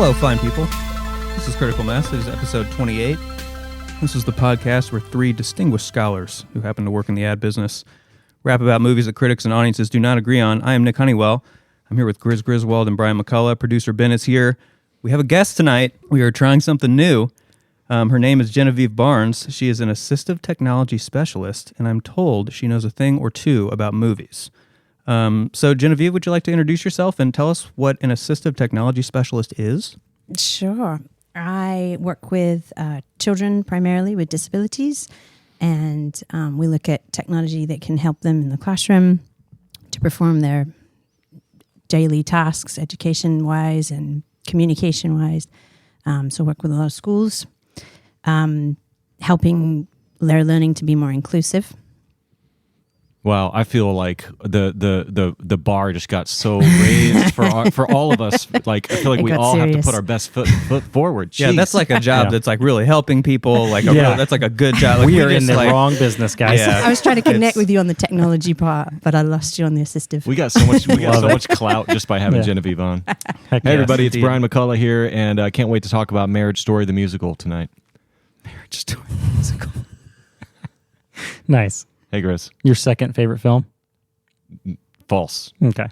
Hello, fine people. This is Critical Mass. It is episode 28. This is the podcast where three distinguished scholars who happen to work in the ad business rap about movies that critics and audiences do not agree on. I am Nick Honeywell. I'm here with Gris Griswold and Brian McCullough. Producer Ben is here. We have a guest tonight. We are trying something new. Her name is Genavieve Barnes. She is an assistive technology specialist, and I'm told she knows a thing or two about movies. So, Genevieve, would you like to introduce yourself and tell us what an assistive technology specialist is? Sure. I work with children primarily with disabilities, and we look at technology that can help them in the classroom to perform their daily tasks, education-wise and communication-wise. So work with a lot of schools, helping their learning to be more inclusive. Wow, I feel like the bar just got so raised for all of us. Like I feel like we all have to put our best foot forward. Jeez. Yeah, that's like a job that's like really helping people. Like that's like a good job. Like, we are in the wrong business, guys. Yeah. I was trying to connect with you on the technology part, but I lost you on the assistive. We got so much clout just by having Genevieve on. Hey everybody, it's Brian McCullough here, and I can't wait to talk about Marriage Story the musical tonight. Marriage Story the musical. Nice. Hey, Gris. Your second favorite film? False. Okay.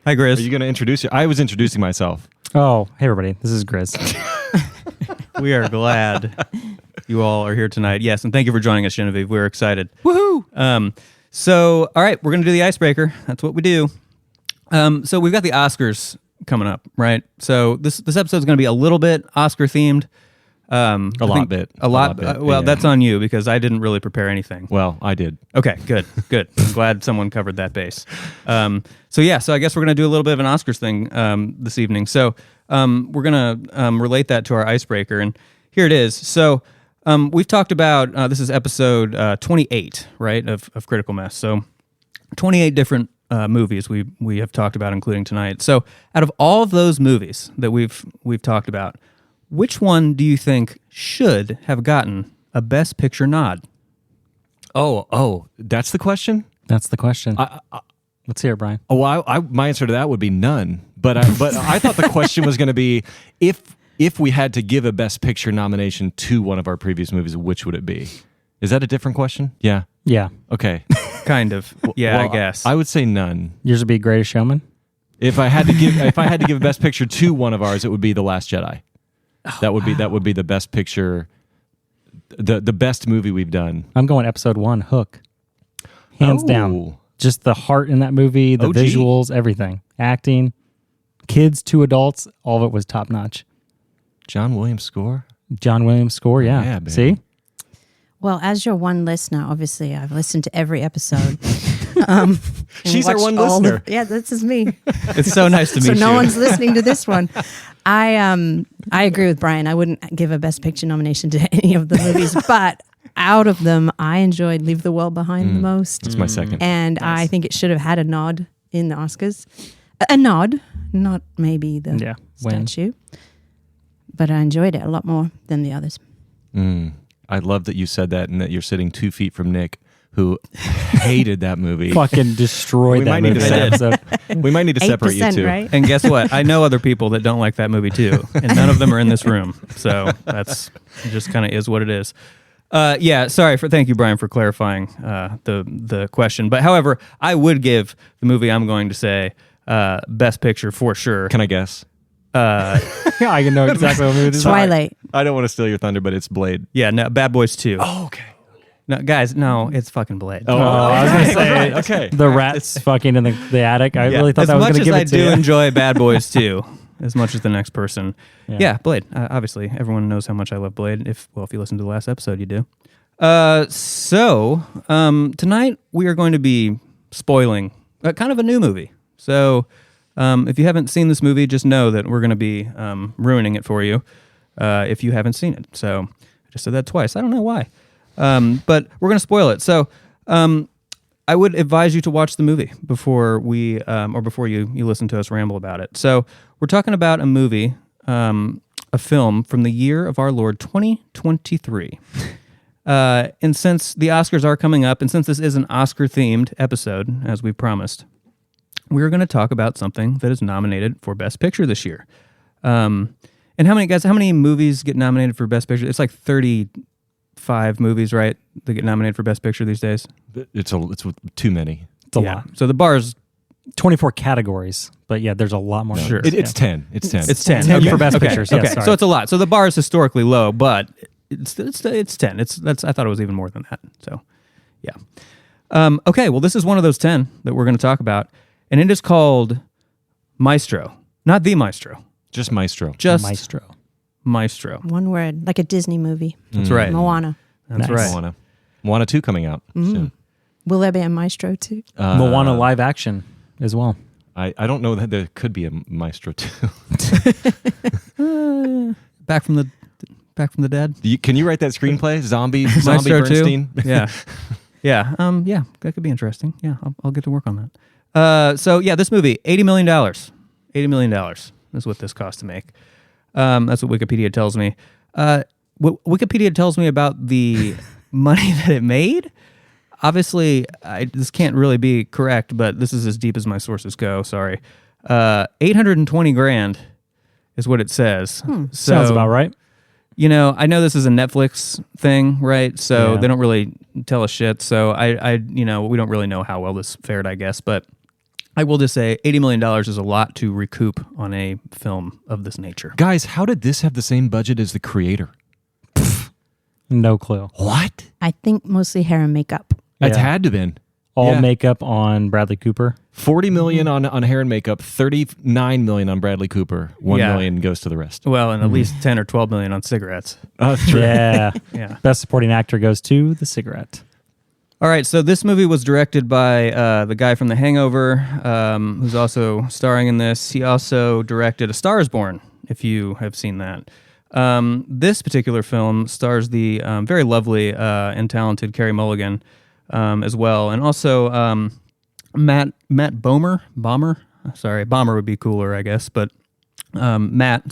Hi, Gris. Are you going to introduce you? I was introducing myself. Oh, hey, everybody. This is Gris. We are glad you all are here tonight. Yes, and thank you for joining us, Genevieve. We're excited. Woohoo! So, all right, we're going to do the icebreaker. That's what we do. So we've got the Oscars coming up, right? So this episode is going to be a little bit Oscar-themed. A lot. Well, that's on you because I didn't really prepare anything. Well, I did. Okay, good. I'm glad someone covered that base. So I guess we're going to do a little bit of an Oscars thing this evening. So we're going to relate that to our icebreaker, and here it is. So we've talked about, this is episode 28, right, of Critical Mass. So 28 different movies we have talked about, including tonight. So out of all of those movies that we've talked about, which one do you think should have gotten a Best Picture nod? Oh, that's the question? That's the question. Let's hear it, Brian. Oh, my answer to that would be none. But I thought the question was going to be if we had to give a Best Picture nomination to one of our previous movies, which would it be? Is that a different question? Yeah. Yeah. Okay. Kind of. Yeah, I guess. I would say none. Yours would be Greatest Showman? If I had to give a Best Picture to one of ours, it would be The Last Jedi. That would be the Best Picture, the best movie we've done. I'm going episode 1, Hook. Hands down. Just the heart in that movie, the visuals, everything. Acting, kids to adults, all of it was top notch. John Williams score, yeah. Baby. See? Well, as your one listener, obviously, I've listened to every episode. She's our one listener. This is me. It's so nice to meet you. So no one's listening to this one. I agree with Brian. I wouldn't give a Best Picture nomination to any of the movies, but out of them, I enjoyed Leave the World Behind the most. It's my second. And nice. I think it should have had a nod in the Oscars. A nod, not maybe the statue. But I enjoyed it a lot more than the others. I love that you said that and that you're sitting 2 feet from Nick, who hated that movie. Fucking destroyed that movie. We might need to separate you two. Right? And guess what? I know other people that don't like that movie too, and none of them are in this room. So that's just kind of is what it is. Thank you, Brian, for clarifying the question. But however, I would give the movie I'm going to say Best Picture for sure. Can I guess? I can know exactly what movie this is. Twilight. I don't want to steal your thunder, but it's Blade. Yeah, no, Bad Boys 2. Oh, okay. No, guys, no, it's fucking Blade. Oh, I was going to say, okay. The rats fucking in the attic. I really thought as that was going to give it to you. As much as I do enjoy Bad Boys 2, as much as the next person. Yeah, Blade. Obviously, everyone knows how much I love Blade. If you listen to the last episode, you do. So tonight we are going to be spoiling kind of a new movie. So if you haven't seen this movie, just know that we're going to be ruining it for you if you haven't seen it. So I just said that twice. I don't know why. But we're going to spoil it. So I would advise you to watch the movie before you listen to us ramble about it. So we're talking about a movie, a film from the year of our Lord 2023. And since the Oscars are coming up, and since this is an Oscar-themed episode, as we promised, we're going to talk about something that is nominated for Best Picture this year. And how many movies get nominated for Best Picture? It's like 35 movies, right, that get nominated for Best Picture these days? It's too many. It's a lot. So the bar's 24 categories, but yeah, there's a lot more. Sure. It's 10. It's 10. It's 10. 10 Okay. for Best Okay. Pictures. Okay. Yeah, sorry. So it's a lot. So the bar is historically low, but it's 10. I thought it was even more than that. So, yeah. Okay. Well, this is one of those 10 that we're going to talk about, and it is called Maestro, not the Maestro, Just Maestro. just Maestro. Maestro. One word, like a Disney movie. That's right. Moana. That's Nice. right. Moana 2 coming out soon. Will there be a Maestro too? Moana live action as well. I don't know that there could be a Maestro 2. Back from the dead. Can you write that screenplay? Zombie Maestro 2? Bernstein? Yeah. Yeah. Yeah. That could be interesting. Yeah. I'll get to work on that. So yeah, this movie, $80 million. $80 million is what this cost to make. That's what Wikipedia tells me. What Wikipedia tells me about the money that it made, obviously, this can't really be correct, but this is as deep as my sources go. Sorry. 820 grand is what it says. So, Sounds about right. You know, I know this is a Netflix thing, right? So Yeah. they don't really tell us shit. So we don't really know how well this fared, I guess. But I will just say $80 million is a lot to recoup on a film of this nature. Guys, how did this have the same budget as The Creator? No clue. What? I think mostly hair and makeup. It Yeah. had to have been. All Yeah. makeup on Bradley Cooper. $40 million on hair and makeup, $39 million on Bradley Cooper, $1 million goes to the rest. Well, and at least 10 or 12 million on cigarettes. True. Yeah. Yeah. Best supporting actor goes to The Cigarette. All right, so this movie was directed by the guy from The Hangover, who's also starring in this. He also directed A Star is Born, if you have seen that. This particular film stars the very lovely and talented Carey Mulligan as well, and also Matt Bomer. Sorry, Bomer would be cooler, I guess, but Matt.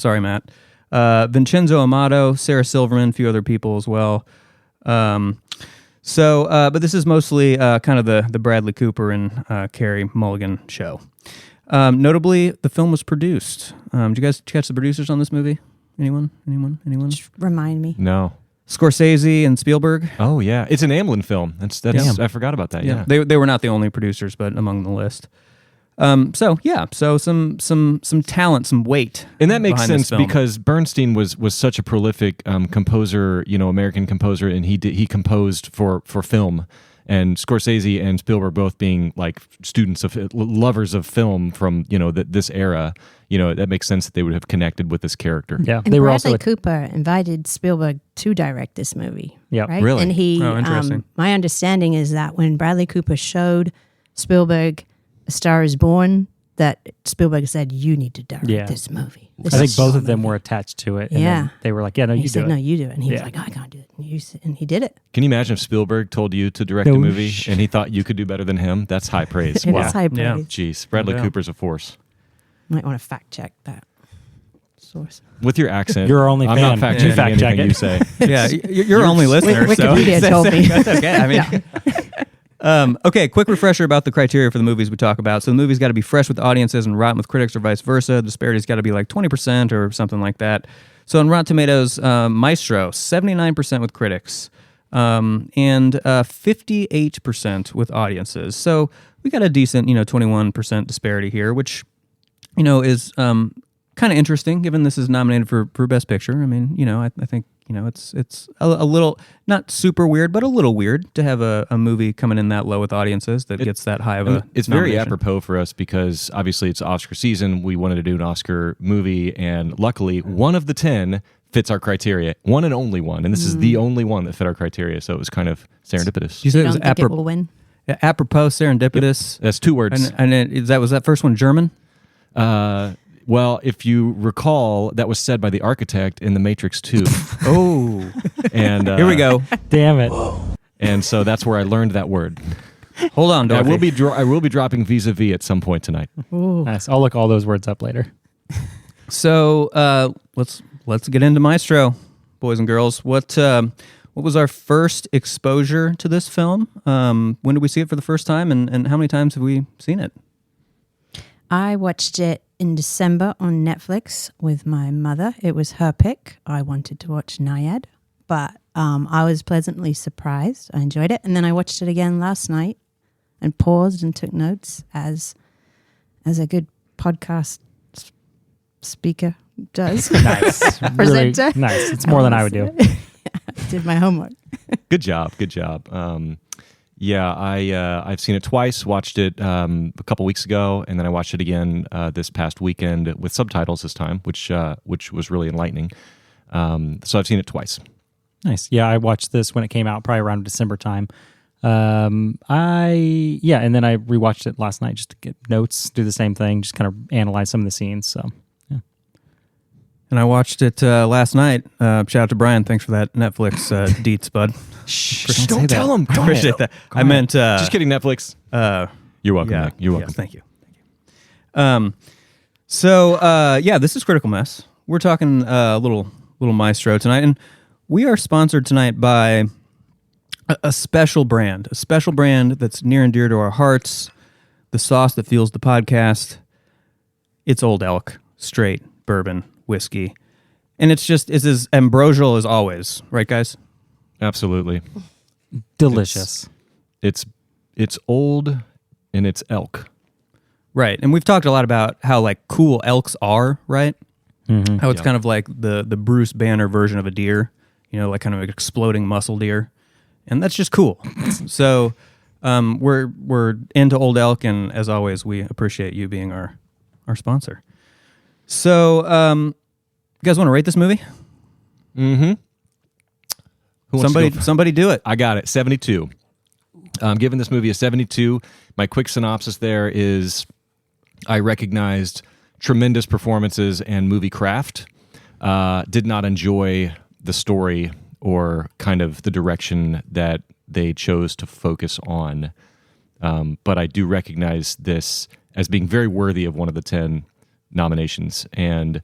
Vincenzo Amato, Sarah Silverman, a few other people as well. But this is mostly kind of the Bradley Cooper and Carey Mulligan show. Notably, the film was produced. Did you guys catch the producers on this movie? Anyone? Just remind me. No. Scorsese and Spielberg. Oh, yeah. It's an Amblin film. That's. Damn. I forgot about that. Yeah. They were not the only producers, but among the list. So some talent, some weight. And that makes behind this sense film. because Bernstein was such a prolific composer, American composer, and he composed for film. And Scorsese and Spielberg both being like students of lovers of film from this era, that makes sense that they would have connected with this character. Yeah. And They were Bradley also Cooper invited Spielberg to direct this movie. Yeah. Right? Really? And he, Oh, interesting. my understanding is that when Bradley Cooper showed Spielberg A Star is Born, that Spielberg said, "You need to direct this movie." I think both of them were attached to it. And Yeah. then they were like, yeah, no, And you he do said, it. "No, you do it." And he was Yeah. like, "I can't do it." And he did it. Can you imagine if Spielberg told you to direct a No movie sh- and he thought you could do better than him? That's high praise. It Wow. is high Yeah. praise. Jeez. Bradley Yeah. Cooper's a force. Might want to fact check that source. With your accent. You're our only I'm fan. not fact You checking fact check anything it. you say. Yeah, you're only listener. Wikipedia so told me. That's okay. I mean, okay. Quick refresher about the criteria for the movies we talk about. So the movie's got to be fresh with audiences and rotten with critics, or vice versa. The disparity's got to be like 20% or something like that. So on Rotten Tomatoes, Maestro 79% with critics, and 58% with audiences. So we got a decent 21% disparity here, which is kind of interesting given this is nominated for Best Picture. I mean, I think it's a little not super weird, but a little weird to have a movie coming in that low with audiences that gets that high of a. It's very nomination. apropos for us because obviously it's Oscar season. We wanted to do an Oscar movie, and luckily one of the 10 fits our criteria. One and only one, and this is the only one that fit our criteria. So it was kind of serendipitous. You said You it was don't think it will win? apropos, serendipitous, That's 2 words. and was that first one German? Well, if you recall, that was said by the architect in The Matrix 2. Oh, And here we go. Damn it. And so that's where I learned that word. Hold on, I Dorothy. will be dropping vis-a-vis at some point tonight. Nice. I'll look all those words up later. So let's get into Maestro, boys and girls. What was our first exposure to this film? When did we see it for the first time, and how many times have we seen it? I watched it in December on Netflix with my mother. It was her pick. I wanted to watch Naiad, but I was pleasantly surprised. I enjoyed it. And then I watched it again last night and paused and took notes as a good podcast speaker does. Nice. Really Presenter. nice. It's more than I would do. I did my homework. Good job. I've seen it twice. Watched it a couple weeks ago, and then I watched it again this past weekend with subtitles this time, which was really enlightening. So I've seen it twice. Nice. Yeah, I watched this when it came out, probably around December time. And then I rewatched it last night just to get notes, do the same thing, just kind of analyze some of the scenes. So, yeah. And I watched it last night. Shout out to Brian. Thanks for that Netflix deets, bud. Shh, don't tell him. I appreciate that. I meant... just kidding, Netflix. You're welcome, yeah, Nick. You're welcome. Yes, thank you. This is Critical Mess. We're talking a little Maestro tonight, and we are sponsored tonight by a special brand that's near and dear to our hearts, the sauce that fuels the podcast. It's Old Elk, straight bourbon whiskey. And it's as ambrosial as always, right, guys? Absolutely. Delicious. It's old and it's elk. Right. And we've talked a lot about how like cool elks are, right? Mm-hmm. How it's kind of like the Bruce Banner version of a deer, like kind of an exploding muscle deer. And that's just cool. So we're into Old Elk, and as always, we appreciate you being our sponsor. So you guys want to rate this movie? Mm-hmm. Somebody do it. I got it. 72. I'm giving this movie a 72. My quick synopsis there is I recognized tremendous performances and movie craft. Did not enjoy the story or kind of the direction that they chose to focus on. But I do recognize this as being very worthy of one of the 10 nominations. And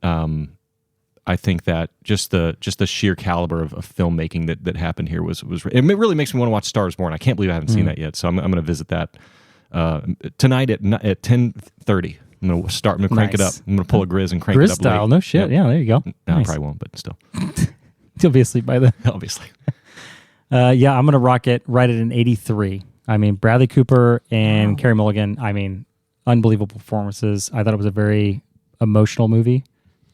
I think that just the sheer caliber of filmmaking that happened here was it really makes me want to watch Star is Born. I can't believe I haven't seen that yet. So I'm going to visit that tonight at 10:30. I'm going to crank it up. I'm going to pull a Gris and crank Gris it up. style. Late. No shit. Yep. Yeah, there you go. No, Nice. I probably won't, but still. You'll be asleep by then. Obviously. I'm going to rock it right at an 83. I mean, Bradley Cooper and Carey Mulligan, unbelievable performances. I thought it was a very emotional movie.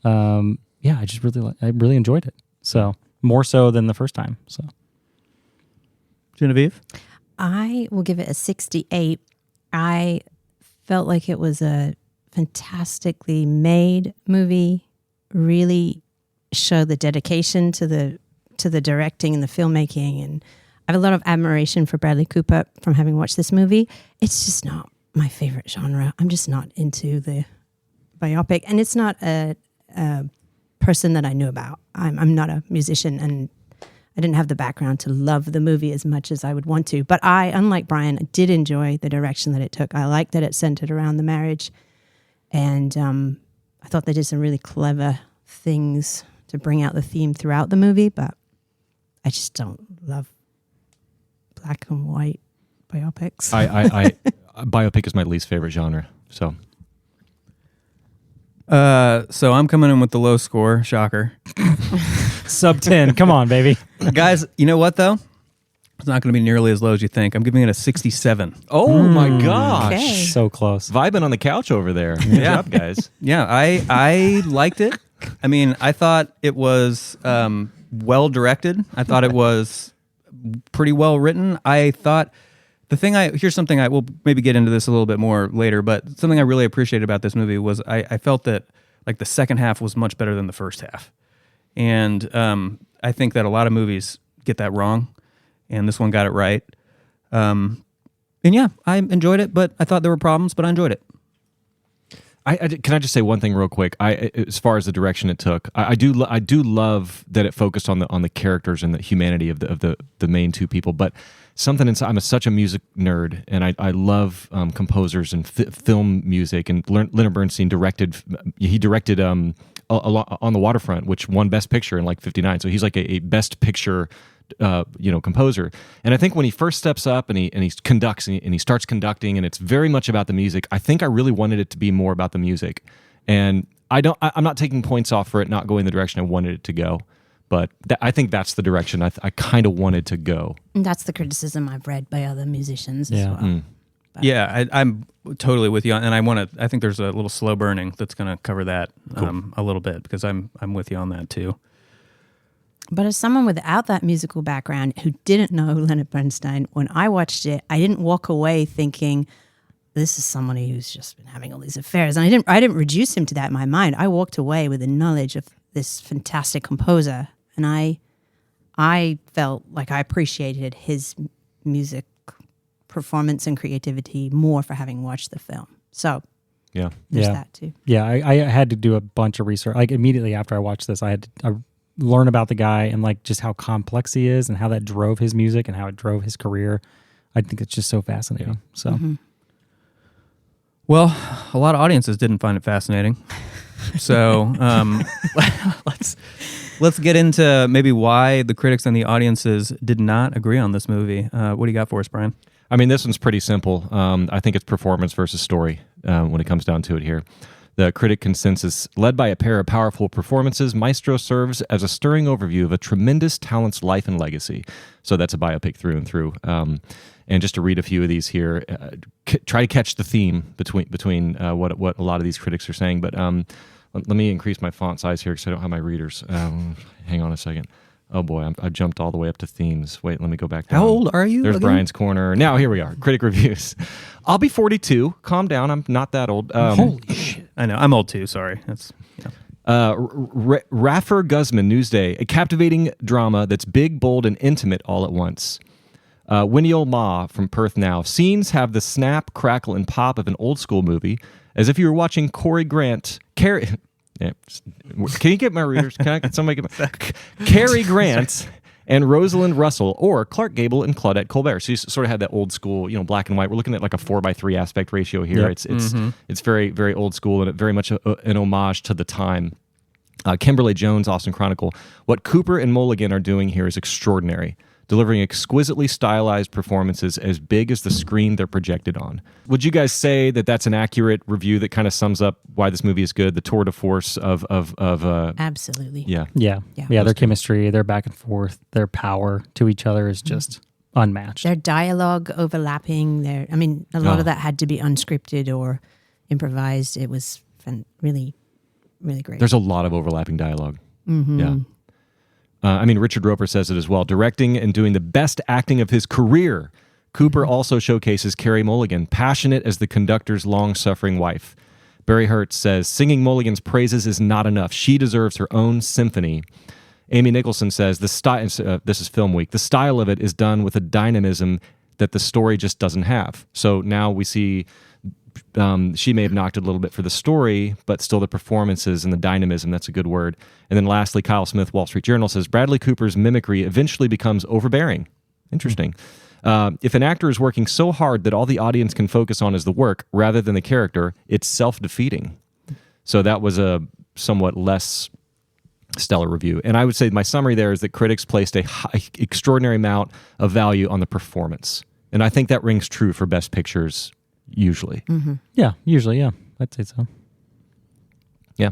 I just really enjoyed it. So more so than the first time. So, Genevieve? I will give it a 68. I felt like it was a fantastically made movie. Really showed the dedication to the directing and the filmmaking, and I have a lot of admiration for Bradley Cooper from having watched this movie. It's just not my favorite genre. I'm just not into the biopic, and it's not a person that I knew about. I'm not a musician, and I didn't have the background to love the movie as much as I would want to. But I, unlike Brian, did enjoy the direction that it took. I liked that it centered around the marriage, and I thought they did some really clever things to bring out the theme throughout the movie, but I just don't love black and white biopics. I biopic is my least favorite genre. So I'm coming in with the low score. Shocker. sub 10. Come on, baby. Guys, you know what though? It's not going to be nearly as low as you think. I'm giving it a 67. Oh my gosh. Okay. So close. Vibing on the couch over there. Good job, guys. Yeah, I liked it. I mean, I thought it was well directed. I thought it was pretty well written. I thought here's something I will maybe get into this a little bit more later, but something I really appreciated about this movie was I felt that like the second half was much better than the first half. And I think that a lot of movies get that wrong, and this one got it right. And yeah, I enjoyed it, but I thought there were problems, but I enjoyed it. Can I just say one thing real quick? As far as the direction it took, I do love that it focused on the characters and the humanity of the main two people. But something inside, I'm such a music nerd, and I love composers and film music. And Leonard Bernstein directed On the Waterfront, which won Best Picture in like '59. So he's like a Best Picture composer. And I think when he first steps up and he conducts and he starts conducting, and it's very much about the music. I think I really wanted it to be more about the music, and I'm not taking points off for it not going the direction I wanted it to go. But I think that's the direction I kind of wanted to go. And that's the criticism I've read by other musicians as well. Mm. Yeah, I'm totally with you, and I think there's a little slow burning that's going to cover that a little bit, because I'm with you on that too. But as someone without that musical background who didn't know Leonard Bernstein, when I watched it, I didn't walk away thinking, this is somebody who's just been having all these affairs. And I didn't reduce him to that in my mind. I walked away with the knowledge of this fantastic composer, and I felt like I appreciated his music performance and creativity more for having watched the film. So there's that too. Yeah, I had to do a bunch of research. Like immediately after I watched this, I had to learn about the guy and like just how complex he is and how that drove his music and how it drove his career. I think it's just so fascinating. Yeah. So, well, a lot of audiences didn't find it fascinating. So let's get into maybe why the critics and the audiences did not agree on this movie. What do you got for us, Brian? I mean, this one's pretty simple. I think it's performance versus story when it comes down to it here. The critic consensus, led by a pair of powerful performances, Maestro serves as a stirring overview of a tremendous talent's life and legacy. So that's a biopic through and through. And just to read a few of these here, try to catch the theme between what a lot of these critics are saying. But let me increase my font size here because I don't have my readers. Hang on a second. Oh boy, I jumped all the way up to themes. Wait, let me go back down. How old are you? There's again? Brian's Corner. Now, here we are. Critic reviews. I'll be 42. Calm down. I'm not that old. Holy shit. I know. I'm old too. Sorry. That's... Raffer Guzman, Newsday. A captivating drama that's big, bold, and intimate all at once. Winnie Ma from Perth Now. Scenes have the snap, crackle, and pop of an old school movie, as if you were watching Yeah. Can you get my readers? Can somebody get my... Cary Grant and Rosalind Russell, or Clark Gable and Claudette Colbert. So you sort of had that old school, black and white. We're looking at like a 4:3 aspect ratio here. Yep. It's very, very old school, and very much an homage to the time. Kimberly Jones, Austin Chronicle. What Cooper and Mulligan are doing here is extraordinary, delivering exquisitely stylized performances as big as the screen they're projected on. Would you guys say that that's an accurate review that kind of sums up why this movie is good? The tour de force of Absolutely. Yeah. Their chemistry, their back and forth, their power to each other is just unmatched. Their dialogue overlapping. A lot of that had to be unscripted or improvised. It was really, really great. There's a lot of overlapping dialogue. Yeah. Richard Roper says it as well. Directing and doing the best acting of his career. Cooper also showcases Carey Mulligan, passionate as the conductor's long-suffering wife. Barry Hertz says, singing Mulligan's praises is not enough. She deserves her own symphony. Amy Nicholson says, this is Film Week, the style of it is done with a dynamism that the story just doesn't have. So now we see... she may have knocked it a little bit for the story, but still the performances and the dynamism, that's a good word. And then lastly, Kyle Smith, Wall Street Journal, says, Bradley Cooper's mimicry eventually becomes overbearing. Interesting. If an actor is working so hard that all the audience can focus on is the work rather than the character, it's self-defeating. So that was a somewhat less stellar review. And I would say my summary there is that critics placed a extraordinary amount of value on the performance. And I think that rings true for Best Pictures usually. Mm-hmm. Yeah, usually, yeah. I'd say so. Yeah.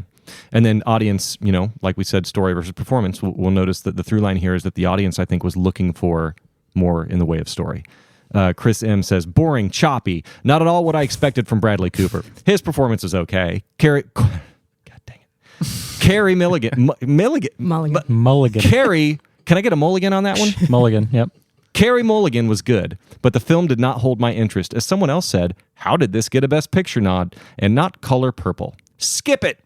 And then audience, like we said, story versus performance, we'll notice that the through line here is that the audience, I think, was looking for more in the way of story. Chris M. says, boring, choppy, not at all what I expected from Bradley Cooper. His performance is okay. God dang it. Carey Mulligan. Mulligan. Carey, can I get a mulligan on that one? Mulligan, yep. Carey Mulligan was good, but the film did not hold my interest. As someone else said, how did this get a Best Picture nod and not Color Purple? Skip it!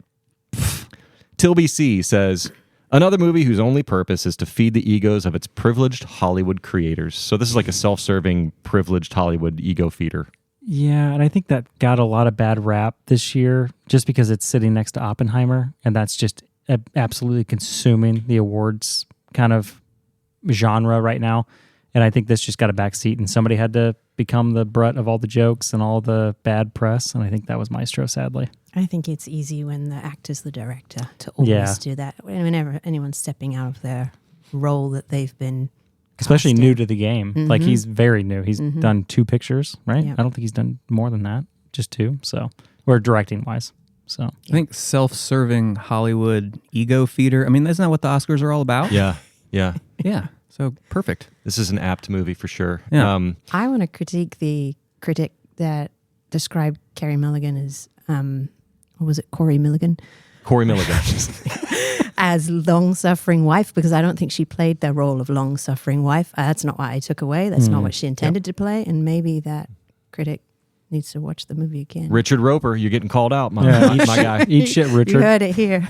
Tilby C. says, another movie whose only purpose is to feed the egos of its privileged Hollywood creators. So this is like a self-serving, privileged Hollywood ego feeder. Yeah, and I think that got a lot of bad rap this year just because it's sitting next to Oppenheimer, and that's just absolutely consuming the awards kind of genre right now. And I think this just got a backseat, and somebody had to become the brunt of all the jokes and all the bad press, and I think that was Maestro, sadly. I think it's easy when the actor's the director to always do that. Whenever anyone's stepping out of their role that they've been especially casting. new to the game. Like he's very new. He's done 2 pictures, right? Yeah. I don't think he's done more than that, just 2. So, or directing wise. So I think self-serving Hollywood ego feeder. I mean, isn't that what the Oscars are all about? Yeah. Yeah. Yeah. So perfect. This is an apt movie for sure. Yeah. I want to critique the critic that described Carey Mulligan as, what was it, Corey Mulligan? Corey Mulligan. As long-suffering wife, because I don't think she played the role of long-suffering wife. That's not what I took away. That's not what she intended to play. And maybe that critic needs to watch the movie again. Richard Roper, you're getting called out, my guy. eat shit, You Richard. heard it here.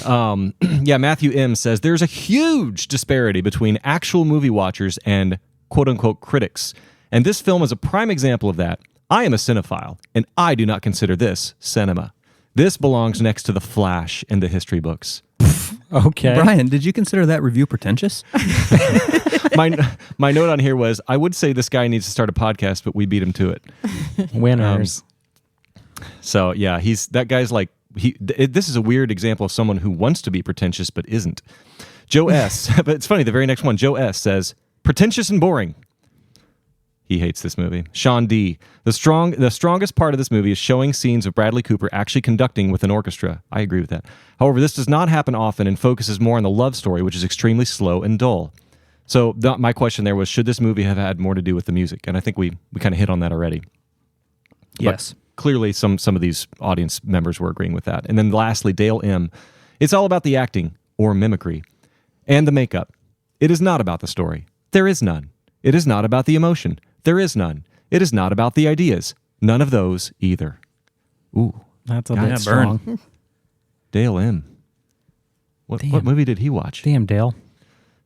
Yeah, Matthew M. says there's a huge disparity between actual movie watchers and quote-unquote critics. And this film is a prime example of that. I am a cinephile, and I do not consider this cinema. This belongs next to The Flash and the history books. Okay. Brian, did you consider that review pretentious? My note on here was, I would say this guy needs to start a podcast, but we beat him to it. Winners. So yeah, that guy's like, this is a weird example of someone who wants to be pretentious but isn't. Joe S. But it's funny, the very next one, Joe S. says, pretentious and boring. He hates this movie. Sean D. The strongest part of this movie is showing scenes of Bradley Cooper actually conducting with an orchestra. I agree with that. However, this does not happen often and focuses more on the love story, which is extremely slow and dull. So my question there was, should this movie have had more to do with the music? And I think we kind of hit on that already. Yes. But clearly, some of these audience members were agreeing with that. And then lastly, Dale M. It's all about the acting, or mimicry, and the makeup. It is not about the story. There is none. It is not about the emotion. There is none. It is not about the ideas. None of those either. Ooh. That's a God, bit yeah, strong. Dale M. What movie did he watch? Damn, Dale.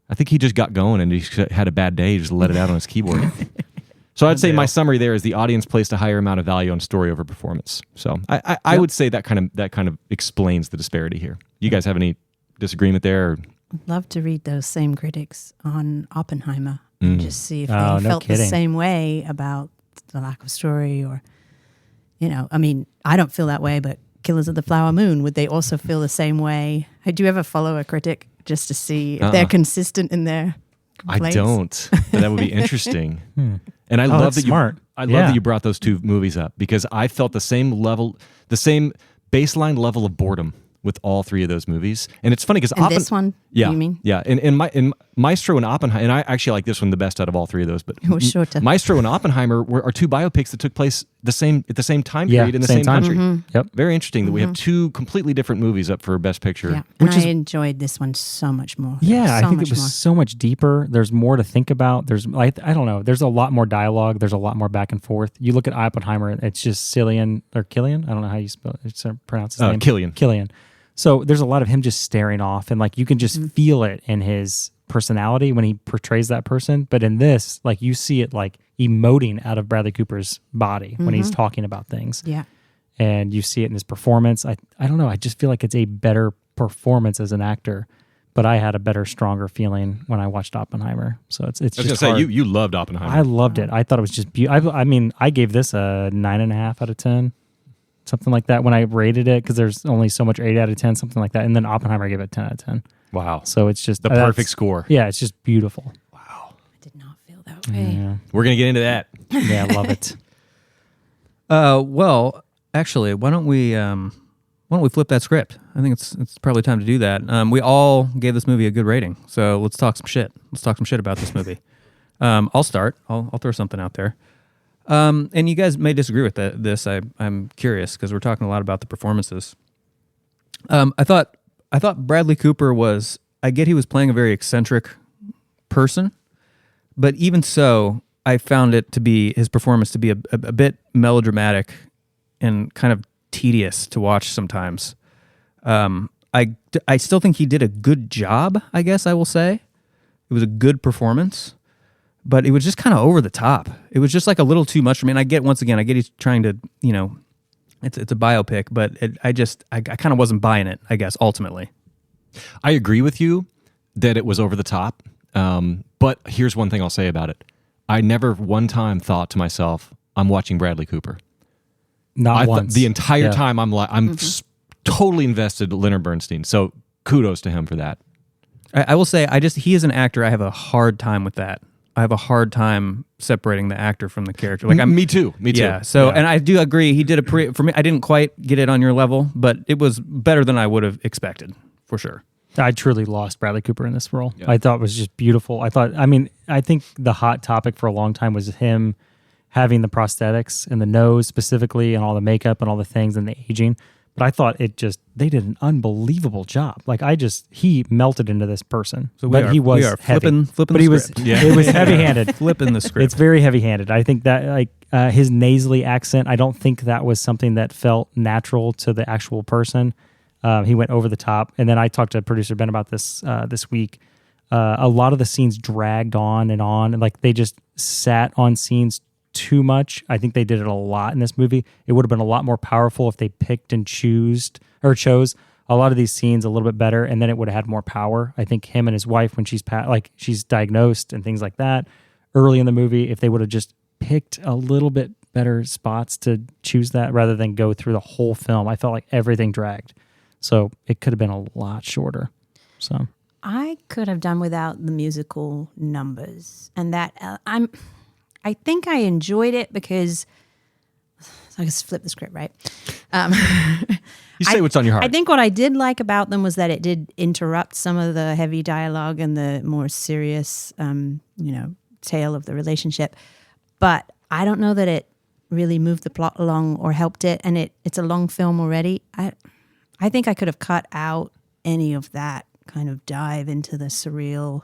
I think he just got going and he had a bad day. He just let it out on his keyboard. So I'd say my summary there is the audience placed a higher amount of value on story over performance. So I would say that kind of explains the disparity here. You guys have any disagreement there? Or? I'd love to read those same critics on Oppenheimer and just see if they felt the kidding. same way about the lack of story, or, I mean, I don't feel that way, but Killers of the Flower Moon, would they also feel the same way? Do you ever follow a critic just to see if they're consistent in their complaints? I don't. But that would be interesting. And I love that smart. I love that you brought those 2 movies up, because I felt the same baseline level of boredom with all 3 of those movies. And it's funny because this one, yeah, you mean? Yeah, in Maestro and Oppenheimer, and I actually like this one the best out of all 3 of those. But It was shorter. Maestro and Oppenheimer are 2 biopics that took place at the same time period in the same time. country. Yep. Very interesting that we have 2 completely different movies up for Best Picture. Yeah, and I enjoyed this one so much more. Yeah, so I think much it was more. so much deeper. There's more to think about. There's, I don't know. There's a lot more dialogue. There's a lot more back and forth. You look at Oppenheimer, it's just Cillian. I don't know how you pronounce his name. Cillian. So there's a lot of him just staring off, and like you can just feel it in his personality when he portrays that person. But in this, like you see it like emoting out of Bradley Cooper's body when he's talking about things. Yeah. And you see it in his performance. I don't know. I just feel like it's a better performance as an actor. But I had a better, stronger feeling when I watched Oppenheimer. So it's I was just going to say, hard. you loved Oppenheimer. I loved it. I thought it was just beautiful. I mean, I gave this a 9.5 out of 10. Something like that when I rated it, because there's only so much 8 out of 10, something like that. And then Oppenheimer, I gave it 10 out of 10. Wow. So it's just the perfect score. Yeah, it's just beautiful. I did not feel that way. Yeah, We're going to get into that. yeah, I love it. Well, actually, why don't we flip that script? I think it's probably time to do that. We all gave this movie a good rating, so let's talk some shit. Let's talk some shit about this movie. I'll start. I'll throw something out there. And you guys may disagree with this. I'm curious because we're talking a lot about the performances. I thought Bradley Cooper was. I get he was playing a very eccentric person, but even so, I found his performance to be a bit melodramatic and kind of tedious to watch sometimes. I still think he did a good job. I guess I will say it was a good performance. But it was just kind of over the top. It was just like a little too much for me. And I get he's trying to, it's a biopic, but I kind of wasn't buying it, I guess, ultimately. I agree with you that it was over the top. But here's one thing I'll say about it. I never one time thought to myself, I'm watching Bradley Cooper. Not once. The entire time I'm totally invested in Leonard Bernstein. So kudos to him for that. I will say, he is an actor. I have a hard time with that. I have a hard time separating the actor from the character. Like Me too. Yeah. So, and I do agree. He did for me. I didn't quite get it on your level, but it was better than I would have expected, for sure. I truly lost Bradley Cooper in this role. Yeah. I thought it was just beautiful. I think the hot topic for a long time was him having the prosthetics and the nose specifically and all the makeup and all the things and the aging. But I thought they did an unbelievable job. Like he melted into this person. So he was flipping but the he was, script. It was heavy-handed. Flipping the script. It's very heavy-handed. I think that his nasally accent, I don't think that was something that felt natural to the actual person. He went over the top. And then I talked to producer Ben about this week. A lot of the scenes dragged on, and like they just sat on scenes too much. I think they did it a lot in this movie. It would have been a lot more powerful if they picked and chose a lot of these scenes a little bit better, and then it would have had more power. I think him and his wife, when she's diagnosed and things like that early in the movie, if they would have just picked a little bit better spots to choose that rather than go through the whole film, I felt like everything dragged. So it could have been a lot shorter. So I could have done without the musical numbers, and that I think I enjoyed it because I just flip the script, right? You say what's on your heart. I think what I did like about them was that it did interrupt some of the heavy dialogue and the more serious, tale of the relationship. But I don't know that it really moved the plot along or helped it, and it's a long film already. I think I could have cut out any of that kind of dive into the surreal.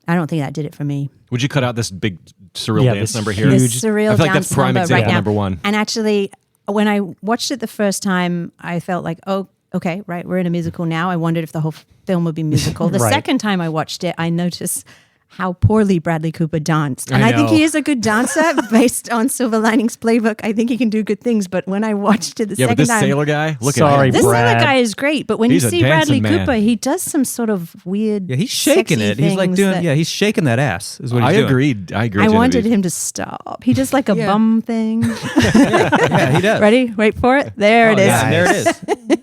I don't think that did it for me. Would you cut out this big surreal dance number here? This surreal I feel like dance that's prime number example right now. number one. And actually, when I watched it the first time, I felt like, oh, okay, right, we're in a musical now. I wondered if the whole film would be musical. The second time I watched it, I noticed how poorly Bradley Cooper danced. And I think he is a good dancer based on Silver Linings Playbook. I think he can do good things. But when I watched it the second but this time... sailor guy, look Sorry, at him. This Brad. sailor guy is great, but when He's you a see dancing Bradley man. Cooper, he does some sort of weird, he's shaking sexy it. He's like things doing, that- he's shaking that ass is what he's I doing. agreed. I agree. I wanted Genevieve. him to stop. He does like a bum thing. Yeah, he does. Ready? Wait for it. There it is. Yeah, there it is.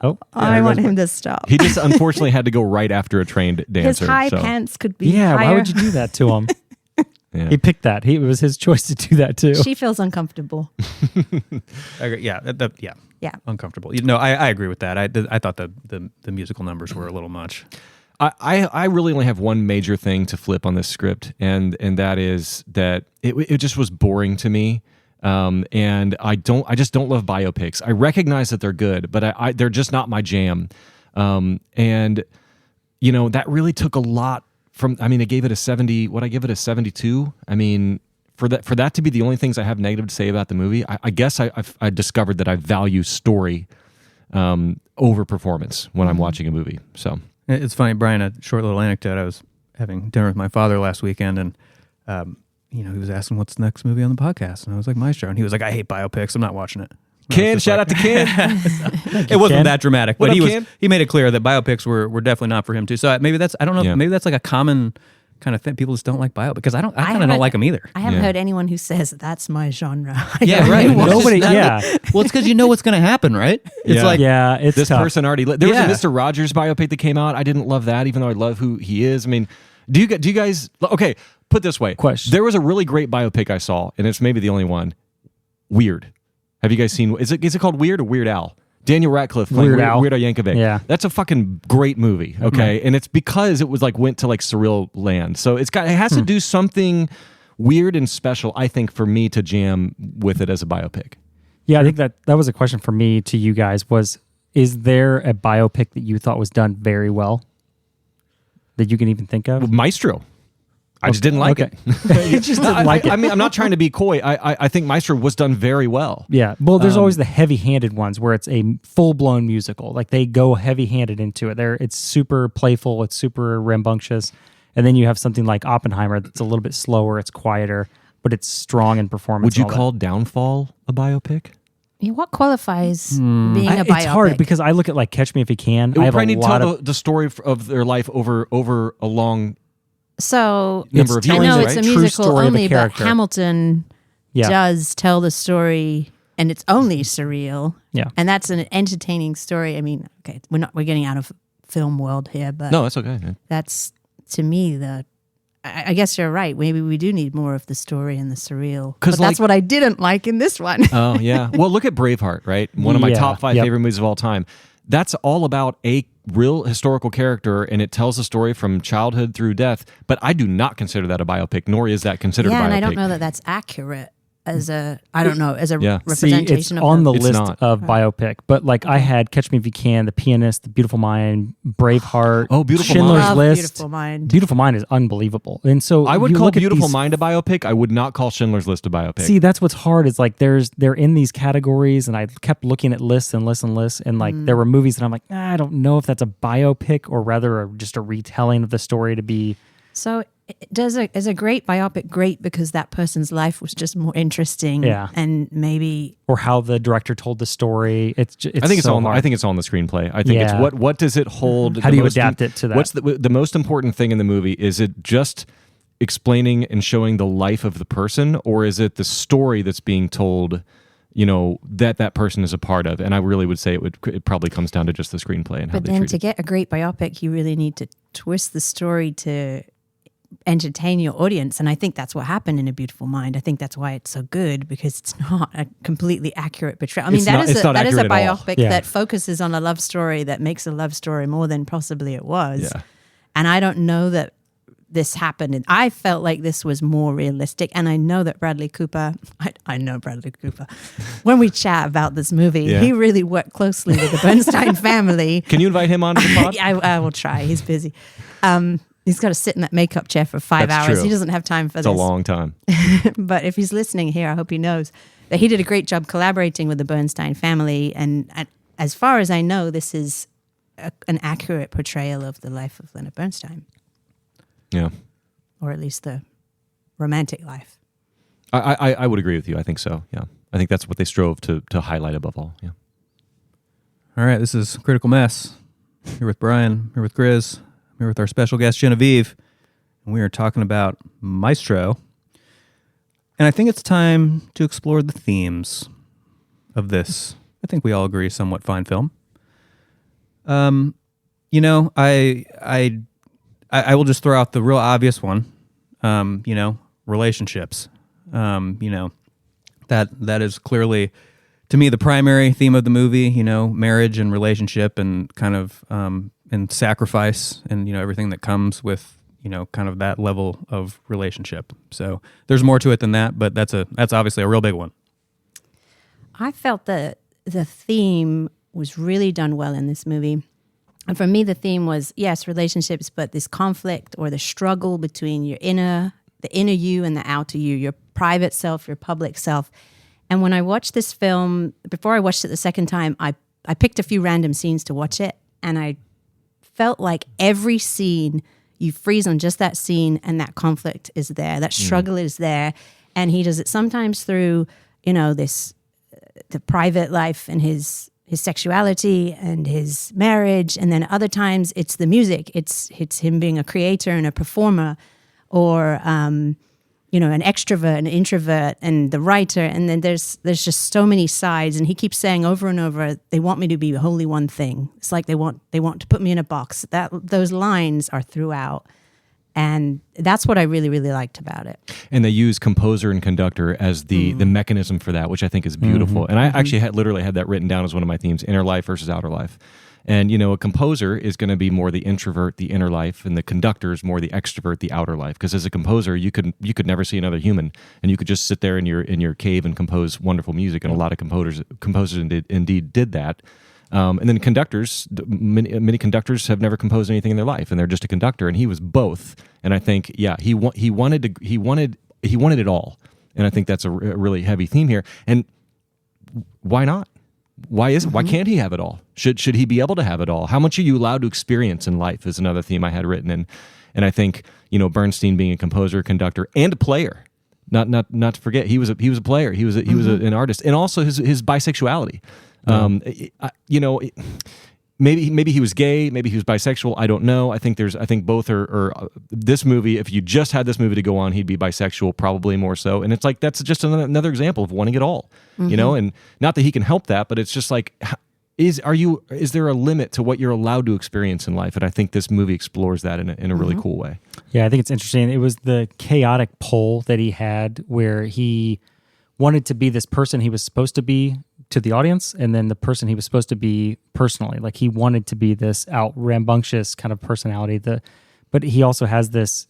Oh, I want him to stop. He just unfortunately had to go right after a trained dancer. His high so. pants could be yeah. higher. Why would you do that to him? Yeah. He picked that. It was his choice to do that too. She feels uncomfortable. I agree. Yeah, Yeah. uncomfortable. I agree with that. I thought the musical numbers were a little much. I really only have one major thing to flip on this script, and that is that it just was boring to me. And I just don't love biopics. I recognize that they're good, but they're just not my jam. And that really took a lot from. I gave it a 70. What I give it a 72. For that to be the only things I have negative to say about the movie, I guess I discovered that I value story over performance when I'm watching a movie. So It's funny, Brian, a short little anecdote. I was having dinner with my father last weekend, and he was asking what's the next movie on the podcast, and I was like, Maestro, and he was like, I hate biopics, I'm not watching it. Ken, shout out to Ken. It wasn't that dramatic, but What up, Ken? he made it clear that biopics were definitely not for him too. So maybe that's, I don't know, Yeah. maybe that's like a common kind of thing. People just don't like biopics, because I kind of don't like them either. I haven't Yeah. heard anyone who says that's my genre. Yeah, right. Nobody. Yeah. Well, it's because you know what's going to happen, right? It's Yeah. like, Yeah. It's This tough. person already. There Yeah. was a Mr. Rogers biopic that came out. I didn't love that, even though I love who he is. Do you guys? Okay, put it this way. Question. There was a really great biopic I saw, and it's maybe the only one. Weird. Have you guys seen? Is it called Weird or Weird Al? Daniel Radcliffe playing Weird Al. Weird Al Yankovic. Yeah. That's a fucking great movie. Okay, and it's because it was went to surreal land. So it has to do something weird and special, I think, for me to jam with it as a biopic. Yeah, I think that was a question for me to you guys was, is there a biopic that you thought was done very well that you can even think of? Maestro. I just didn't like it. You just didn't like it. I'm not trying to be coy. I think Maestro was done very well. Yeah. Well, there's always the heavy-handed ones where it's a full-blown musical. Like they go heavy-handed into it. It's super playful. It's super rambunctious. And then you have something like Oppenheimer that's a little bit slower. It's quieter, but it's strong in performance. Would you and all call Downfall a biopic? Yeah, what qualifies being a that. biopic? It's hard because I look at Catch Me If You Can. It I would have probably a need to lot tell of the story of their life over a long So number of I years, know right? it's a True musical story of a only, but character. Hamilton Yeah. does tell the story, and it's only surreal. Yeah. And that's an entertaining story. We're getting out of film world here, but No, that's okay. that's to me I guess you're right. Maybe we do need more of the story and the surreal. But that's what I didn't like in this one. Oh, yeah. Well, look at Braveheart, right? One of my top 5 favorite movies of all time. That's all about a real historical character, and it tells the story from childhood through death. But I do not consider that a biopic, nor is that considered a biopic. Yeah, and I don't know that that's accurate as a representation See, it's of on the It's list not. of biopic, but like I had Catch Me If You Can, The Pianist, The Beautiful Mind, Braveheart, Oh, Beautiful Schindler's Mind. Love List. Beautiful Mind. Beautiful Mind is unbelievable, and so I would you call look at Beautiful these- Mind a biopic. I would not call Schindler's List a biopic. See, that's what's hard. Is like they're in these categories, and I kept looking at lists and lists and lists, and like there were movies that I'm like, I don't know if that's a biopic or rather just a retelling of the story to be. So is a great biopic great because that person's life was just more interesting? Yeah. And maybe Or how the director told the story. It's I think it's so on. hard. I think it's on the screenplay. I think it's Yeah. what does it hold? How the do you most adapt it to that? What's the most important thing in the movie? Is it just explaining and showing the life of the person, or is it the story that's being told? You know, that person is a part of, and I really would say it probably comes down to just the screenplay and how But they then treat to it. get a great biopic, you really need to twist the story to entertain your audience. And I think that's what happened in A Beautiful Mind. I think that's why it's so good, because it's not a completely accurate portrayal. I mean, It's that not- is it's not a accurate at all. biopic Yeah. that focuses on a love story that makes a love story more than possibly it was. Yeah. And I don't know that this happened. And I felt like this was more realistic. And I know that Bradley Cooper, I know Bradley Cooper, when we chat about this movie, Yeah. he really worked closely with the Bernstein family. Can you invite him onto the pod? I will try. He's busy. He's got to sit in that makeup chair for 5 That's hours. true. He doesn't have time for It's this. a long time. But if he's listening here, I hope he knows that he did a great job collaborating with the Bernstein family. And as far as I know, this is an accurate portrayal of the life of Leonard Bernstein, Yeah. or at least the romantic life. I would agree with you. I think so. Yeah. I think that's what they strove to highlight above all. Yeah. All right, this is Critical Mess. Here with Brian, here with Gris, here with our special guest Genavieve, and we are talking about Maestro. And I think it's time to explore the themes of this. I think we all agree, somewhat fine film. You know, I will just throw out the real obvious one. You know, relationships. You know, that is clearly, to me, the primary theme of the movie. You know, marriage and relationship, and kind of and sacrifice, and you know, everything that comes with, you know, kind of that level of relationship. So there's more to it than that, but that's obviously a real big one. I felt that the theme was really done well in this movie. And for me, the theme was, yes, relationships, but this conflict or the struggle between the inner you and the outer you, your private self, your public self. And when I watched this film, before I watched it the second time, I picked a few random scenes to watch it, and I felt like every scene, you freeze on just that scene, and that conflict is there, that struggle is there. And he does it sometimes through, you know, the private life and his sexuality and his marriage, and then other times it's the music. It's him being a creator and a performer, or you know, an extrovert, an introvert, and the writer. And then there's just so many sides, and he keeps saying over and over, they want me to be wholly one thing. It's like they want to put me in a box. Those lines are throughout. And that's what I really, really liked about it. And they use composer and conductor as the mechanism for that, which I think is beautiful. And I actually literally had that written down as one of my themes: inner life versus outer life. And, you know, a composer is going to be more the introvert, the inner life, and the conductor is more the extrovert, the outer life. Because as a composer, you could never see another human, and you could just sit there in your cave and compose wonderful music. And a lot of composers indeed did that. And then conductors, many conductors have never composed anything in their life, and they're just a conductor. And he was both. And I think, yeah, he wanted it all. And I think that's a really heavy theme here. And why not? Why can't he have it all? Should he be able to have it all? How much are you allowed to experience in life is another theme I had written in. And I think, you know, Bernstein being a composer, conductor, and a player. Not to forget, he was a player. He was an artist, and also his bisexuality. You know, maybe he was gay, maybe he was bisexual. I don't know. I think both are. This movie, if you just had this movie to go on, he'd be bisexual, probably more so. And it's like that's just another example of wanting it all. You know, and not that he can help that, but it's just like is there a limit to what you're allowed to experience in life? And I think this movie explores that in a really cool way. Yeah, I think it's interesting. It was the chaotic pull that he had where he wanted to be this person he was supposed to be to the audience, and then the person he was supposed to be personally. Like he wanted to be this rambunctious kind of personality. But he also has this,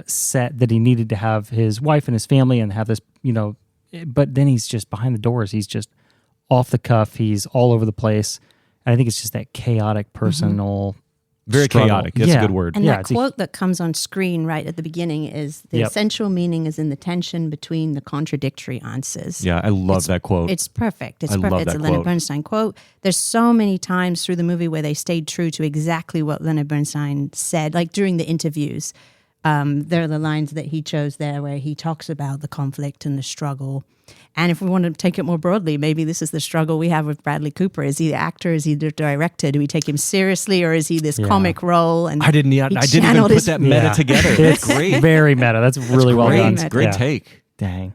set that he needed to have his wife and his family and have this, but then he's just behind the doors. He's just off the cuff. He's all over the place. And I think it's just that chaotic personal Very struggle. chaotic. That's a good word. And Yeah, that quote that comes on screen right at the beginning is the essential meaning is in the tension between the contradictory answers. Yeah, I love that quote. It's perfect. It's I perfect. love It's that a Leonard quote. Bernstein quote. There's so many times through the movie where they stayed true to exactly what Leonard Bernstein said, like during the interviews. There are the lines that he chose there where he talks about the conflict and the struggle. And if we want to take it more broadly, maybe this is the struggle we have with Bradley Cooper. Is he the actor? Is he the director? Do we take him seriously, or is he this comic role? And I didn't even put that meta together. That's great. Very meta. That's really well done. meta. Great take. Dang.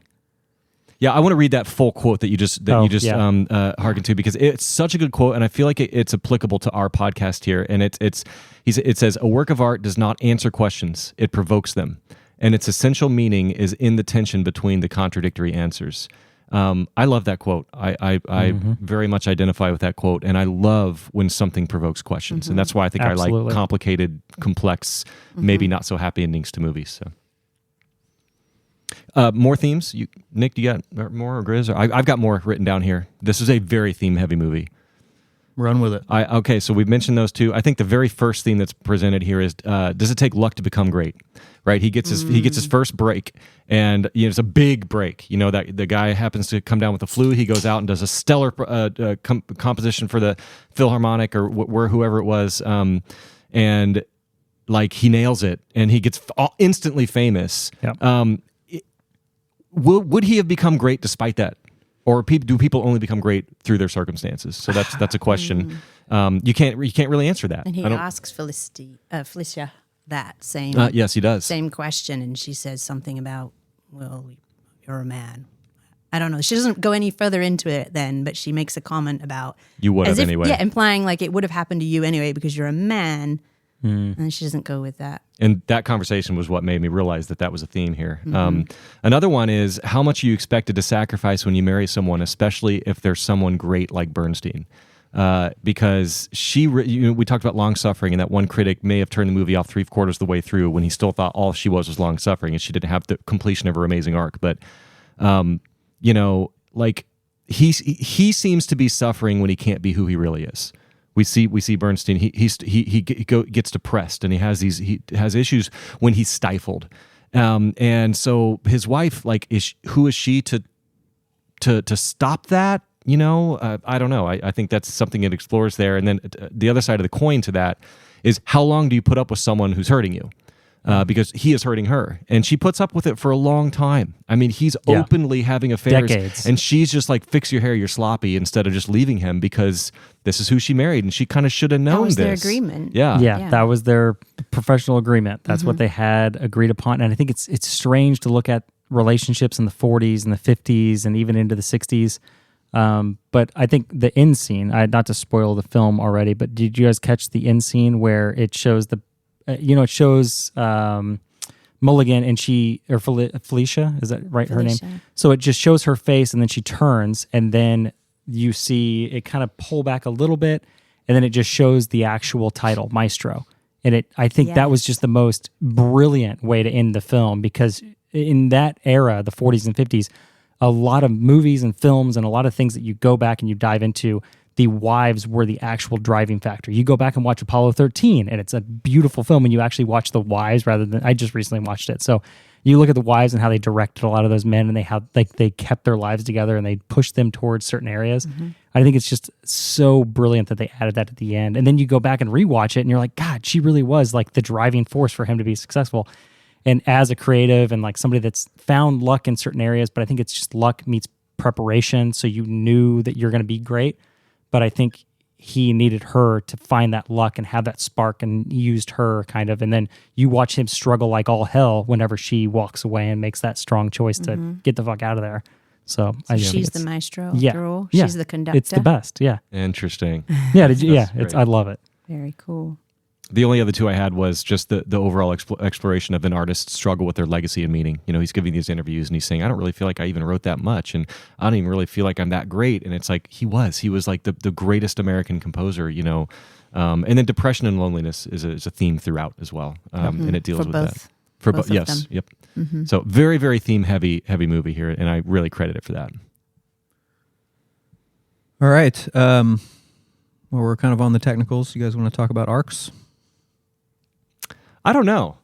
Yeah, I want to read that full quote that you just hearkened to, because it's such a good quote, and I feel like it's applicable to our podcast here. And it says, "A work of art does not answer questions; it provokes them, and its essential meaning is in the tension between the contradictory answers." I love that quote. I very much identify with that quote, and I love when something provokes questions, and that's why I think I like complicated, complex, maybe not so happy endings to movies. So. More themes? Nick, do you got more, or Gris? I've got more written down here. This is a very theme-heavy movie. Run with it. Okay, so we've mentioned those two. I think the very first theme that's presented here is, does it take luck to become great? Right? He gets his first break, and it's a big break. That the guy happens to come down with the flu. He goes out and does a stellar composition for the Philharmonic or whoever it was, and like he nails it, and he gets instantly famous. Yep. Would he have become great despite that? Or do people only become great through their circumstances? So that's a question. You can't really answer that. And he asks Felicia that same yes, he does. same question, and she says something about, well, you're a man. I don't know. She doesn't go any further into it then, but she makes a comment about You would have anyway. Yeah, implying like it would have happened to you anyway because you're a man. And she doesn't go with that. And that conversation was what made me realize that was a theme here. Another one is, how much are you expected to sacrifice when you marry someone, especially if there's someone great like Bernstein? Because we talked about long suffering, and that one critic may have turned the movie off 3/4 of the way through when he still thought all she was long suffering, and she didn't have the completion of her amazing arc. But, like he seems to be suffering when he can't be who he really is. We see Bernstein. He gets depressed, and he has issues when he's stifled, and so his wife, like, who is she to stop that? I don't know. I think that's something it explores there. And then the other side of the coin to that is, how long do you put up with someone who's hurting you? Because he is hurting her, and she puts up with it for a long time. I mean, he's openly having affairs, decades, and she's just like, "Fix your hair, you're sloppy," instead of just leaving him, because this is who she married, and she kind of should have known this. That was their agreement. Yeah, that was their professional agreement. That's what they had agreed upon. And I think it's strange to look at relationships in the 40s and the 50s and even into the 60s. But I think the end scene, not to spoil the film already, but did you guys catch the end scene where it shows Mulligan and Felicia, is that right? Her name? So it just shows her face, and then she turns, and then you see it kind of pull back a little bit, and then it just shows the actual title, Maestro. And I think that was just the most brilliant way to end the film, because in that era, the 40s and 50s, a lot of movies and films and a lot of things that you go back and you dive into, the wives were the actual driving factor. You go back and watch Apollo 13, and it's a beautiful film, and you actually watch the wives rather than, I just recently watched it. So you look at the wives and how they directed a lot of those men, and they kept their lives together and they pushed them towards certain areas. I think it's just so brilliant that they added that at the end. And then you go back and rewatch it, and you're like, God, she really was like the driving force for him to be successful. And as a creative and like somebody that's found luck in certain areas, but I think it's just luck meets preparation. So you knew that you're going to be great. But I think he needed her to find that luck and have that spark, and used her kind of. And then you watch him struggle like all hell whenever she walks away and makes that strong choice to get the fuck out of there. So she's the maestro yeah, after all. yeah. She's the conductor. It's the best. Yeah. Interesting. Yeah. I love it. Very cool. The only other two I had was just the overall exploration of an artist's struggle with their legacy and meaning. You know, he's giving these interviews and he's saying, I don't really feel like I even wrote that much, and I don't even really feel like I'm that great. And it's like, he was like the greatest American composer, you know. And then depression and loneliness is a theme throughout as well. And it deals with that. For both. Yes. Yep. Mm-hmm. So very, very theme heavy movie here. And I really credit it for that. All right. Well, we're kind of on the technicals. You guys want to talk about arcs? I don't know.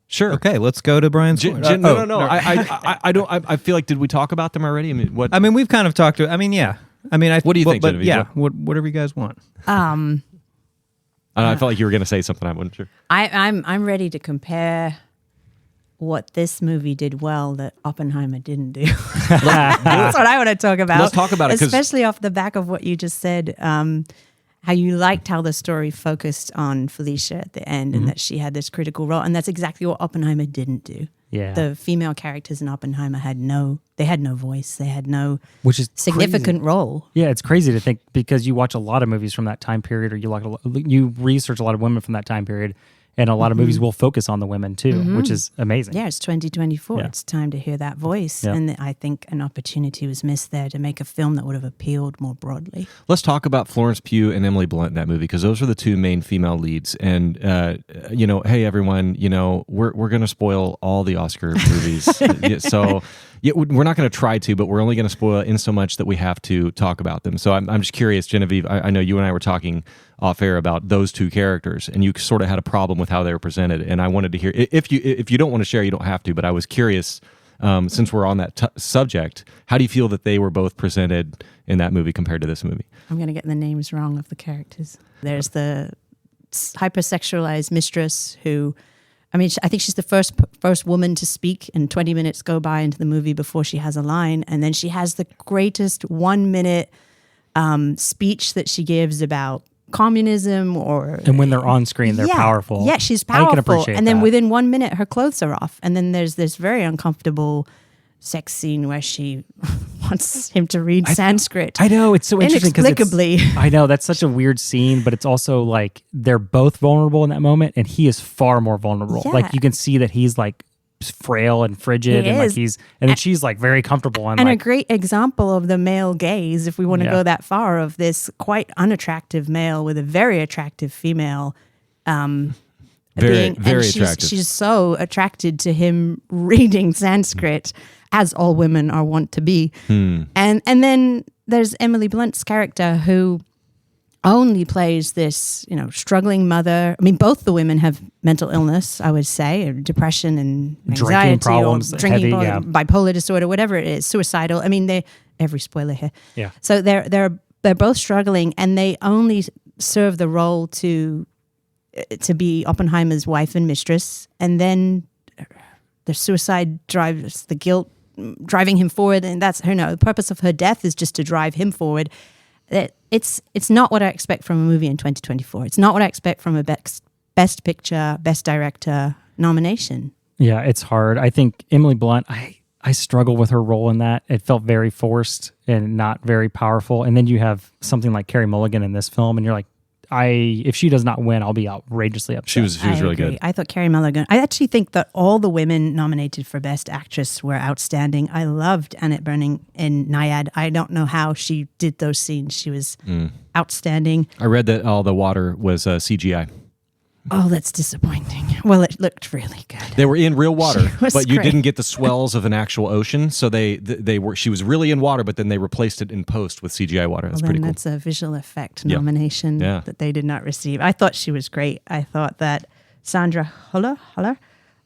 Sure. Okay, let's go to Brian's. No. I don't. I feel like, did we talk about them already? I mean, what? I mean, we've kind of talked to. I mean, yeah. I mean, what do you think, but Genevieve? yeah, whatever you guys want. I felt like you were going to say something. I wasn't sure. I'm ready to compare what this movie did well that Oppenheimer didn't do. That's what I want to talk about. Let's talk about it, especially off the back of what you just said. How you liked how the story focused on Felicia at the end, and that she had this critical role, and that's exactly what Oppenheimer didn't do. Yeah, the female characters in Oppenheimer had no voice, they had no which is significant crazy. Role. Yeah, it's crazy to think, because you watch a lot of movies from that time period, or you research a lot of women from that time period, and a lot of movies will focus on the women too, which is amazing. Yeah, it's 2024. Yeah. It's time to hear that voice. Yeah. And I think an opportunity was missed there to make a film that would have appealed more broadly. Let's talk about Florence Pugh and Emily Blunt in that movie, because those are the two main female leads. And, hey, everyone, we're going to spoil all the Oscar movies. So we're not going to try to, but we're only going to spoil in so much that we have to talk about them. So I'm just curious, Genevieve, I know you and I were talking off air about those two characters, and you sort of had a problem with how they were presented. And I wanted to hear, if you don't want to share, you don't have to, but I was curious, since we're on that subject, how do you feel that they were both presented in that movie compared to this movie? I'm going to get the names wrong of the characters. There's the hypersexualized mistress who, I think she's the first woman to speak, and 20 minutes go by into the movie before she has a line. And then she has the greatest 1 minute speech that she gives about communism, and when they're on screen, they're powerful. Yeah, she's powerful. I can appreciate and then that. within 1 minute, her clothes are off. And then there's this very uncomfortable sex scene where she wants him to read Sanskrit. I know, it's so interesting because inexplicably. I know, that's such a weird scene, but it's also like they're both vulnerable in that moment, and he is far more vulnerable. Yeah. Like you can see that he's like frail and frigid, and like then she's like very comfortable and a great example of the male gaze, if we want to go that far, of this quite unattractive male with a very attractive female very attractive. She's so attracted to him reading Sanskrit, as all women are wont to be. And then there's Emily Blunt's character, who only plays this, struggling mother. I mean, both the women have mental illness, I would say, or depression and anxiety, drinking problems, bipolar disorder, whatever it is, suicidal. I mean, every spoiler here. Yeah. So they're both struggling, and they only serve the role to be Oppenheimer's wife and mistress, and then the suicide drives the guilt driving him forward, and that's her. No, the purpose of her death is just to drive him forward. It's not what I expect from a movie in 2024. It's not what I expect from a best picture, best director nomination. Yeah, it's hard. I think Emily Blunt, I struggle with her role in that. It felt very forced and not very powerful. And then you have something like Carey Mulligan in this film, and you're like, if she does not win, I'll be outrageously upset. She was really good. I thought Carey Mulligan. I actually think that all the women nominated for Best Actress were outstanding. I loved Annette Bening in Naiad. I don't know how she did those scenes. She was outstanding. I read that all the water was CGI. Oh, that's disappointing. Well, it looked really good. They were in real water, but you great. didn't get the swells of an actual ocean. So they were. She was really in water, but then they replaced it in post with CGI water. That's pretty cool. That's a visual effect nomination that they did not receive. I thought she was great. I thought that Sandra Hüller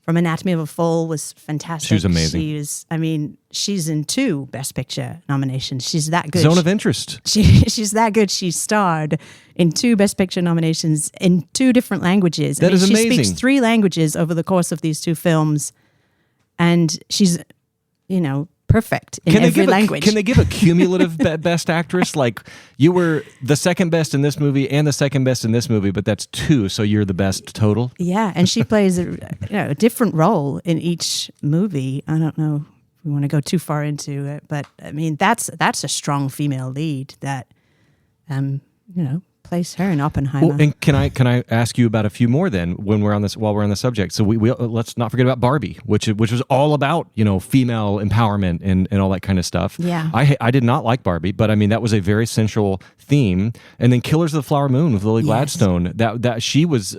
from Anatomy of a Fall was fantastic. She was amazing. She's in 2 Best Picture nominations. She's that good. Zone of Interest. She's that good. She starred in 2 Best Picture nominations in 2 different languages. That is amazing. She speaks 3 languages over the course of these 2 films, and she's, perfect in every language. Can they give a cumulative Best Actress? Like, you were the second best in this movie and the second best in this movie, but that's 2, so you're the best total? Yeah, and she plays a different role in each movie. I don't know if we want to go too far into it. But I mean, that's a strong female lead that, place her in Oppenheimer. Well, and can I ask you about a few more then while we're on the subject? So we let's not forget about Barbie, which was all about female empowerment and all that kind of stuff. Yeah, I did not like Barbie, but I mean that was a very central theme. And then Killers of the Flower Moon with Lily Gladstone, that she was.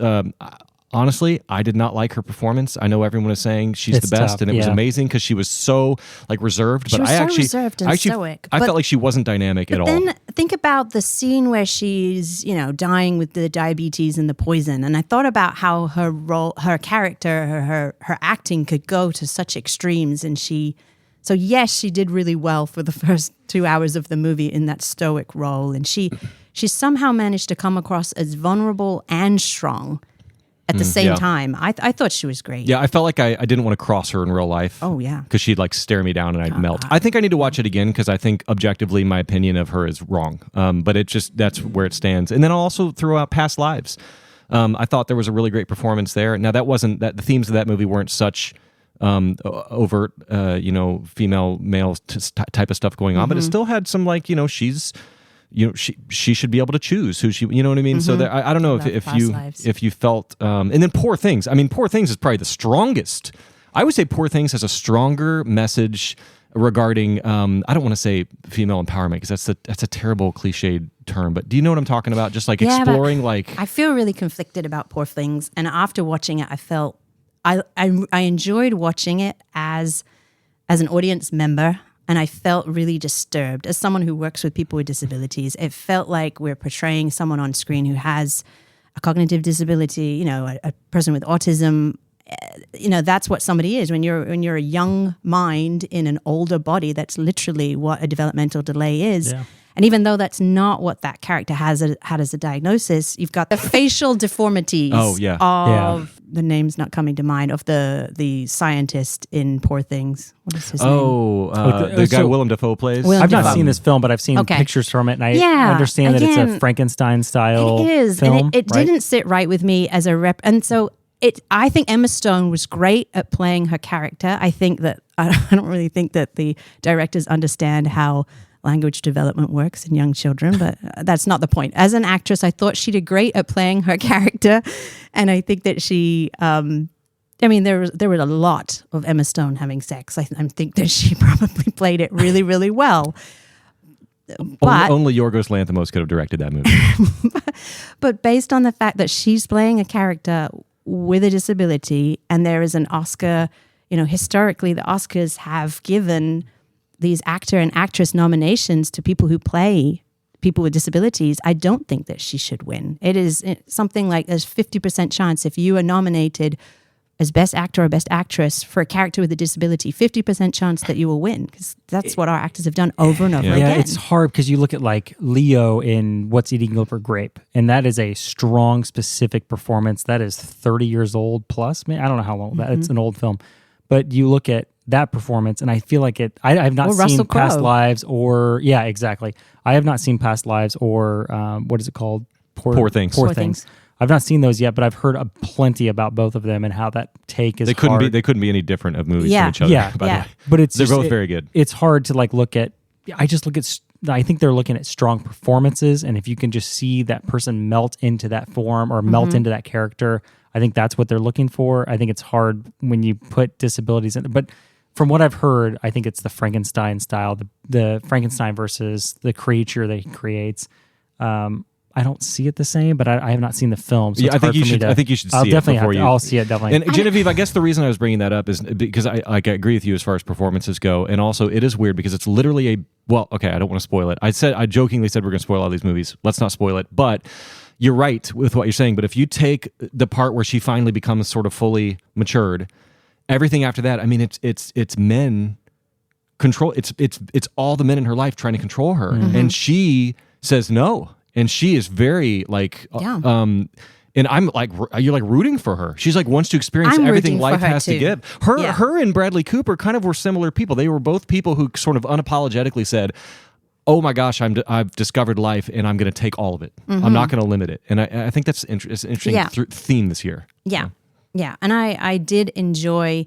Honestly, I did not like her performance. I know everyone is saying she's the best, tough, and it was amazing because she was so reserved. She But was I so actually, reserved and stoic. I felt like she wasn't dynamic at all. Then think about the scene where she's, dying with the diabetes and the poison, and I thought about how her role, her character, her acting could go to such extremes, and so yes, she did really well for the first 2 hours of the movie in that stoic role, and she somehow managed to come across as vulnerable and strong at the same time. I thought she was great. Yeah, I felt like I didn't want to cross her in real life. Oh, yeah. Because she'd stare me down and I'd melt. I think I need to watch it again because I think objectively my opinion of her is wrong. But that's where it stands. And then I'll also throw out Past Lives. I thought there was a really great performance there. Now the themes of that movie weren't such overt, female male type of stuff going on, but it still had some she's. She should be able to choose who she, you know what I mean? So there, I don't know if you felt, and then Poor Things. I mean, Poor Things is probably the strongest. I would say Poor Things has a stronger message regarding, I don't want to say female empowerment because that's a terrible cliched term, but do you know what I'm talking about? Just exploring I feel really conflicted about Poor Things. And after watching it, I felt, I enjoyed watching it as an audience member. And I felt really disturbed. As someone who works with people with disabilities, it felt like we're portraying someone on screen who has a cognitive disability, a person with autism. That's what somebody is. When you're a young mind in an older body, that's literally what a developmental delay is. Yeah. And even though that's not what that character had as a diagnosis, you've got the facial deformities of the name's not coming to mind, of the scientist in Poor Things. What is his name? The guy Willem Dafoe plays. I've not seen this film, but I've seen pictures from it, and I understand that it's a Frankenstein-style film. It is, and it didn't sit right with me as a rep. And so I think Emma Stone was great at playing her character. I think that I don't really think that the directors understand how language development works in young children, but that's not the point. As an actress, I thought she did great at playing her character, and I think that she, there was a lot of Emma Stone having sex. I think that she probably played it really, really well. But only Yorgos Lanthimos could have directed that movie. But based on the fact that she's playing a character with a disability, and there is an Oscar, historically the Oscars have given these actor and actress nominations to people who play people with disabilities, I don't think that she should win. It is something like there's 50% chance if you are nominated as best actor or best actress for a character with a disability, 50% chance that you will win, because that's what our actors have done over and over again. Yeah, it's hard because you look at Leo in What's Eating Gilbert Grape, and that is a strong, specific performance. That is 30 years old plus. I don't know how long it's an old film, but you look at that performance, and I feel like I have not seen Past Lives or exactly. I have not seen Past Lives or what is it called? Poor Things. Poor Things. I've not seen those yet, but I've heard plenty about both of them and how that take is. They couldn't be any different of movies from each other. Yeah, by the way. But they're both very good. It's hard to look at. I think they're looking at strong performances, and if you can just see that person melt into that form or melt into that character, I think that's what they're looking for. I think it's hard when you put disabilities in, but from what I've heard, I think it's the Frankenstein style, the Frankenstein versus the creature that he creates. I don't see it the same, but I have not seen the film. So I think you should. I think you should see it before you. I'll see it definitely. And Genevieve, I guess the reason I was bringing that up is because I agree with you as far as performances go, and also it is weird because it's literally I don't want to spoil it. I jokingly said we're going to spoil all these movies. Let's not spoil it, but you're right with what you're saying. But if you take the part where she finally becomes sort of fully matured, everything after that, I mean, it's men control. It's all the men in her life trying to control her, and she says no. And she is very and I'm you're rooting for her. She's wants to experience everything life has to give. Her and Bradley Cooper kind of were similar people. They were both people who sort of unapologetically said, "Oh my gosh, I've discovered life, and I'm going to take all of it. I'm not going to limit it." And I think it's an interesting theme this year. Yeah. And I did enjoy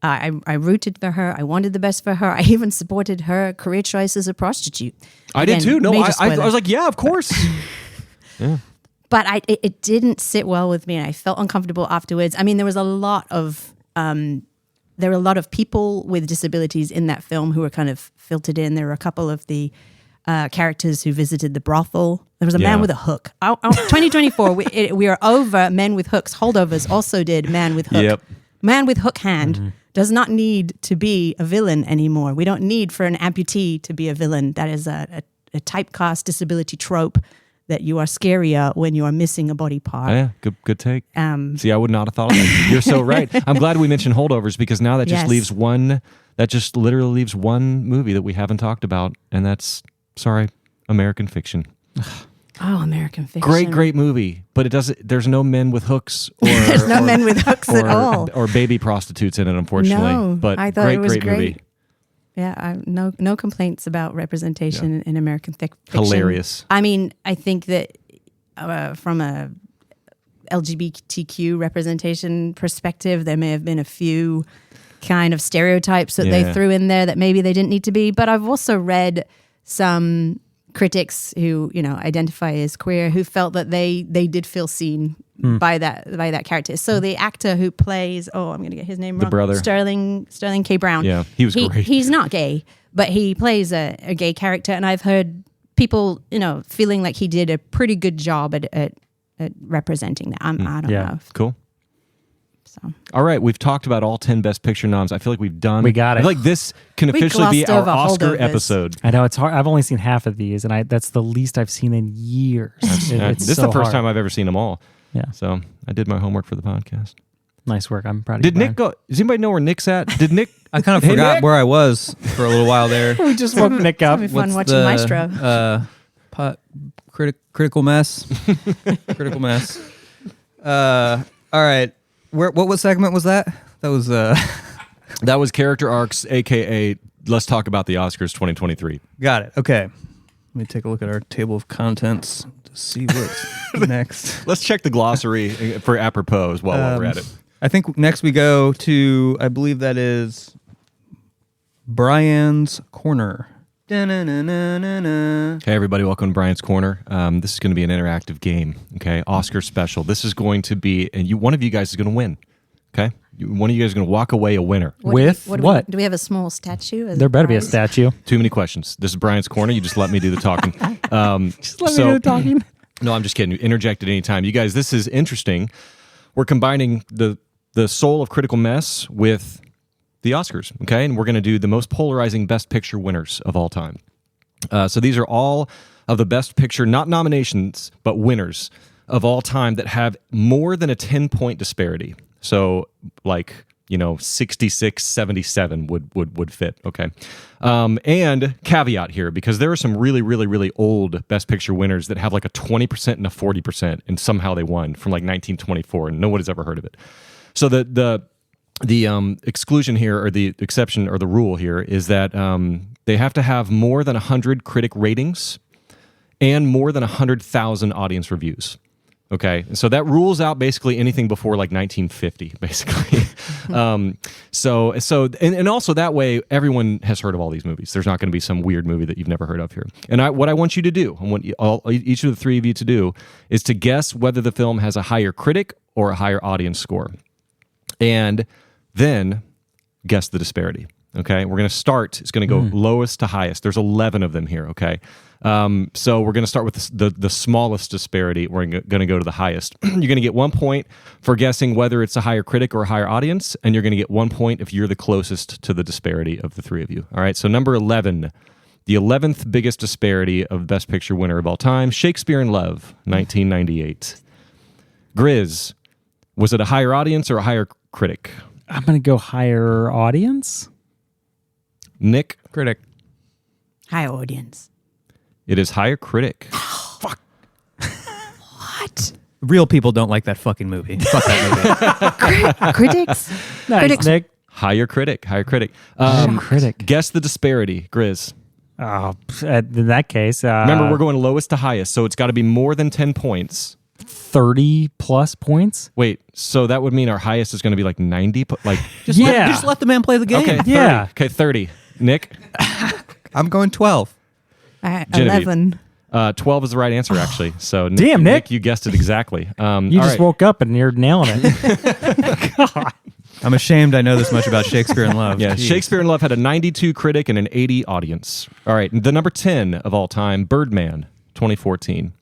I rooted for her. I wanted the best for her. I even supported her career choice as a prostitute. I did too. No, major I spoiler. was like, yeah, of course. Yeah. But it didn't sit well with me, and I felt uncomfortable afterwards. I mean, there were a lot of people with disabilities in that film who were kind of filtered in. There were a couple of the characters who visited the brothel. There was a man with a hook. 2024, we are over men with hooks. Holdovers also did man with hook. Yep. Man with hook hand does not need to be a villain anymore. We don't need for an amputee to be a villain. That is a typecast disability trope that you are scarier when you are missing a body part. Oh, yeah, good take. See, I would not have thought of that. You're so right. I'm glad we mentioned holdovers because now that just leaves one. That just literally leaves one movie that we haven't talked about, and that's American Fiction. Oh, American Fiction! Great movie, but it doesn't. There's no men with hooks. There's no men with hooks at all, or baby prostitutes in it, unfortunately. No, but I thought it was great. Movie. Yeah, no complaints about representation in American fiction. Hilarious. I mean, I think that from a LGBTQ representation perspective, there may have been a few kind of stereotypes that they threw in there that maybe they didn't need to be. But I've also read some critics who identify as queer who felt that they did feel seen by that character. So the actor who plays I'm going to get his name wrong. The brother. Sterling K. Brown. Yeah, he was great. He's not gay, but he plays a gay character, and I've heard people feeling like he did a pretty good job at representing that. I don't know. Cool. So. All right, we've talked about all 10 Best Picture noms. I feel like we've done. We got it. I feel like this can officially be our Oscar episode. I know it's hard. I've only seen half of these, and that's the least I've seen in years. This is the first time I've ever seen them all. Yeah. So I did my homework for the podcast. Nice work. I'm proud of you. Did Nick go? Does anybody know where Nick's at? Did Nick? I kind of forgot Nick? where I was for a little while there. We just woke Nick up. It's gonna be fun watching Maestro. Critical mess. Critical mess. All right. What segment was that? That was That was Character Arcs, aka Let's Talk About the Oscars 2023. Got it. Okay. Let me take a look at our table of contents to see what's next. Let's check the glossary for apropos while we're at it. I think next we go to, I believe that is Brian's Corner. Hey everybody, welcome to Brian's Corner. This is going to be an interactive game, okay? Oscar special. This is going to be, and one of you guys is going to win, okay? One of you guys is going to walk away a winner. With what? Do we have a small statue? As There better be a prize? statue. Too many questions. This is Brian's Corner. You just let me do the talking. Just let me do the talking. No, I'm just kidding. Interject at any time. You guys, this is interesting. We're combining the soul of Critical Mess with the Oscars, okay? And we're going to do the most polarizing Best Picture winners of all time. So these are all of the Best Picture, not nominations, but winners of all time that have more than a 10-point disparity. So like, 66-77 would fit, okay? And caveat here, because there are some really, really, really old Best Picture winners that have like a 20% and a 40%, and somehow they won from like 1924, and no one has ever heard of it. So the exclusion here, or the exception, or the rule here, is that they have to have more than 100 critic ratings and more than 100,000 audience reviews. Okay, so that rules out basically anything before like 1950, basically. And also that way everyone has heard of all these movies. There's not going to be some weird movie that you've never heard of here. And what I want you to do, I want each of the three of you to do, is to guess whether the film has a higher critic or a higher audience score. And then guess the disparity. Okay, we're going to start. It's going to go lowest to highest. There's 11 of them here. Okay, so we're going to start with the smallest disparity. We're going to go to the highest. You're going to get 1 point for guessing whether it's a higher critic or a higher audience, and you're going to get 1 point if you're the closest to the disparity of the three of you. All right. So number 11, the 11th biggest disparity of Best Picture winner of all time, Shakespeare in Love, 1998. Gris, was it a higher audience or a higher critic? I'm going to go higher audience. Nick? Critic. High audience. It is higher critic. Fuck. What? Real people don't like that fucking movie. Fuck that movie. Critics? Nice, Critics. Nick. Higher critic. Critic. Guess the disparity, Gris. Oh, in that case, Remember, we're going lowest to highest, so it's got to be more than 10 points. 30 plus points. Wait, so that would mean our highest is going to be like 90? Like, Just Yeah. just let the man play the game. okay, 30. Yeah. Okay, 30. Nick? I'm going 12. Genevieve. 11. 12 is the right answer, actually. So, Damn, Nick. you guessed it exactly. You all just right. woke up and you're nailing it. I'm ashamed I know this much about Shakespeare in Love. Yeah, Jeez. Shakespeare in Love had a 92 critic and an 80 audience. All right, the number 10 of all time, Birdman, 2014.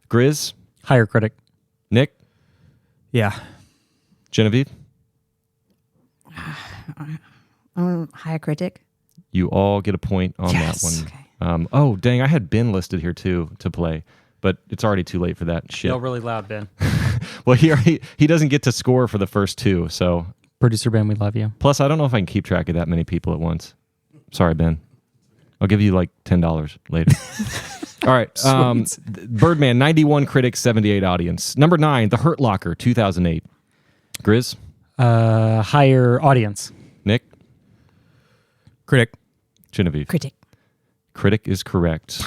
Gris, Higher critic. Nick, Yeah. Genevieve, Higher critic. you all get a point on Yes. that one. Okay. Oh, dang, I had Ben listed here too to play, but it's already too late for that shit. Yell really loud, Ben. Well, he doesn't get to score for the first two, so Producer Ben, we love you. plus I don't know if I can keep track of that many people at once. Sorry, Ben. I'll give you like $10 later. All right. Birdman, 91 critics, 78 audience. Number 9, The Hurt Locker, 2008. Gris, Higher audience. Nick, Critic. Genevieve. Critic. Is correct.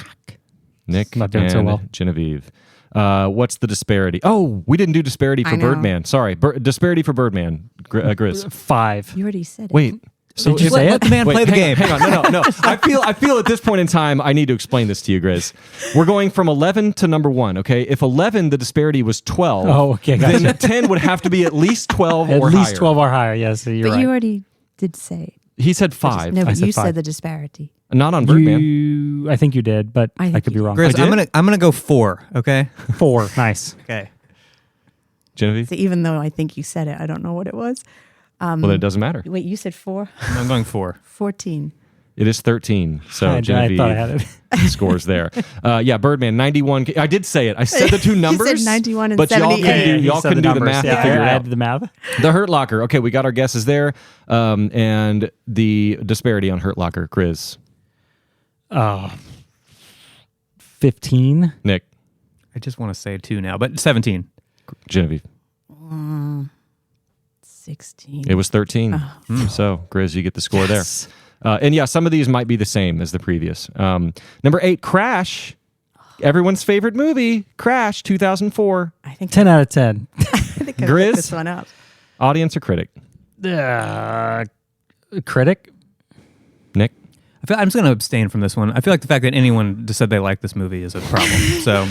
Nick Not doing and so well. Genevieve. What's the disparity? Oh, we didn't do disparity for I know. Birdman. Sorry. Disparity for Birdman. Gris. 5. You already said it. Wait. So Did you if- say Let it? the man Wait, play the hang game. on, hang on. No. I feel at this point in time, I need to explain this to you, Gris. We're going from 11 to number 1, okay? If 11, the disparity was 12, Oh, okay, gotcha. then 10 would have to be at least 12 At or least higher. 12 or higher. Yes, you're But right. you already did say it. He said 5. No, I but said you 5. said the disparity. Not on Birdman. I think you did, but I I, think could be you wrong. Gris, I I'm did? gonna go 4. Okay. 4. Nice. Okay. Genevieve? So even though I think you said it, I don't know what it was. Well, then it doesn't matter. Wait, you said 4? I'm going 4. 14. It is 13. So I Genevieve thought I had it. scores there. Yeah, Birdman, 91. I did say it. I said the two You said numbers. 91 and but y'all 78. couldn't do, You y'all said couldn't do the numbers. math Yeah, to figure I it out. did the math. The Hurt Locker. Okay, we got our guesses there. And the disparity on Hurt Locker. Gris, 15. Nick, I just want to say 2 now, but 17. Genevieve. 16. It was 13. So, Gris, you get the score there. And yeah, some of these might be the same as the previous. Number 8, Crash. Everyone's favorite movie, Crash, 2004. I think 10 out of 10. I think I Gris? looked this one up. Audience or critic? Critic. Nick? I'm just going to abstain from this one. I feel like the fact that anyone just said they like this movie is a problem.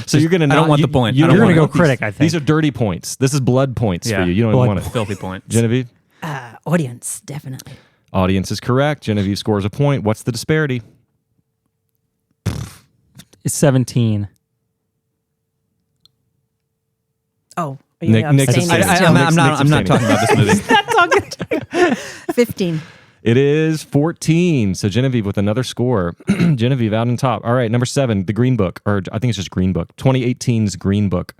So you're going to I don't want the point. You I don't don't You're going to want go critic, I think. These are dirty points. This is blood points for you. You don't even want a to. filthy point. Genevieve? Audience, definitely. Audience is correct. Genevieve scores a point. What's the disparity? It's 17. Oh, are you Nick- Nick's abstaining abstaining. still? I'm not Nick's talking about this movie. Not talking to 15. It is 14. So Genevieve with another score. Genevieve out on top. All right, number 7, The Green Book. Or I think it's just Green Book. 2018's Green Book.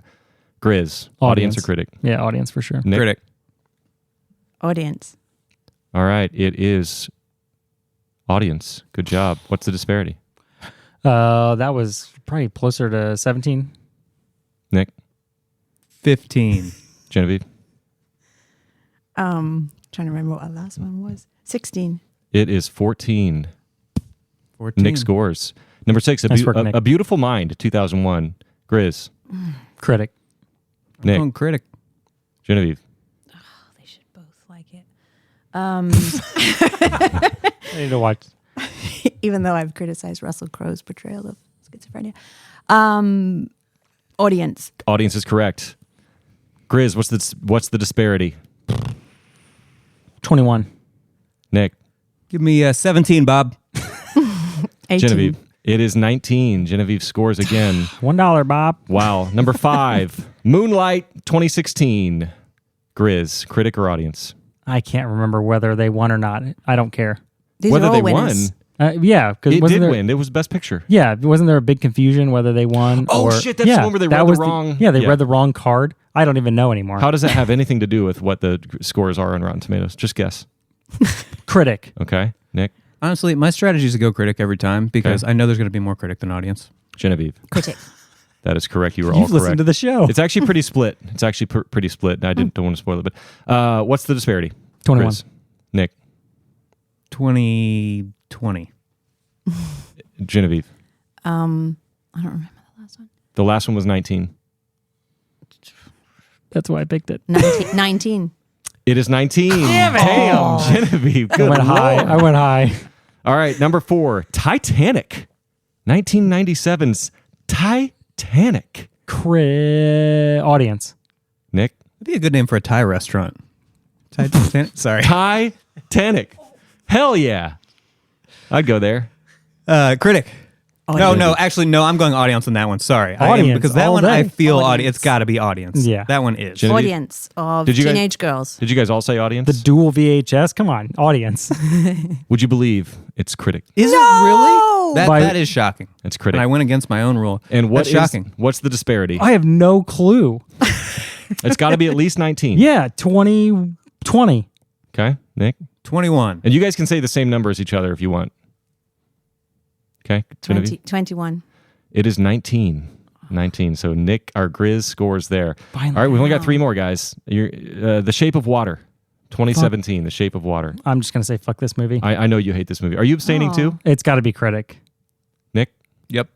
Gris, audience or critic? Yeah, audience for sure. Nick? Critic. Audience. All right, it is audience. Good job. What's the disparity? That was probably closer to 17. Nick? 15. Genevieve? Trying to remember what our last one was. 16. It is 14. 14. Nick scores. Number 6, Nice work, Nick. A Beautiful Mind, 2001. Gris, Critic. I'm Nick, going critic. They Genevieve. should both like it. I need to watch. Even though I've criticized Russell Crowe's portrayal of schizophrenia. Audience. Audience is correct. Gris, what's the disparity? 21. Nick, Give me 17, Bob. 18. Genevieve. It is 19. Genevieve scores again. $1, Bob. Wow. Number 5, Moonlight 2016. Gris, critic or audience? I can't remember whether they won or not. I don't care. These Whether are all they winners. won, Yeah, because it did win. It was Best Picture. Yeah, wasn't there a big confusion whether they won? Oh, or, shit, that's the yeah, one where they that read the was wrong- Yeah, they yeah. read the wrong card. I don't even know anymore. How does that have anything to do with what the scores are on Rotten Tomatoes? Just guess. Critic. Okay. Nick, Honestly, my strategy is to go critic every time because I know there's going to be more critic than audience. Genevieve. Critic. That is correct. You were all You've correct. listened to the show. It's actually pretty split. It's actually pretty split. I don't want to spoil it, but what's the disparity? 21. Chris? Nick, 2020. Genevieve. I don't remember the last one. The last one was 19. That's why I picked it. 19. It is 19. Damn, Genevieve. Good I went high. Lord. I went high. All right, number 4, Titanic. 1997's Titanic. Audience. Nick? That'd be a good name for a Thai restaurant. Sorry. Titanic. Hell yeah. I'd go there. Critic. Audience. No, actually, no, I'm going audience on that one. Sorry. Audience, Because that all one, day. I feel Audience. it's got to be audience. Yeah. That one is. Genevieve? Audience of Did you guys- teenage girls. Did you guys all say audience? The dual VHS. Come on, audience. Would you believe it's critic? Is it really? By- That is shocking. It's critic. And I went against my own rule. And That's shocking. what's the disparity? I have no clue. It's got to be at least 19. Yeah, 2020. Okay, Nick? 21. And you guys can say the same number as each other if you want. Okay, Genevieve? 21. It is 19. 19. So Nick, our Gris scores there. Finally. All right, we've only got 3 more, guys. The Shape of Water. 2017, The Shape of Water. I'm just gonna say fuck this movie. I know you hate this movie. Are you abstaining Aw. too, It's got to be critic. Nick? Yep.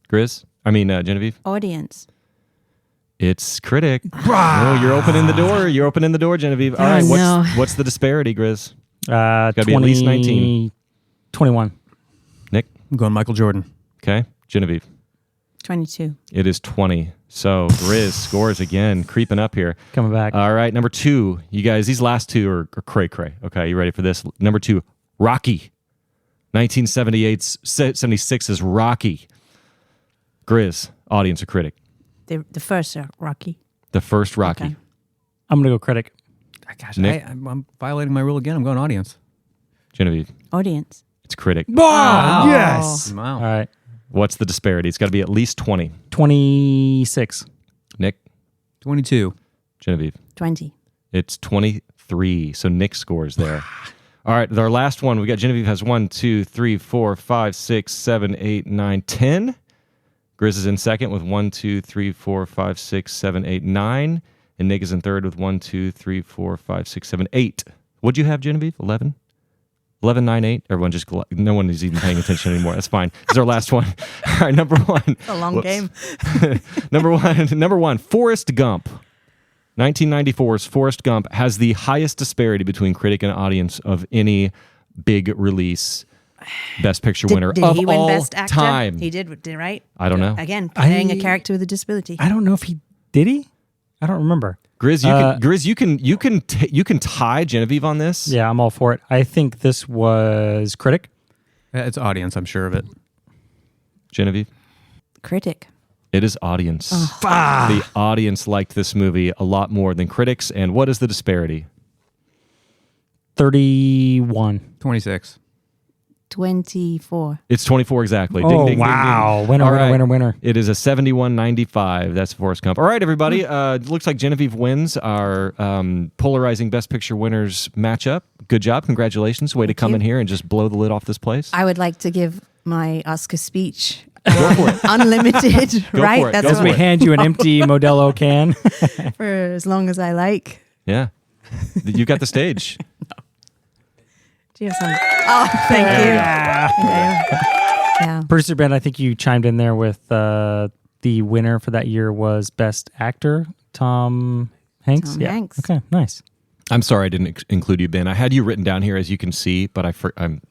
Gris? Genevieve? Audience. It's critic. Oh, you're opening the door. You're opening the door, Genevieve. All right, no. what's the disparity, Gris? Gotta be at least 19. 21. Nick? I'm going Michael Jordan. Okay, Genevieve. 22. It is 20. So Gris scores again, creeping up here. Coming back. All right, number 2. You guys, these last 2 are cray-cray. Okay, you ready for this? Number 2, Rocky. 1976 is Rocky. Gris, audience or critic? The first Rocky. The first Rocky. Okay. I'm gonna go critic. Gosh, Nick? I'm violating my rule again. I'm going audience. Genevieve, Audience. it's critic. Yes. Wow. All right. What's the disparity? It's got to be at least 20. 26. Nick, 22. Genevieve, 20. it's 23. So Nick scores there. All right, our last one. We got Genevieve has 1, 2, 3, 4, 5, 6, 7, 8, 9, 10. Gris is in second with 1, 2, 3, 4, 5, 6, 7, 8, 9. And Nick is in third with 1, 2, 3, 4, 5, 6, 7, 8. What'd you have, Genevieve? 11? 11, 9, 8? Everyone just, no one is even paying attention anymore. That's fine. This is our last one. All right, number 1. It's a long game. Number one, Forrest Gump. 1994's Forrest Gump has the highest disparity between critic and audience of any big release Best Picture winner Did of he win all Best Actor? time. He did, right? I don't know. Again, playing a character with a disability. I don't know if he did he. I don't remember. Gris, you can tie Genevieve on this. Yeah, I'm all for it. I think this was critic. It's audience, I'm sure of it. Genevieve, Critic. it is audience. The audience liked this movie a lot more than critics. And what is the disparity? 31. 26. 24. It's 24 exactly. Oh, Ding, ding, ding, wow. ding. Winner, All winner, right. winner, winner. It is a 71.95. That's Forrest Gump. All right, everybody. Looks like Genevieve wins our polarizing Best Picture winners matchup. Good job. Congratulations. Way to come in here and just blow the lid off this place. I would like to give my Oscar speech. Unlimited, Go right? for it. That's Go As for we it. hand you an empty Modelo can. for as long as I like. Yeah. You got the stage. Do you have some? Oh, thank you. Yeah. Producer Ben, I think you chimed in there with the winner for that year was Best Actor, Tom Hanks. Tom Hanks. Okay, nice. I'm sorry I didn't include you, Ben. I had you written down here, as you can see, but I forgot.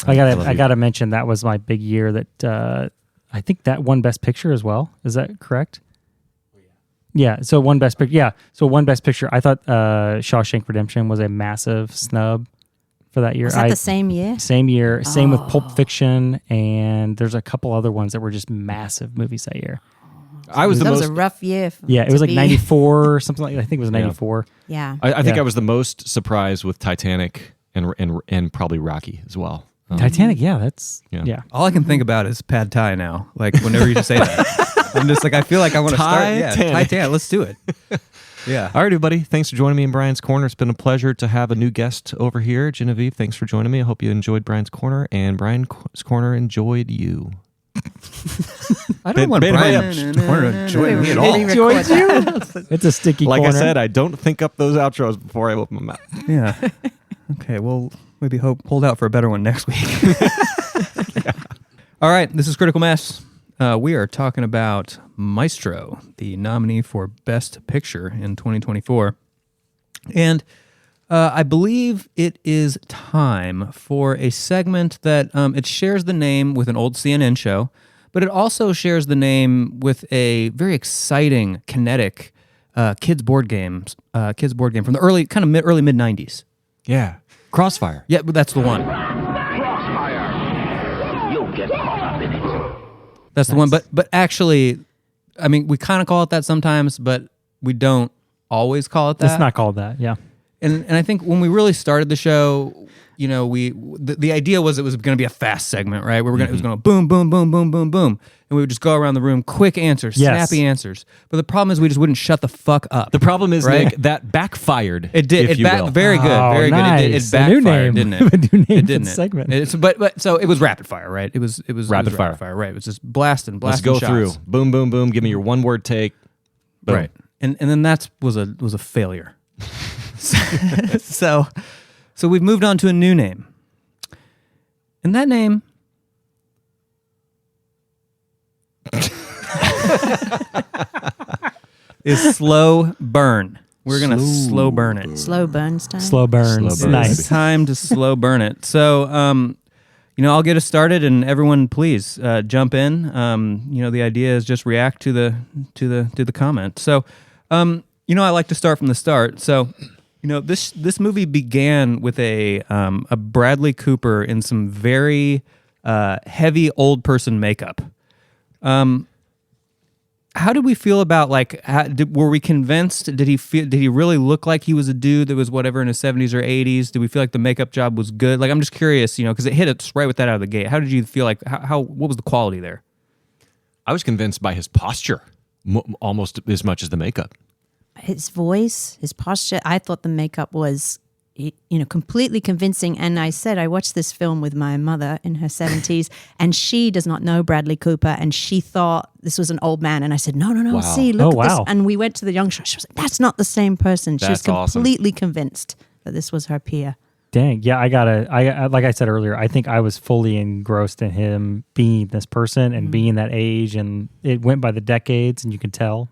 I love you. gotta mention that was my big year. That I think that won Best Picture as well. Is that correct? Yeah. So one Best Picture. Yeah. So one Best Picture. I thought Shawshank Redemption was a massive snub for that year. Was that the same year? Same year. Same with Pulp Fiction, and there's a couple other ones that were just massive movies that year. I was the That most. was a rough year. Yeah, it was like be- 94 or something like that. I think it was 94. Yeah. I think Yeah. I was the most surprised with Titanic and probably Rocky as well. Titanic, yeah, that's Yeah. yeah. All I can think about is pad thai now. Like, whenever you just say that, I'm just like, I feel like I want to start. Yeah, Titanic. Titanic. Let's do it. Yeah. All right, everybody. Thanks for joining me in Brian's Corner. It's been a pleasure to have a new guest over here. Genevieve, thanks for joining me. I hope you enjoyed Brian's Corner, and Brian's Corner enjoyed you. I don't want Ben, Brian hurry to enjoy me at all. Enjoyed you? It's a sticky Like corner. I said, I don't think up those outros before I open my mouth. Yeah. Okay, well, maybe hold out for a better one next week. All right, this is Critical Mass. We are talking about Maestro, the nominee for Best Picture in 2024. And I believe it is time for a segment that it shares the name with an old CNN show, but it also shares the name with a very exciting, kinetic kids board game from the early mid 90s. Yeah. Crossfire. Yeah, but that's the one. Crossfire. You'll get caught up in it. That's the one. But actually, I mean, we kind of call it that sometimes, but we don't always call it that. It's not called that. Yeah. And I think when we really started the show, you know, the idea was it was going to be a fast segment, right? Where it was going to boom, boom, boom, boom, boom, boom, and we would just go around the room, quick answers, snappy answers. But the problem is we just wouldn't shut the fuck up. The problem is, right? Nick, that backfired. It did. If you will. Very good. Oh, Very nice. good. It backfired, A new name. didn't it? A new name it for didn't. the segment. But so it was rapid fire, right? It was Rapid fire. right? It was just blasting Let's go shots. through. Boom, boom, boom. Give me your one word take. Boom. Right. And then that was a failure. So we've moved on to a new name. And that name is Slow Burn. We're going to slow burn it. Slow Bernstein. Slow burns. Slow burn. Nice. It's time to slow burn it. So, I'll get us started, and everyone, please jump in. The idea is just react to the comment. So, I like to start from the start. So, this movie began with a Bradley Cooper in some very heavy old person makeup. How did we feel about were we convinced? Did he really look like he was a dude that was whatever in his 70s or 80s? Did we feel like the makeup job was good? Like, I'm just curious, because it hit us right with that out of the gate. How did you feel like? What was the quality there? I was convinced by his posture almost as much as the makeup. His voice, his posture. I thought the makeup was, completely convincing. And I said, I watched this film with my mother in her 70s, and she does not know Bradley Cooper, and she thought this was an old man. And I said, no, Wow. see, look at wow. this. And we went to the young shot. She was like, that's not the same person. She was That's awesome. completely convinced that this was her peer. Dang. Yeah, I like I said earlier, I think I was fully engrossed in him being this person and being that age, and it went by the decades, and you can tell.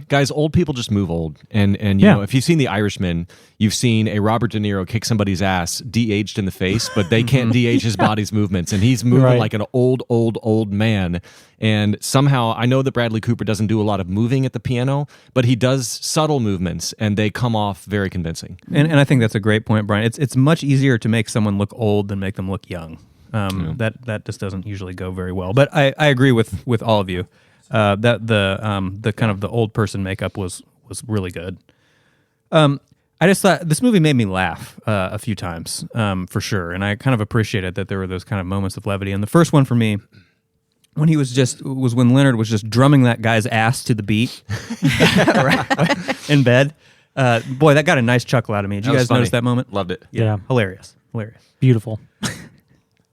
Guys, old people just move old. And if you've seen The Irishman, you've seen a Robert De Niro kick somebody's ass, de-aged in the face, but they can't de-age his body's movements. And he's moving like an old man. And somehow, I know that Bradley Cooper doesn't do a lot of moving at the piano, but he does subtle movements, and they come off very convincing. And I think that's a great point, Brian. It's much easier to make someone look old than make them look young. That just doesn't usually go very well. But I agree with all of you. That the kind of the old person makeup was really good. I just thought this movie made me laugh a few times, for sure, and I kind of appreciated that there were those kind of moments of levity. And the first one for me, when when Leonard was just drumming that guy's ass to the beat in bed. Boy, that got a nice chuckle out of me. Did you guys notice that moment? Loved it. Yeah. Hilarious. Beautiful.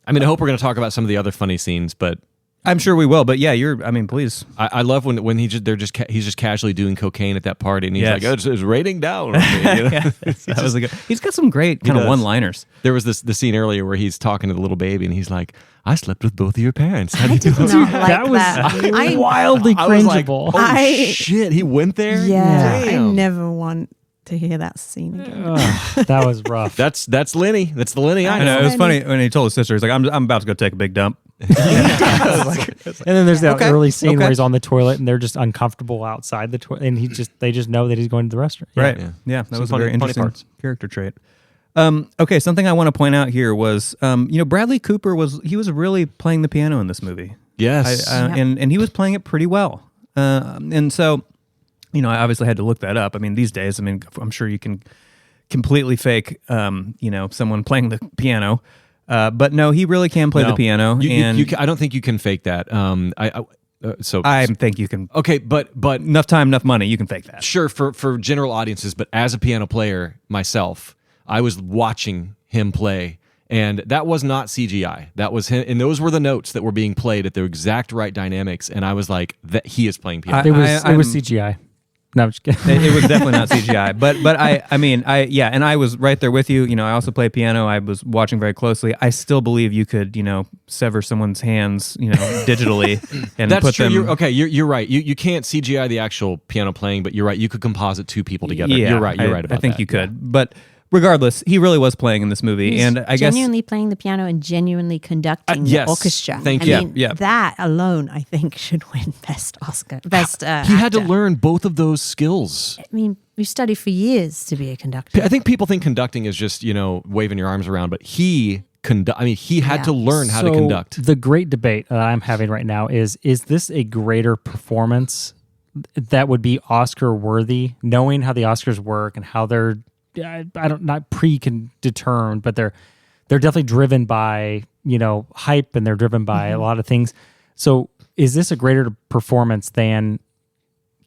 I mean, I hope we're going to talk about some of the other funny scenes, but I'm sure we will, but yeah, please. I love when he's just casually doing cocaine at that party, and he's Yes. like, it's raining down on me. That was a good. He's got some great kind of does. one-liners. There was the scene earlier where he's talking to the little baby, and he's like, I slept with both of your parents. How do you do Not that? like That was that. wildly I was like, cringeable. oh shit, he went there? Yeah, Damn. I never want to hear that scene again. Ugh, that was rough. That's Lenny. That's the Lenny I I know know. it was funny when he told his sister, he's like, "I'm about to go take a big dump." And then there's that Okay, early scene okay. where he's on the toilet and they're just uncomfortable outside the toilet, and they just know that he's going to the restaurant. Yeah. Right. Yeah. Yeah, that Some was funny- a very funny interesting parts. character trait. Okay, something I want to point out here was, Bradley Cooper was really playing the piano in this movie. Yes. And he was playing it pretty well. And so, I obviously had to look that up. I mean, these days, I'm sure you can completely fake, someone playing the piano. But no, he really can play the piano. I don't think you can fake that. I think you can. Okay, but Enough time, enough money, you can fake that. sure for general audiences, but as a piano player myself, I was watching him play, and that was not CGI. That was him, and those were the notes that were being played at the exact right dynamics, and I was like, that he is playing piano. It was CGI. No, I'm just kidding. It was definitely not CGI, but and I was right there with you. You know, I also play piano. I was watching very closely. I still believe you could, sever someone's hands, digitally and That's put true. them. You're right. You can't CGI the actual piano playing, but you're right. You could composite two people together. Yeah, you're right about that. I think you could, but regardless, he really was playing in this movie, He's and I guess genuinely playing the piano and genuinely conducting yes. the orchestra. Thank I you. mean, Yeah. that alone, I think, should win best Oscar. Best. He had to actor. learn both of those skills. I mean, we studied for years to be a conductor. I think people think conducting is just, waving your arms around, but he had to learn how to So, conduct. The great debate that I'm having right now is this a greater performance that would be Oscar worthy, knowing how the Oscars work and how they're not predetermined, but they're definitely driven by, hype, and they're driven by a lot of things. So is this a greater performance than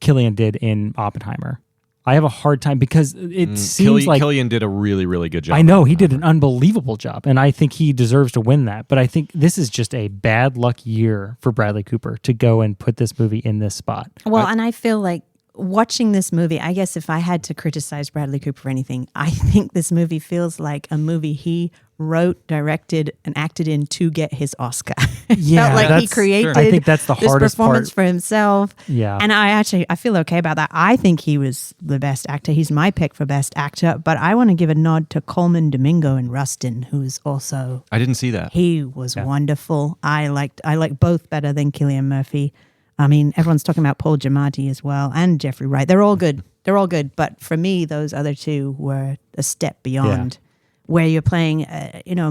Cillian did in Oppenheimer? I have a hard time because it seems like Cillian did a really, really good job. I know he did an unbelievable job, and I think he deserves to win that. But I think this is just a bad luck year for Bradley Cooper to go and put this movie in this spot. Well, and I feel like watching this movie, I guess if I had to criticize Bradley Cooper for anything, I think this movie feels like a movie he wrote, directed, and acted in to get his Oscar. It Yeah, felt like he that's- created I think that's the this hardest performance part. for himself. Yeah. And I feel okay about that. I think he was the best actor. He's my pick for best actor, but I want to give a nod to Coleman Domingo in Rustin, who's also I didn't see that. he was wonderful. I like both better than Cillian Murphy. I mean, everyone's talking about Paul Giamatti as well, and Jeffrey Wright. They're all good. But for me, those other two were a step beyond, where you're playing,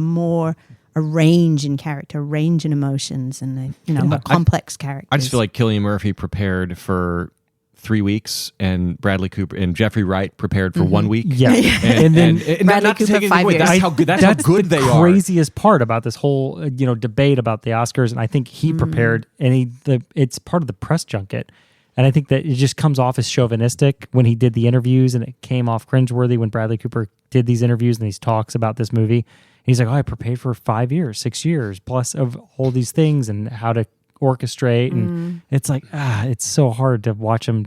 more a range in character, range in emotions, and more complex characters. I just feel like Cillian Murphy prepared for 3 weeks, and Bradley Cooper and Jeffrey Wright prepared for 1 week. Yeah. and then Bradley not to Cooper, take 5 away, years. that's how good. That's how good the they are. craziest part about this whole debate about the Oscars, and I think he prepared, and it's part of the press junket, and I think that it just comes off as chauvinistic when he did the interviews, and it came off cringeworthy when Bradley Cooper did these interviews and these talks about this movie. And he's like, I prepared for 5 years, 6 years plus of all these things and how to orchestrate, and it's like it's so hard to watch him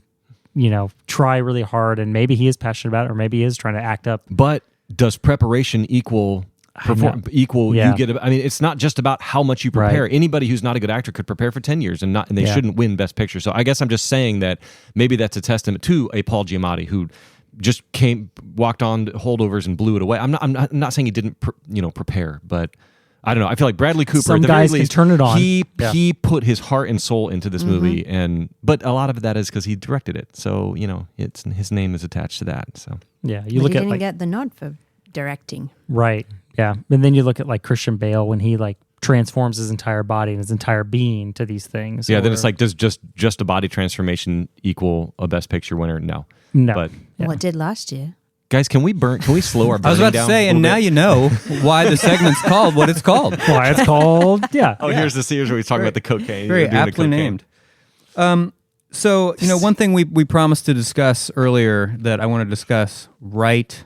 try really hard, and maybe he is passionate about it, or maybe he is trying to act up. But does preparation equal Yeah. you get? I mean, it's not just about how much you prepare. Right. Anybody who's not a good actor could prepare for 10 years and they shouldn't win Best Picture. So I guess I'm just saying that maybe that's a testament to a Paul Giamatti who just walked on holdovers and blew it away. I'm not saying he didn't prepare, but I don't know. I feel like Bradley Cooper, Some at the guys very least, can turn it on. He put his heart and soul into this movie, but a lot of that is because he directed it. So it's his name is attached to that. So Yeah, But you look he at didn't like get the nod for directing. right, yeah, and then you look at like Christian Bale when he like transforms his entire body and his entire being to these things. yeah, then or- it's like, does just a body transformation equal a Best Picture winner? No. no, But Well, it did last year. guys, can we slow our burning I was about to down say, a and little now bit? you know why the segment's called what it's called. why it's called Oh, here's where he's talking about the cocaine. Very doing the aptly cocaine. named. So, one thing we promised to discuss earlier that I want to discuss right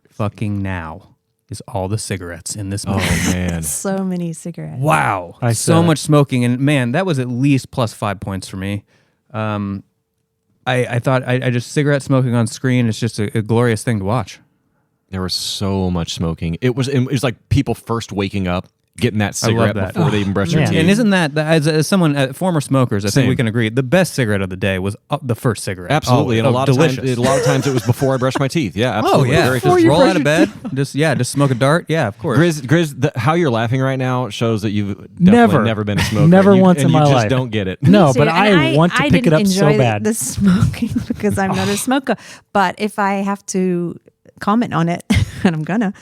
fucking now is all the cigarettes in this movie. Oh man. So many cigarettes. Wow. I So said it. much smoking. And man, that was at least plus 5 points for me. I thought I just cigarette smoking on screen is just a glorious thing to watch. There was so much smoking. It was like people first waking up, getting that cigarette that. before they even brush their man. teeth. And isn't that, as someone, former smokers, I think Same. we can agree, the best cigarette of the day was the first cigarette. Absolutely, and Oh, a lot delicious. of times it was before I brushed my teeth. Yeah, Oh absolutely. yeah, Very just tasty. roll out of bed, just smoke a dart. Yeah, of course. Grizz, how you're laughing right now shows that you've Never. never been a smoker. Never and once in my you life. just don't get it. No, too. but And I want to pick it didn't up so enjoy bad. the smoking because I'm not a smoker. But if I have to comment on it, and I'm gonna,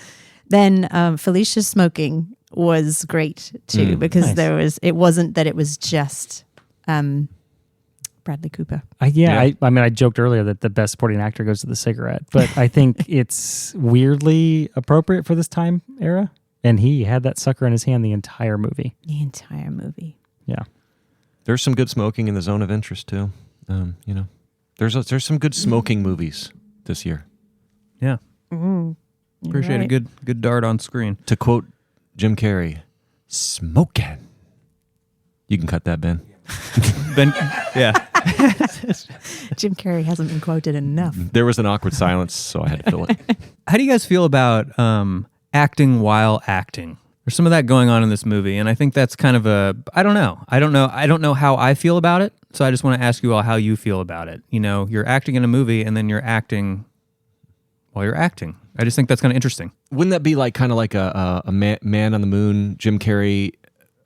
then Felicia's smoking was great too because Nice. it wasn't that it was just Bradley Cooper. I mean, I joked earlier that the best supporting actor goes to the cigarette, but I think it's weirdly appropriate for this time era. And he had that sucker in his hand the entire movie. The entire movie. Yeah. There's some good smoking in the Zone of Interest too. There's some good smoking movies this year. Yeah, You're appreciate right. a good dart on screen. To quote Jim Carrey, "Smoking." You can cut that, Ben. Ben, yeah, Jim Carrey hasn't been quoted enough. There was an awkward silence, so I had to fill it. How do you guys feel about acting while acting? There's some of that going on in this movie, and I think that's kind of I don't know how I feel about it, so I just want to ask you all how you feel about it. You know, you're acting in a movie, and then you're acting while you're acting. I just think that's kind of interesting. Wouldn't that be like kind of like a Man on the Moon? Jim Carrey,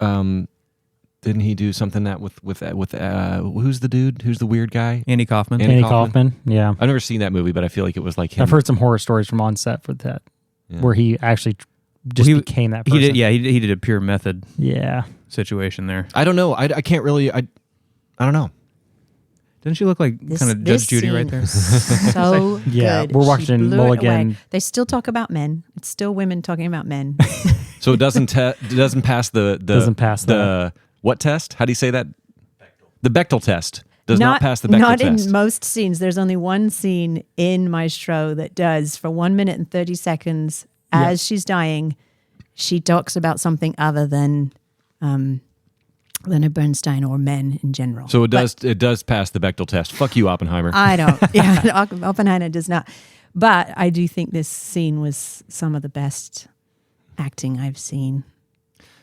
didn't he do something that with who's the dude? Who's the weird guy? Andy Kaufman. Andy Kaufman. Yeah, I've never seen that movie, but I feel like it was like him. I've heard some horror stories from on set for that, where he actually just became that person. He did. Yeah, he did a pure method. Yeah. Situation there. I don't know. I can't really. I don't know. Didn't she look like kind of Judge Judy right there? So yeah, good. we're watching She blew it Mulligan. away. They still talk about men. It's still women talking about men. So it doesn't pass the what test? How do you say that? The Bechdel test does not pass the Bechdel test. Not in most scenes. There's only one scene in Maestro that does. For 1 minute and 30 seconds, as she's dying, she talks about something other than Leonard Bernstein or men in general. So it does pass the Bechdel test. Fuck you, Oppenheimer. I don't. Yeah, Oppenheimer does not. But I do think this scene was some of the best acting I've seen.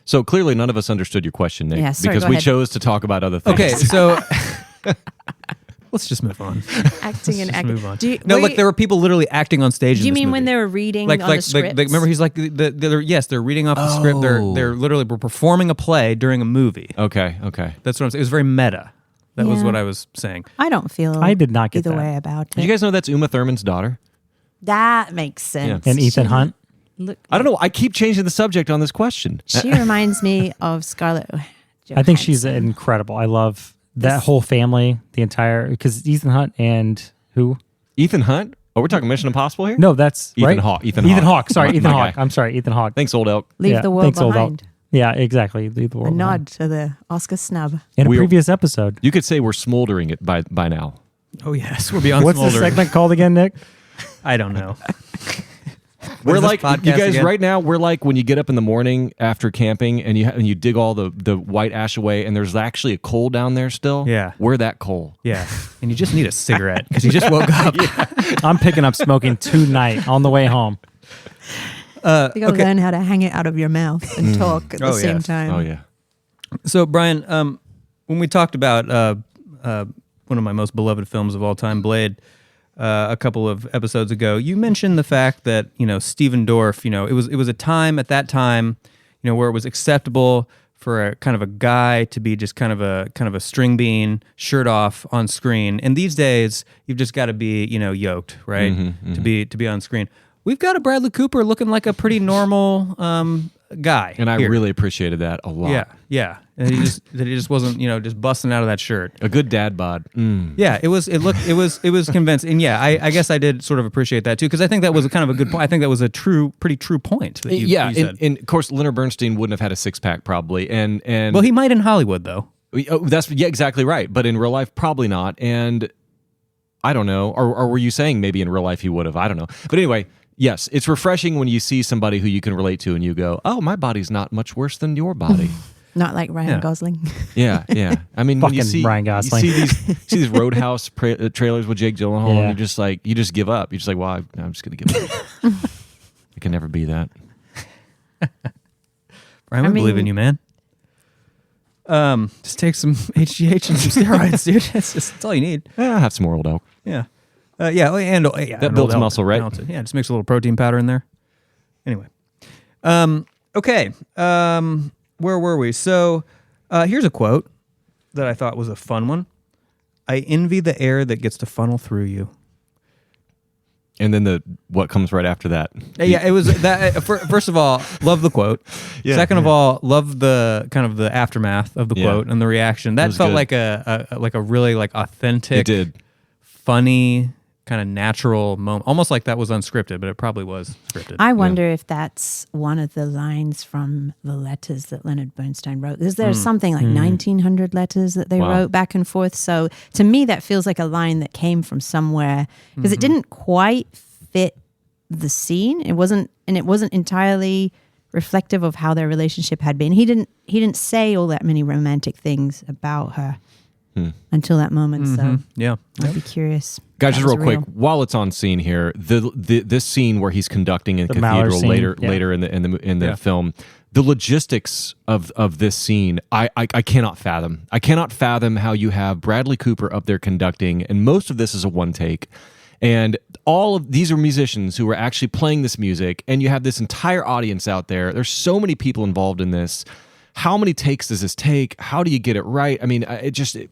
So clearly none of us understood your question, Nick, Yeah, sorry, because go we ahead. chose to talk about other things. Okay, so let's just move on. Acting and Just acting. move on. Do you, No, were like you- there were people literally acting on stage. Do you in this mean when movie. they were reading like on the scripts? remember he's like they're reading off the script. They're literally performing a play during a movie. Okay. That's what I'm saying. It was very meta. That was Yeah. what I was saying. I don't feel. I did not get either that. way about it. Did you guys know that's Uma Thurman's daughter? That makes sense. And Ethan Hunt. Look, I don't know. I keep changing the subject on this question. she reminds me of Scarlett. I think she's Johansson. incredible. I love that whole family, the entire, because Ethan Hunt and who? Ethan Hunt? Oh, we're talking Mission Impossible here? No, that's Ethan right? Hawke. Ethan Hawke. Sorry, My Ethan guy. Hawke. I'm sorry, Ethan Hawke. Thanks, old elk. Leave the world thanks, old behind. elk. Yeah, exactly. Leave the A world behind. nod to the Oscar snub. In a We're- previous episode. You could say we're smoldering it by now. Oh yes, we're beyond What's the smoldering. segment called again, Nick? I don't know. We're is this like podcast you guys again? right now. We're like when you get up in the morning after camping and you dig all the white ash away, and there's actually a coal down there still. Yeah. we're that coal. Yeah, and you just need a cigarette because you just woke up. I'm picking up smoking tonight on the way home. You got to learn how to hang it out of your mouth and talk at the Oh, same yes. time. Oh yeah. So Brian, when we talked about one of my most beloved films of all time, Blade, a couple of episodes ago, you mentioned the fact that Stephen Dorff, it was a time at that time, where it was acceptable for a kind of a guy to be just kind of a string bean, shirt off on screen, and these days you've just got to be yoked, right, to be on screen. We've got a Bradley Cooper looking like a pretty normal guy, And I here. really appreciated that a lot. Yeah. And he just wasn't, just busting out of that shirt. A good dad bod. Yeah, it was convincing. And yeah, I guess I did sort of appreciate that too, because I think that was a kind of a good point. I think that was a pretty true point that you said. And of course Leonard Bernstein wouldn't have had a six pack probably. And Well, he might in Hollywood though. that's exactly right. But in real life, probably not. And I don't know. Or were you saying maybe in real life he would have? I don't know. But anyway, yes, it's refreshing when you see somebody who you can relate to and you go, oh, my body's not much worse than your body. Not like Ryan Yeah. Gosling. Yeah. I mean, when you Fucking see Ryan Gosling. you see these Roadhouse trailers with Jake Gyllenhaal, and Yeah. you're just like, you just give up. You're just like, well, I'm just gonna give up. I can never be that. Brian, we believe in you, man. Just take some HGH and some steroids, dude. That's all you need. I'll have some more old elk. Yeah. That builds muscle, right? Yeah, just mix a little protein powder in there. Anyway. Okay. Where were we? So here's a quote that I thought was a fun one. I envy the air that gets to funnel through you. And then what comes right after that? Yeah, it was that. First of all, love the quote. Yeah, Second of all, love the kind of the aftermath of the Yeah. quote and the reaction. That was felt good. like a really like authentic, It did. funny, kind of natural moment. Almost like that was unscripted, but it probably was scripted. I wonder if that's one of the lines from the letters that Leonard Bernstein wrote. Is there something like 1,900 letters that they Wow. wrote back and forth? So to me, that feels like a line that came from somewhere because it didn't quite fit the scene. It wasn't entirely reflective of how their relationship had been. He didn't say all that many romantic things about her. until that moment. So Yeah. I'd be curious. Guys, That just was real quick, real. while it's on scene here, this scene where he's conducting in The Mallard cathedral scene, later in the film, the logistics of this scene, I cannot fathom. I cannot fathom how you have Bradley Cooper up there conducting, and most of this is a one take. And all of these are musicians who are actually playing this music, and you have this entire audience out there. There's so many people involved in this. How many takes does this take? How do you get it right? I mean,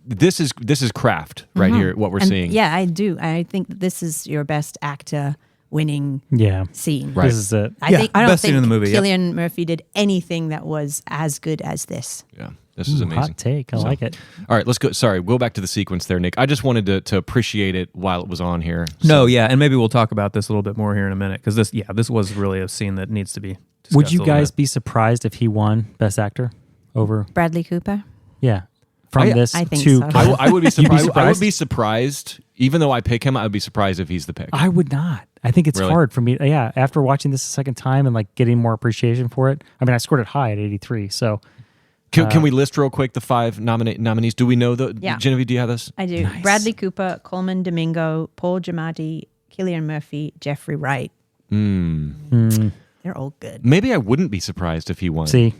this is craft right here. What we're seeing. Yeah, I do. I think this is your best actor winning scene. Right. This is it. I don't best scene think in the movie, Cillian Murphy did anything that was as good as this. Yeah, this is amazing. Hot take. I like it. All right, let's go. Sorry, go back to the sequence there, Nick. I just wanted to appreciate it while it was on here. No, yeah, and maybe we'll talk about this a little bit more here in a minute because this was really a scene that needs to be discussed. Would you a little guys bit. be surprised if he won Best Actor over? Bradley Cooper? Yeah. From this I think to so. I would be You'd be surprised. I would surprised? be surprised, even though I pick him. I would be surprised if he's the pick. I would not. I think it's Really? hard for me. Yeah, after watching this a second time and like getting more appreciation for it. I mean, I scored it high at 83. So Can we list real quick the 5 nominees? Do we know the? Yeah. Genevieve, do you have this? I do. Nice. Bradley Cooper, Coleman Domingo, Paul Giamatti, Cillian Murphy, Jeffrey Wright. They're all good. Maybe I wouldn't be surprised if he won. see,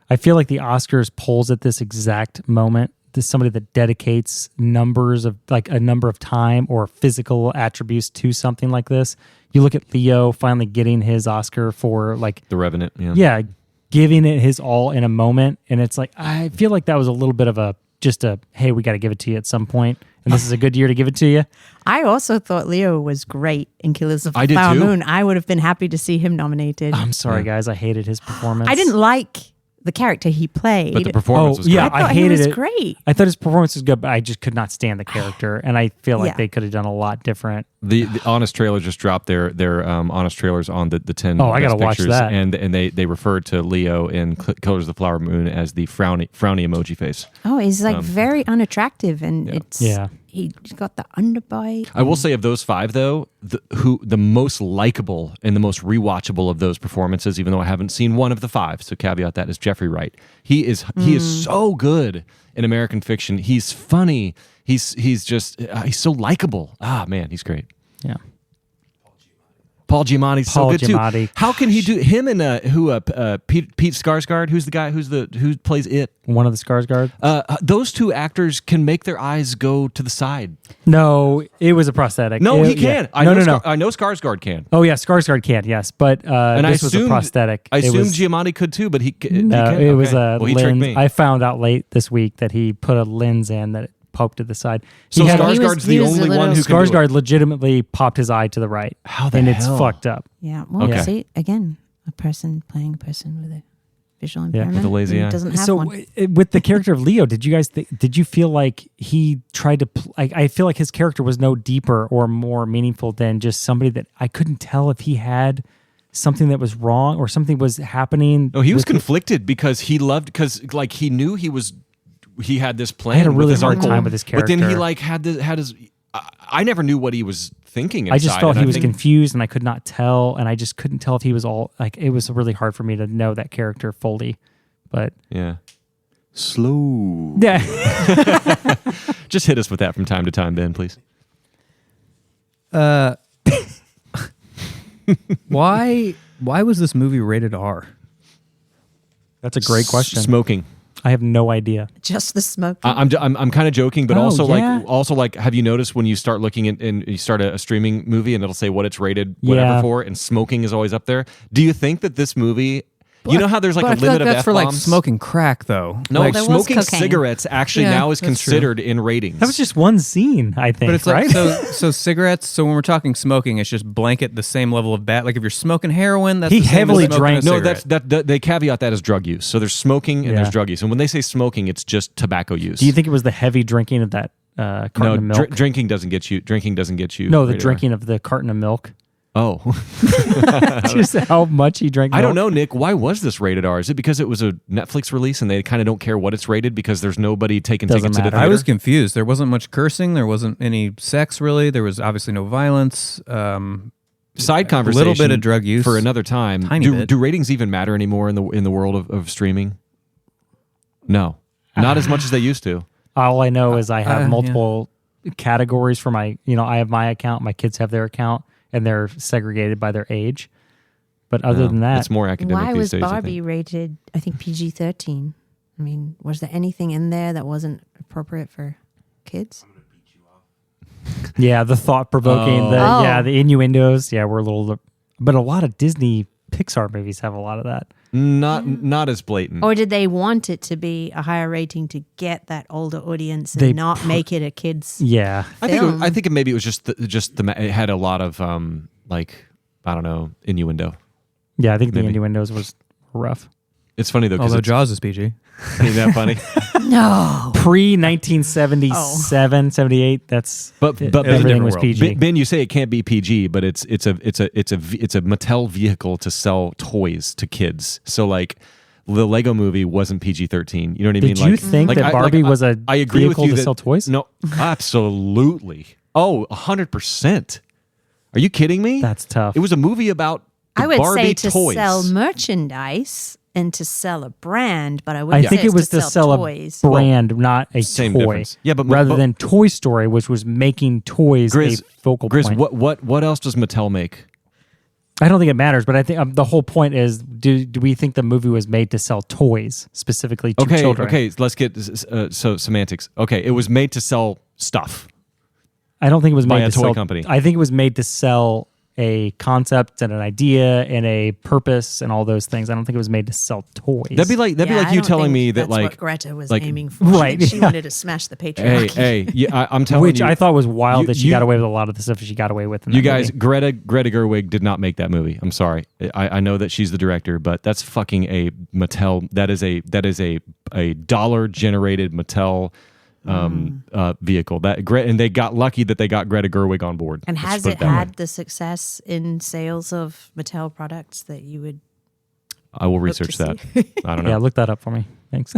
I feel like the Oscars polls at this exact moment. There's somebody that dedicates numbers of like a number of time or physical attributes to something like this. You look at Leo finally getting his Oscar for like The Revenant. yeah, giving it his all in a moment. And it's like, I feel like that was a little bit of hey, we got to give it to you at some point. And this is a good year to give it to you. I also thought Leo was great in Killers of I the did Flower too. Moon. I would have been happy to see him nominated. I'm sorry, guys. I hated his performance. I didn't like the character he played. But the performance was yeah, great. I thought hated he was it. great. I thought his performance was good, but I just could not stand the character. And I feel like Yeah. they could have done a lot different. The Honest trailer just dropped their Honest trailers on the 10 Oh, I best gotta watch pictures, that. and they referred to Leo in Colors of the Flower Moon as the frowny emoji face. Oh, he's like very unattractive, and he's got the underbite. I will say of those 5 though, the most likable and the most rewatchable of those performances, even though I haven't seen one of the 5, so caveat that, is Jeffrey Wright. He is so good in American Fiction. He's funny. He's so likable. Ah man, he's great. Yeah. Paul Giamatti's so Paul good Giamatti. too. How can he do him and Pete Skarsgård? Who's the guy who plays it? One of the Skarsgård? Those two actors can make their eyes go to the side. No, it was a prosthetic. No, he yeah. can. I know Skarsgård can. Oh, yeah, Skarsgård can, yes. But And this was a prosthetic. I It assumed was- Giamatti could too, but he No, can. it was a Well, he tricked lens. me. I found out late this week that he put a lens in that it poked to the side. So He had- Skarsgård's he the was a only one little- who can do it. Skarsgård legitimately popped his eye to the right. How the and hell? it's fucked up. Yeah. Well, Okay. see, again, a person playing a person with a visual Yeah, impairment. with a lazy who eye. doesn't have So one. with the character of Leo, did you guys did you feel like he tried to I feel like his character was no deeper or more meaningful than just somebody that I couldn't tell if he had something that was wrong or something was happening. No, he was with- conflicted because he knew he had this plan. I had a really with his hard uncle, time with his But then he character. had his. I never knew what he was thinking. Inside, I just felt and he I was think- confused and I could not tell, and I just couldn't tell if he was all like. It was really hard for me to know that character fully, but Yeah. Slow. yeah, Just hit us with that from time to time, Ben, please. Why was this movie rated R? that's a great question. Smoking. I have no idea. Just the smoke. I'm kind of joking, but Oh, also yeah. like have you noticed when you start looking at and you start a streaming movie and it'll say what it's rated whatever Yeah. for, and smoking is always up there. Do you think that this movie? You know how there's like But a I feel limit like of that's for like F-bombs? smoking crack though. No, Like, there was smoking cocaine. cigarettes actually Yeah, now is that's true. considered in ratings. That was just one scene, I think. but it's like right? so cigarettes. So when we're talking smoking, it's just blanket the same level of bad. Like if you're smoking heroin, that's He the same heavily as smoking drank- a no, cigarette. that they caveat that as drug use. So there's smoking and Yeah. there's drug use. And when they say smoking, it's just tobacco use. Do you think it was the heavy drinking of that carton no, of milk? drinking doesn't get you. Drinking doesn't get you. No, the rated R. drinking of the carton of milk. Oh, Just how much he drank. I don't milk. know, Nick. Why was this rated R? Is it because it was a Netflix release and they kind of don't care what it's rated because there's nobody taking Doesn't tickets to the matter. theater? I was confused. There wasn't much cursing. There wasn't any sex really. There was obviously no violence. Side a conversation. little bit of drug use for another time. Tiny bit. Do ratings even matter anymore in the world of streaming? No, not as much as they used to. All I know is I have multiple categories for my, I have my account, my kids have their account, and they're segregated by their age. But other than that, it's more academic why these was days. Barbie rated, I think, PG-13? I mean, was there anything in there that wasn't appropriate for kids? yeah, the thought-provoking, the innuendos, we're a little, but a lot of Disney Pixar movies have a lot of that. Not as blatant. Or did they want it to be a higher rating to get that older audience and not make it a kids? Yeah, film? I think maybe it was just it had a lot of I don't know, innuendo. Yeah, I think the innuendos was rough. It's funny though, because although Jaws is PG. Ain't that funny? No. Pre-1977, 78. That's but everything was PG. Ben, you say it can't be PG, but it's a Mattel vehicle to sell toys to kids. So like the Lego Movie wasn't PG-13. You know what I mean? Did you think that Barbie was a I agree vehicle with you to sell toys? No, absolutely. Oh, 100%. Are you kidding me? That's tough. It was a movie about I would Barbie say to toys. sell merchandise and to sell a brand, but I wouldn't I think say it was to to sell toys. a brand, not a Same toy. difference. Yeah, but rather than Toy Story, which was making toys Gris, a focal Gris, point. what else does Mattel make? I don't think it matters, but I think the whole point is: do we think the movie was made to sell toys specifically to children? Okay, let's get so semantics. Okay, it was made to sell stuff. I don't think it was By made a to toy sell. company. I think it was made to sell a concept and an idea and a purpose and all those things. I don't think it was made to sell toys. That'd be like I you don't telling think me that that's like what Greta was like- aiming for. Right, She yeah. wanted to smash the patriarchy. hey, yeah, I'm telling which you, I thought was wild you- that she you- got away with a lot of the stuff that she got away with. In you that guys, movie. Greta Gerwig did not make that movie. I'm sorry. I know that she's the director, but that's fucking a Mattel. That is a dollar generated Mattel vehicle. And they got lucky that they got Greta Gerwig on board. And Let's has put it that way. had the success in sales of Mattel products that you would? I will to research that. see? I don't know. Yeah, look that up for me. Thanks.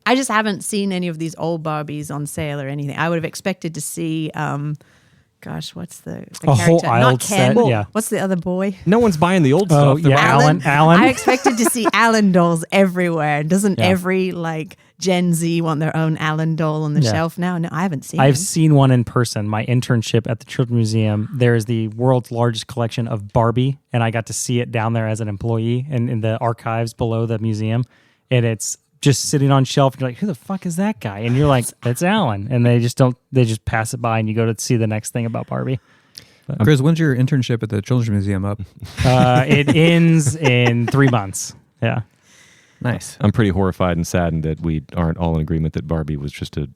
I just haven't seen any of these old Barbies on sale or anything. I would have expected to see, gosh, what's the A whole character? aisle Not Ken. set, yeah. What's the other boy? No one's buying the old Oh, stuff. They're yeah, buying- Alan. I expected to see Alan dolls everywhere. Doesn't Yeah. every like Gen Z want their own Alan doll on the Yeah. shelf now? No, I haven't seen. I've them. seen one in person. My internship at the Children's Museum, there is the world's largest collection of Barbie, and I got to see it down there as an employee and in the archives below the museum. And it's just sitting on shelf. And you're like, who the fuck is that guy? And you're like, it's Alan. And they just pass it by, and you go to see the next thing about Barbie. Chris, when's your internship at the Children's Museum up? It ends in 3 months. Yeah. Nice. I'm pretty horrified and saddened that we aren't all in agreement that Barbie was just a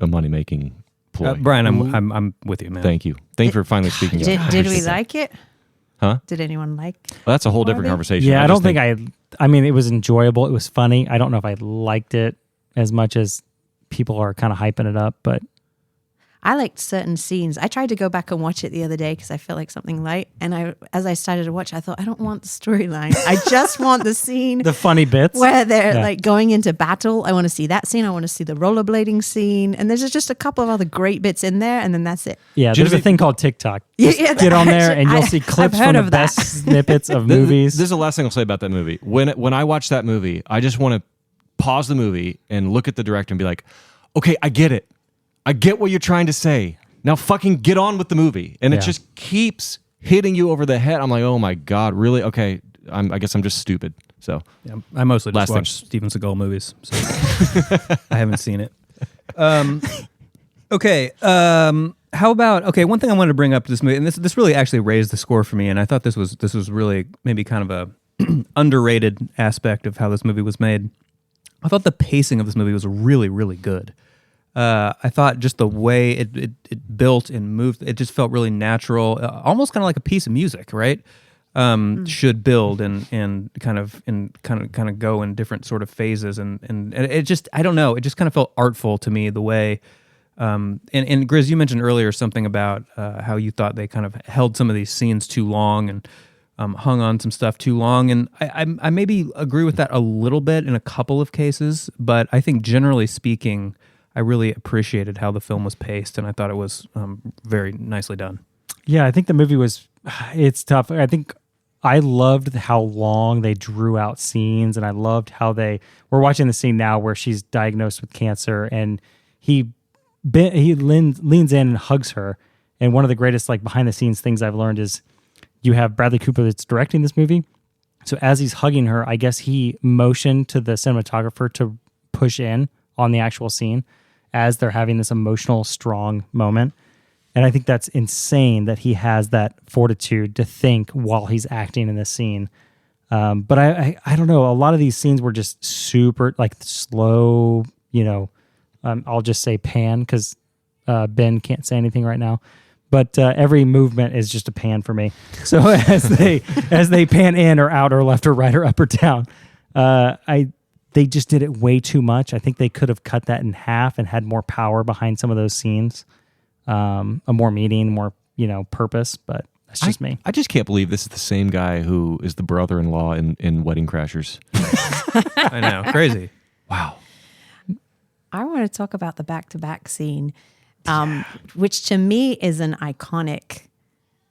money making ploy. Brian, I'm with you, man. Thank you for finally speaking. Did, up. did we like it? Huh? Did anyone like? Well, that's a whole different Barbie? conversation. Yeah, I just don't think I mean, it was enjoyable. It was funny. I don't know if I liked it as much as people are kind of hyping it up, but I liked certain scenes. I tried to go back and watch it the other day because I felt like something light. And as I started to watch, I thought, I don't want the storyline. I just want the scene the funny bits. where they're Yeah. like going into battle. I want to see that scene. I want to see the rollerblading scene. And there's just a couple of other great bits in there, and then that's it. Yeah, there's a Genevieve- thing called TikTok. Yeah, Just yeah, get on there and you'll I- see I've clips heard from the of that. best snippets of This movies. is the last thing I'll say about that movie. When I watch that movie, I just want to pause the movie and look at the director and be like, okay, I get it. I get what you're trying to say. Now fucking get on with the movie. And Yeah. it just keeps hitting you over the head. I'm like, oh my God, really? Okay, I guess I'm just stupid. So Yeah, I mostly Last just thing. watch Steven Seagal movies, so I haven't seen it. Okay, how about one thing I wanted to bring up to this movie, and this really actually raised the score for me, and I thought this was really maybe kind of a underrated aspect of how this movie was made. I thought the pacing of this movie was really, really good. I thought just the way it built and moved, it just felt really natural, almost kind of like a piece of music, right? Should build and kind of go in different sort of phases, and it just, I don't know, it just kind of felt artful to me the way. And Gris, you mentioned earlier something about how you thought they kind of held some of these scenes too long and hung on some stuff too long, and I maybe agree with that a little bit in a couple of cases, but I think generally speaking, I really appreciated how the film was paced, and I thought it was very nicely done. Yeah, I think the movie was, it's tough. I think I loved how long they drew out scenes, and I loved how we're watching the scene now where she's diagnosed with cancer, and he leans in and hugs her. And one of the greatest like behind the scenes things I've learned is you have Bradley Cooper that's directing this movie. So as he's hugging her, I guess he motioned to the cinematographer to push in on the actual scene as they're having this emotional, strong moment. And I think that's insane that he has that fortitude to think while he's acting in this scene. But I don't know. A lot of these scenes were just super like slow, I'll just say pan because Ben can't say anything right now. But every movement is just a pan for me. So as they pan in or out or left or right or up or down, they just did it way too much. I think they could have cut that in half and had more power behind some of those scenes, a more meaning, more purpose. But that's just me. I just can't believe this is the same guy who is the brother-in-law in Wedding Crashers. I know, crazy. Wow. I want to talk about the back-to-back scene. Which to me is an iconic,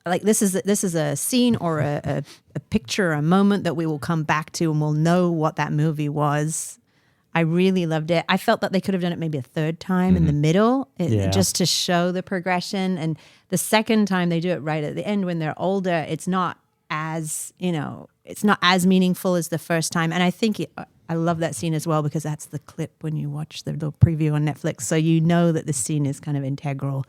like this is a scene or a picture, a moment that we will come back to and we'll know what that movie was. I really loved it. I felt that they could have done it maybe a third time in the middle, just to show the progression. And the second time they do it right at the end when they're older, it's not as meaningful as the first time. And I think I love that scene as well because that's the clip when you watch the little preview on Netflix. So you know that the scene is kind of integral.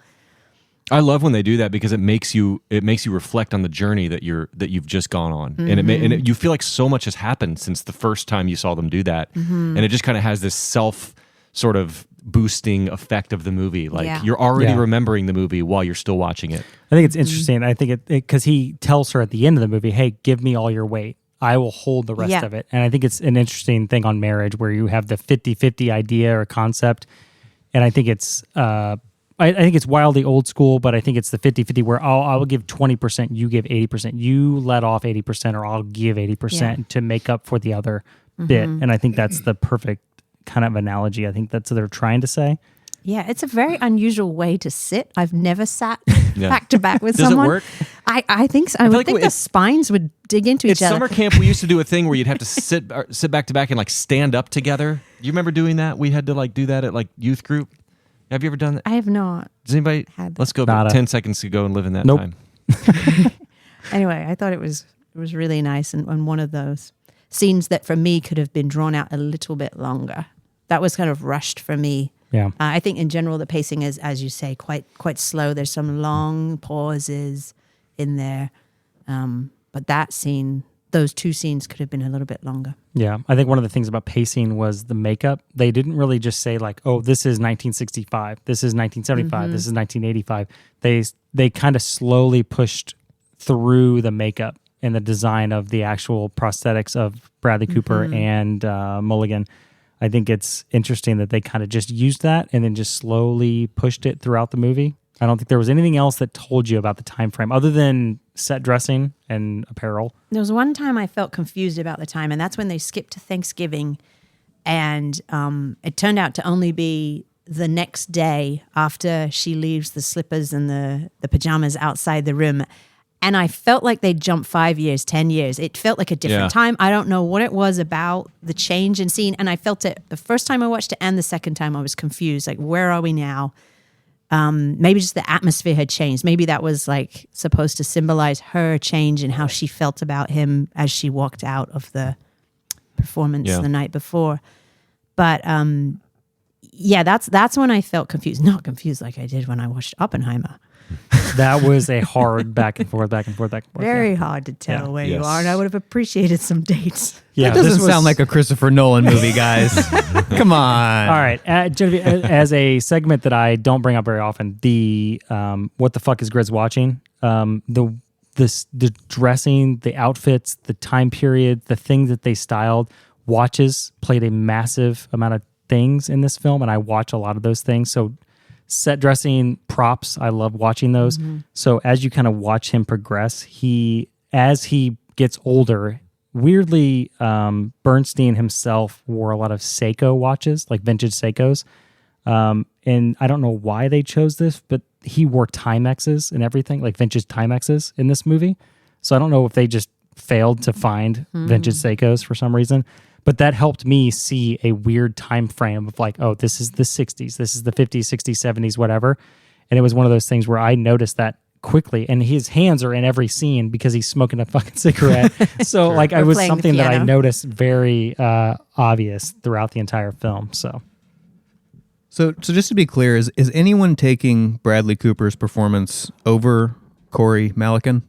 I love when they do that because it makes you reflect on the journey that you've just gone on, and you feel like so much has happened since the first time you saw them do that, and it just kind of has this self sort of boosting effect of the movie. Like you're already remembering the movie while you're still watching it. I think it's interesting. I think it because he tells her at the end of the movie, "Hey, give me all your weight. I will hold the rest of it." And I think it's an interesting thing on marriage where you have the 50-50 idea or concept. And I think it's I think it's wildly old school, but I think it's the 50-50 where I will give 20%, you give 80%. You let off 80% or I'll give 80% to make up for the other bit. And I think that's the perfect kind of analogy. I think that's what they're trying to say. Yeah, it's a very unusual way to sit. I've never sat back to back with Does someone. it work? I think so. I would think the spines would dig into each other. At summer camp, we used to do a thing where you'd have to sit back to back and like stand up together. You remember doing that? We had to like do that at like youth group. Have you ever done that? I have not. Does anybody? Had that. Let's go back 10 seconds to go and live in that time. Anyway, I thought it was really nice and one of those scenes that for me could have been drawn out a little bit longer. That was kind of rushed for me. Yeah, I think in general the pacing is, as you say, quite slow. There's some long pauses in there, but that scene, those two scenes, could have been a little bit longer. Yeah, I think one of the things about pacing was the makeup. They didn't really just say like, "Oh, this is 1965, this is 1975, this is 1985." They kind of slowly pushed through the makeup and the design of the actual prosthetics of Bradley Cooper and Mulligan. I think it's interesting that they kind of just used that and then just slowly pushed it throughout the movie. I don't think there was anything else that told you about the time frame other than set dressing and apparel. There was one time I felt confused about the time, and that's when they skipped to Thanksgiving, and it turned out to only be the next day after she leaves the slippers and the pajamas outside the room. And I felt like they jumped 5 years, 10 years. It felt like a different time. I don't know what it was about the change in scene. And I felt it the first time I watched it and the second time I was confused. Like, where are we now? Maybe just the atmosphere had changed. Maybe that was like supposed to symbolize her change in how she felt about him as she walked out of the performance the night before. But that's when I felt confused. Not confused like I did when I watched Oppenheimer. That was a hard back and forth. Very hard to tell where you are, and I would have appreciated some dates. Yeah, that doesn't sound like a Christopher Nolan movie, guys. Come on. All right, Genevieve, as a segment that I don't bring up very often, the what the fuck is Gris watching? The dressing, the outfits, the time period, the things that they styled. Watches played a massive amount of things in this film, and I watch a lot of those things. So set dressing, props, I love watching those. So as you kind of watch him progress, as he gets older, weirdly, Bernstein himself wore a lot of Seiko watches, like vintage Seikos. And I don't know why they chose this, but he wore Timexes and everything, like vintage Timexes in this movie. So I don't know if they just failed to find vintage Seikos for some reason. But that helped me see a weird time frame of like, oh, this is the 60s, this is the 50s, 60s, 70s, whatever. And it was one of those things where I noticed that quickly. And his hands are in every scene because he's smoking a fucking cigarette. So like it was something that I noticed very obvious throughout the entire film. So just to be clear, is anyone taking Bradley Cooper's performance over Carey Mulligan?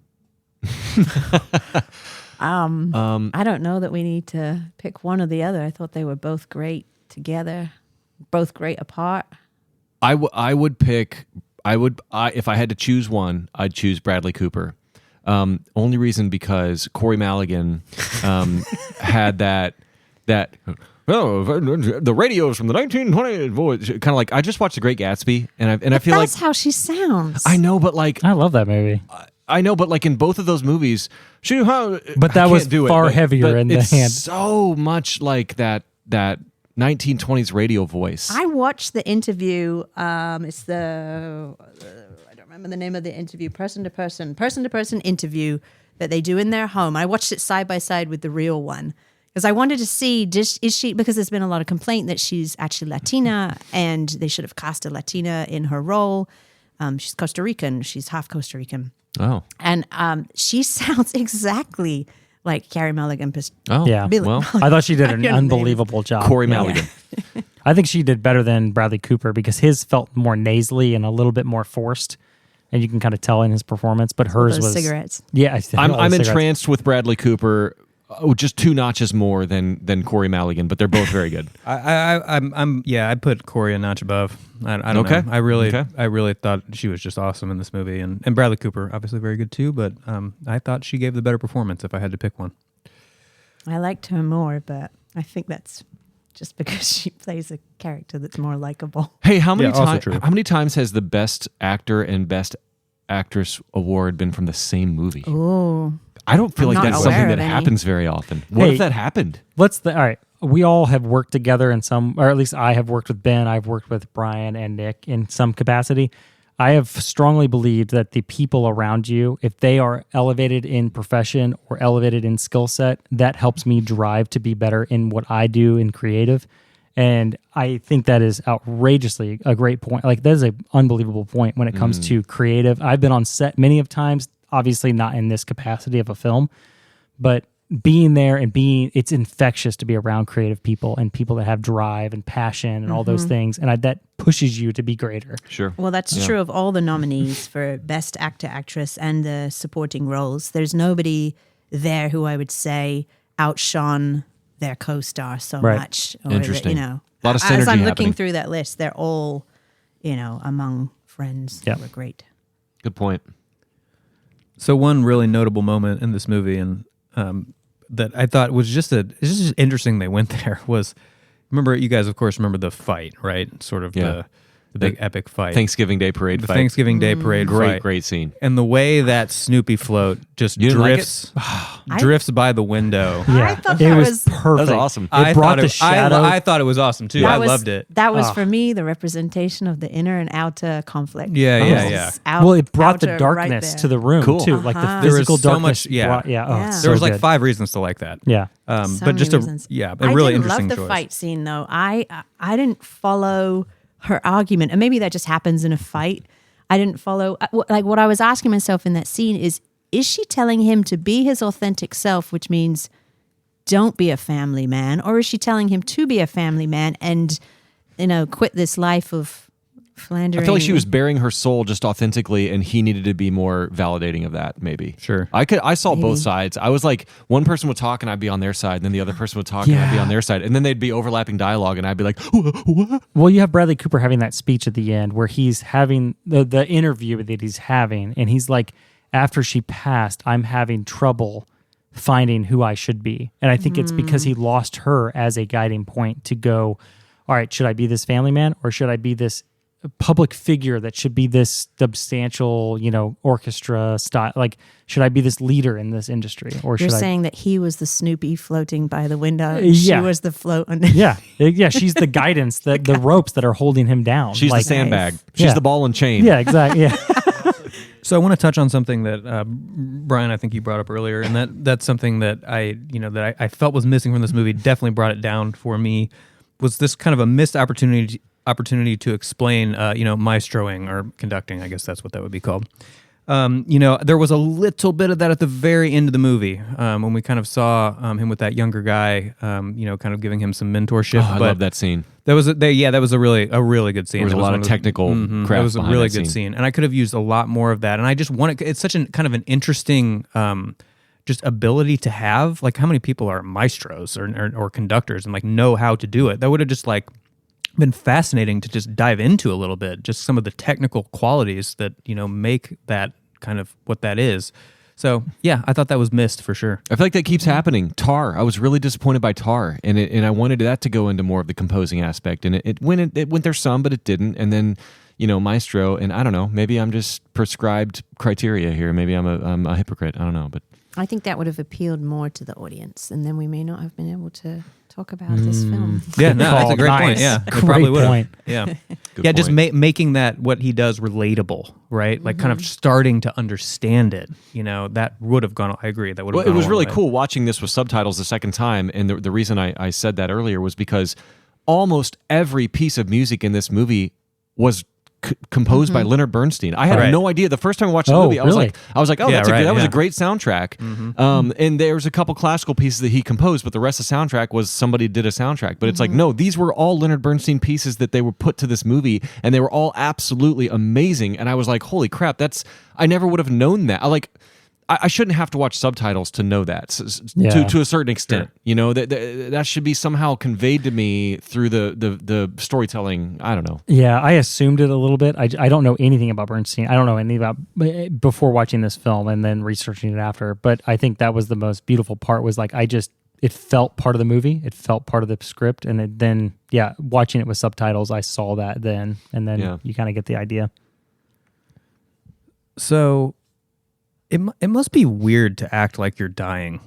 I don't know that we need to pick one or the other. I thought they were both great together, both great apart. If I had to choose one, I'd choose Bradley Cooper. Only reason because Carey Mulligan had that the radios from the 1920s voice, kind of like I just watched The Great Gatsby, and I feel like that's how she sounds. I know, but like I love that movie. I know, but like in both of those movies, but that was far heavier in the hand. So much like that 1920s radio voice. I watched the interview. It's the I don't remember the name of the interview. Person to person interview that they do in their home. I watched it side by side with the real one because I wanted to see is she, because there's been a lot of complaint that she's actually Latina and they should have cast a Latina in her role. She's Costa Rican. She's half Costa Rican. Oh, and she sounds exactly like Carey Mulligan. Oh, yeah. Well, I thought she did an unbelievable job. Carey Mulligan. Yeah. I think she did better than Bradley Cooper because his felt more nasally and a little bit more forced, and you can kind of tell in his performance. But hers was cigarettes. Yeah, I'm entranced with Bradley Cooper. Just 2 notches more than Carey Mulligan, but they're both very good. I'd put Carey a notch above. I don't know. I really thought she was just awesome in this movie, and Bradley Cooper obviously very good too. But I thought she gave the better performance if I had to pick one. I liked her more, but I think that's just because she plays a character that's more likable. Hey, how many times has the Best Actor and Best Actress award been from the same movie? Oh. I don't feel I'm like not that's aware something of that any. happens very often. What if that happened? All right. We all have worked together in some, or at least I have worked with Ben, I've worked with Brian and Nick in some capacity. I have strongly believed that the people around you, if they are elevated in profession or elevated in skill set, that helps me drive to be better in what I do in creative. And I think that is outrageously a great point. Like that is an unbelievable point when it comes to creative. I've been on set many of times, obviously not in this capacity of a film, but being there and it's infectious to be around creative people and people that have drive and passion and all those things. And that pushes you to be greater. Sure. Well, that's true of all the nominees for Best Actor, Actress, and the supporting roles. There's nobody there who I would say outshone their co-star so much. Or Interesting. A lot of synergy as I'm looking happening. through that list, they're all, among friends who were great. Good point. So one really notable moment in this movie, and that I thought was it's just interesting they went there, was, remember, you guys of course remember the fight, right? Sort of the big epic fight. Thanksgiving Day parade the fight. Thanksgiving Day parade fight. Great scene. And the way that Snoopy float just drifts by the window. Yeah, I thought it that was was perfect. That was awesome. It brought the shadow. I thought it was awesome too. I loved it. That was for me the representation of the inner and outer conflict. Yeah. Well, it brought the outer darkness right to the room Cool. too, like the There was physical so darkness. much- yeah. So There was like good. 5 reasons to like that. Yeah, So but many just reasons. a really interesting I didn't love the choice. fight scene though. I didn't follow her argument, and maybe that just happens in a fight. I didn't follow like what I was asking myself in that scene is she telling him to be his authentic self, which means don't be a family man, or is she telling him to be a family man and quit this life of philandering? I feel like she was bearing her soul just authentically, and he needed to be more validating of that. Maybe. Sure. I saw both sides. I was like, one person would talk and I'd be on their side, and then the other person would talk and I'd be on their side, and then they'd be overlapping dialogue, and I'd be like, what? Well, you have Bradley Cooper having that speech at the end where he's having the interview that he's having, and he's like, after she passed, I'm having trouble finding who I should be. And I think it's because he lost her as a guiding point to go, all right, should I be this family man, or should I be this public figure that should be this substantial, orchestra style? Like, should I be this leader in this industry, or You're should saying that he was the Snoopy floating by the window. Yeah. She was the float. Yeah, she's the guidance, the ropes that are holding him down. She's like, the sandbag. Nice. She's Yeah. the ball and chain. Yeah, exactly. Yeah. So I want to touch on something that Brian, I think you brought up earlier, and that's something that I felt was missing from this movie. Definitely brought it down for me. Was this kind of a missed opportunity to explain, maestroing or conducting? I guess that's what that would be called. There was a little bit of that at the very end of the movie when we kind of saw him with that younger guy, kind of giving him some mentorship. I love that scene. That was a really good scene. There was a lot of technical craft. That was a really good scene. scene, and I could have used a lot more of that. And I just wanted it's such an kind of an interesting just ability to have. Like, how many people are maestros or conductors and like know how to do it? That would have just like been fascinating to just dive into a little bit. Just some of the technical qualities that make that kind of what that is. So yeah, I thought that was missed for sure. I feel like that keeps happening. Tar. I was really disappointed by Tar, and I wanted that to go into more of the composing aspect, and it went there some, but it didn't. And then Maestro, and I don't know, maybe I'm just prescribed criteria here. Maybe I'm a hypocrite. I don't know, but I think that would have appealed more to the audience, and then we may not have been able to talk about this film. Yeah, no, that's a great point. Yeah, it probably would have. Yeah, Good just point. making that what he does relatable, right? Like kind of starting to understand it. That would have gone. I agree. That would have. Well, it was really way. cool watching this with subtitles the second time, and the reason I said that earlier was because almost every piece of music in this movie was composed by Leonard Bernstein. I had no idea the first time I watched the movie. I was like, oh, Yeah, that was yeah. a great soundtrack. And there was a couple classical pieces that he composed, but the rest of the soundtrack was somebody did a soundtrack. But it's like, no, these were all Leonard Bernstein pieces that they were put to this movie, and they were all absolutely amazing. And I was like, holy crap, I never would have known that. I shouldn't have to watch subtitles to know that to a certain extent. Sure. That should be somehow conveyed to me through the storytelling. I don't know. Yeah, I assumed it a little bit. I don't know anything about Bernstein. I don't know anything about before watching this film and then researching it after. But I think that was the most beautiful part. Was like it felt part of the movie. It felt part of the script, and then watching it with subtitles, I saw that then, and then you kind of get the idea. So. It must be weird to act like you're dying.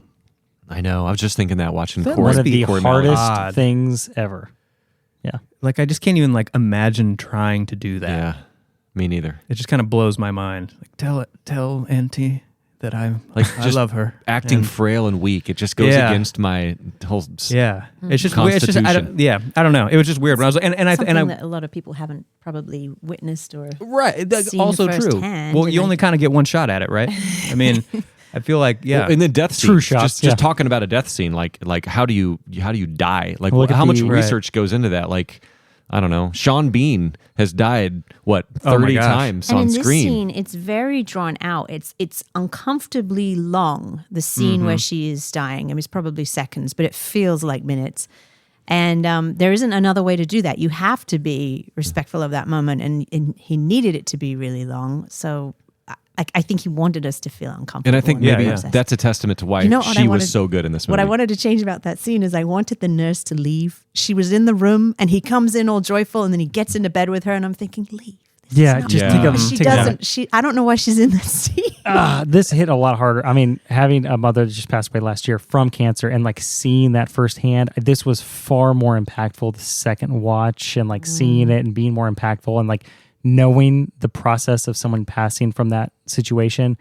I know. I was just thinking that watching That Corey. One of the Corey hardest Mulligan. things ever. Yeah. Like, I just can't even like imagine trying to do that. Yeah, me neither. It just kind of blows my mind. Like, tell Auntie that I just love her. Acting And- frail and weak. It just goes against my whole. Yeah, it's just weird. It's just, I don't know. It was just weird. When I was like, and Something that a lot of people haven't probably witnessed or right, that's seen also true. firsthand, Well, and you I- only kind of get one shot at it, right? I mean, I feel like Well, and then death True scene. shots, Just talking about a death scene, like how do you die? Like Look at how much the- research goes into that? Like I don't know. Sean Bean has died 30 gosh. times And on in this screen. scene, it's very drawn out. It's uncomfortably long. The scene where she is dying. I mean, it's probably seconds, but it feels like minutes. And there isn't another way to do that. You have to be respectful of that moment, and he needed it to be really long. So I think he wanted us to feel uncomfortable. And I think in that maybe process. that's a testament to why You know what I she was wanted- so good in this movie. What I wanted to change about that scene is I wanted the nurse to leave. She was in the room, and he comes in all joyful, and then he gets into bed with her, and I'm thinking, leave. Yeah, not- just Yeah. take a But she take a- doesn't. I don't know why she's in that scene. This hit a lot harder. I mean, having a mother that just passed away last year from cancer and like seeing that firsthand, this was far more impactful the second watch, and like seeing it and being more impactful, and like knowing the process of someone passing from that situation.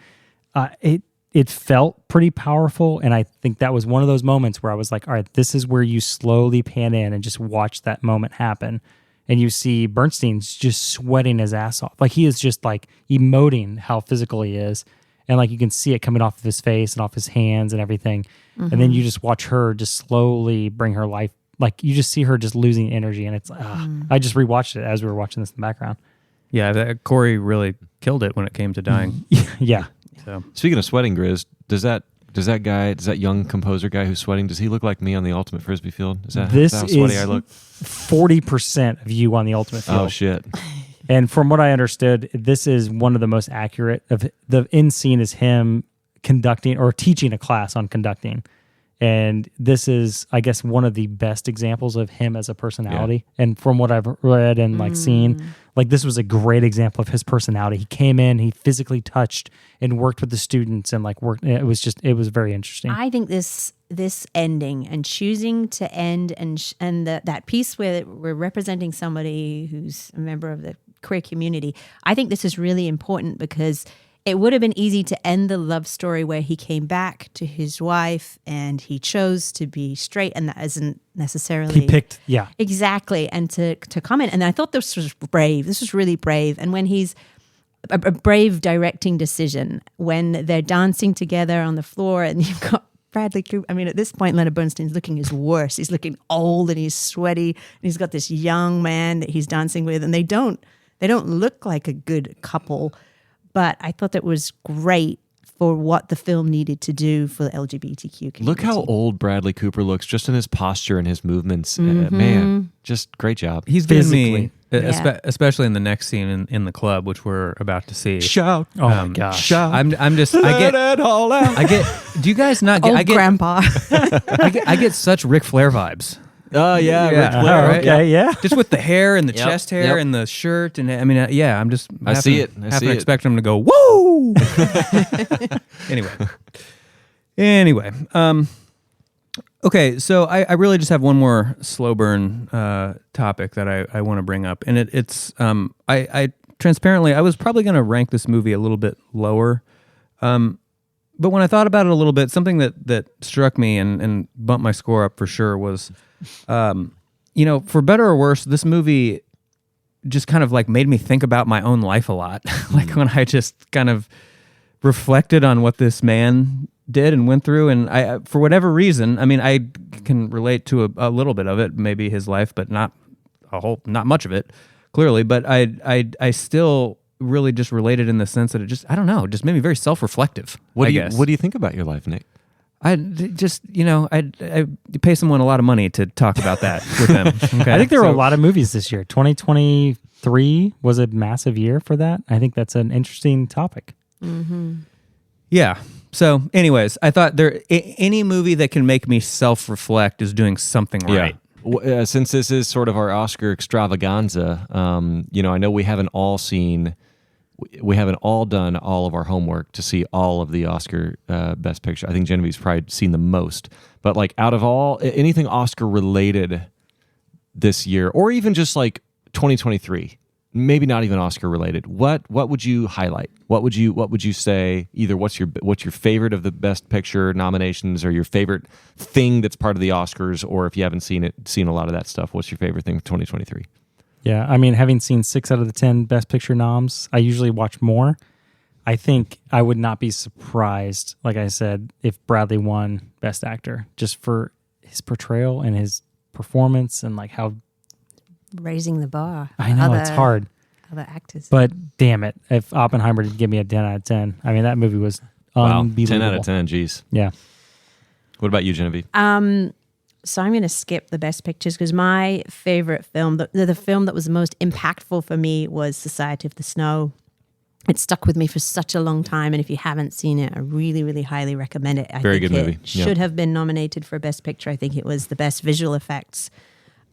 It felt pretty powerful, and I think that was one of those moments where I was like, all right, this is where you slowly pan in and just watch that moment happen. And you see Bernstein's just sweating his ass off. Like he is just like emoting how physical he is. And like you can see it coming off of his face and off his hands and everything. And then you just watch her just slowly bring her life. Like you just see her just losing energy. And it's, I just rewatched it as we were watching this in the background. Yeah, Corey really killed it when it came to dying. Yeah. So Speaking of sweating, Grizz, does that young composer guy who's sweating, does he look like me on the Ultimate Frisbee field? Is that This how sweaty is I look? 40% of you on the Ultimate Field. Oh shit. And from what I understood, this is one of the most accurate of the end scene is him conducting or teaching a class on conducting. And this is, I guess, one of the best examples of him as a personality. And from what I've read and like seen, like this was a great example of his personality. He came in, he physically touched and worked with the students and like worked. It was very interesting. I think this ending and choosing to end and that piece where we're representing somebody who's a member of the queer community. I think this is really important because it would have been easy to end the love story where he came back to his wife and he chose to be straight, and that isn't necessarily He picked, yeah. exactly, and to comment. And I thought this was brave. This was really brave. And when he's a brave directing decision, when they're dancing together on the floor, and you've got Bradley Cooper. I mean, at this point, Leonard Bernstein's looking his worst. He's looking old and he's sweaty, and he's got this young man that he's dancing with, and they don't look like a good couple. But I thought that was great for what the film needed to do for the LGBTQ community. Look how old Bradley Cooper looks, just in his posture and his movements. Man, just great job. He's given me, Yeah. especially in the next scene in the club, which we're about to see. Shout. Oh my gosh. Shout. I'm just, I get, Let it all out. I get. Do you guys not get? Old I get, grandpa. I get such Ric Flair vibes. Oh, yeah. Yeah. Ric Flair, Oh, right? okay, yeah. Just with the hair and the Yep, chest hair yep. and the shirt, and I mean, yeah, I'm just. I see it. I have see to it. expect him to go woo. Anyway. Okay, so I really just have one more slow burn topic that I want to bring up, and it's I transparently I was probably going to rank this movie a little bit lower, but when I thought about it a little bit, something that struck me and bumped my score up for sure was, for better or worse, this movie just kind of like made me think about my own life a lot, like when I just kind of reflected on what this man did and went through, and I, for whatever reason, I mean, I can relate to a little bit of it, maybe his life, but not much of it, clearly. But I still really just related in the sense that it just, I don't know, just made me very self-reflective. What I do you guess. What do you think about your life, Nick? I just, I pay someone a lot of money to talk about that with them. Okay? I think there were a So- lot of movies this year. 2023 was a massive year for that. I think that's an interesting topic. Yeah. So, anyways, I thought any movie that can make me self-reflect is doing something right. Since this is sort of our Oscar extravaganza, I know we haven't all done all of our homework to see all of the Oscar Best Picture. I think Genevieve's probably seen the most. But like out of all, anything Oscar related this year, or even just like 2023, maybe not even Oscar related, what would you highlight? What would you say? Either what's your favorite of the Best Picture nominations, or your favorite thing that's part of the Oscars, or if you haven't seen a lot of that stuff, what's your favorite thing for 2023? Yeah, I mean, having seen 6 out of the 10 Best Picture noms, I usually watch more. I think I would not be surprised, like I said, if Bradley won Best Actor, just for his portrayal and his performance and like how... Raising the bar. I know, it's hard. Other actors. But damn it, if Oppenheimer did give me a 10 out of 10, I mean, that movie was unbelievable. 10 out of 10, geez. Yeah. What about you, Genevieve? So I'm going to skip the Best Pictures because my favorite film, the film that was the most impactful for me, was Society of the Snow. It stuck with me for such a long time, and if you haven't seen it, I really, really highly recommend it. I Very think good it movie. should have been nominated for Best Picture. I think it was the best visual effects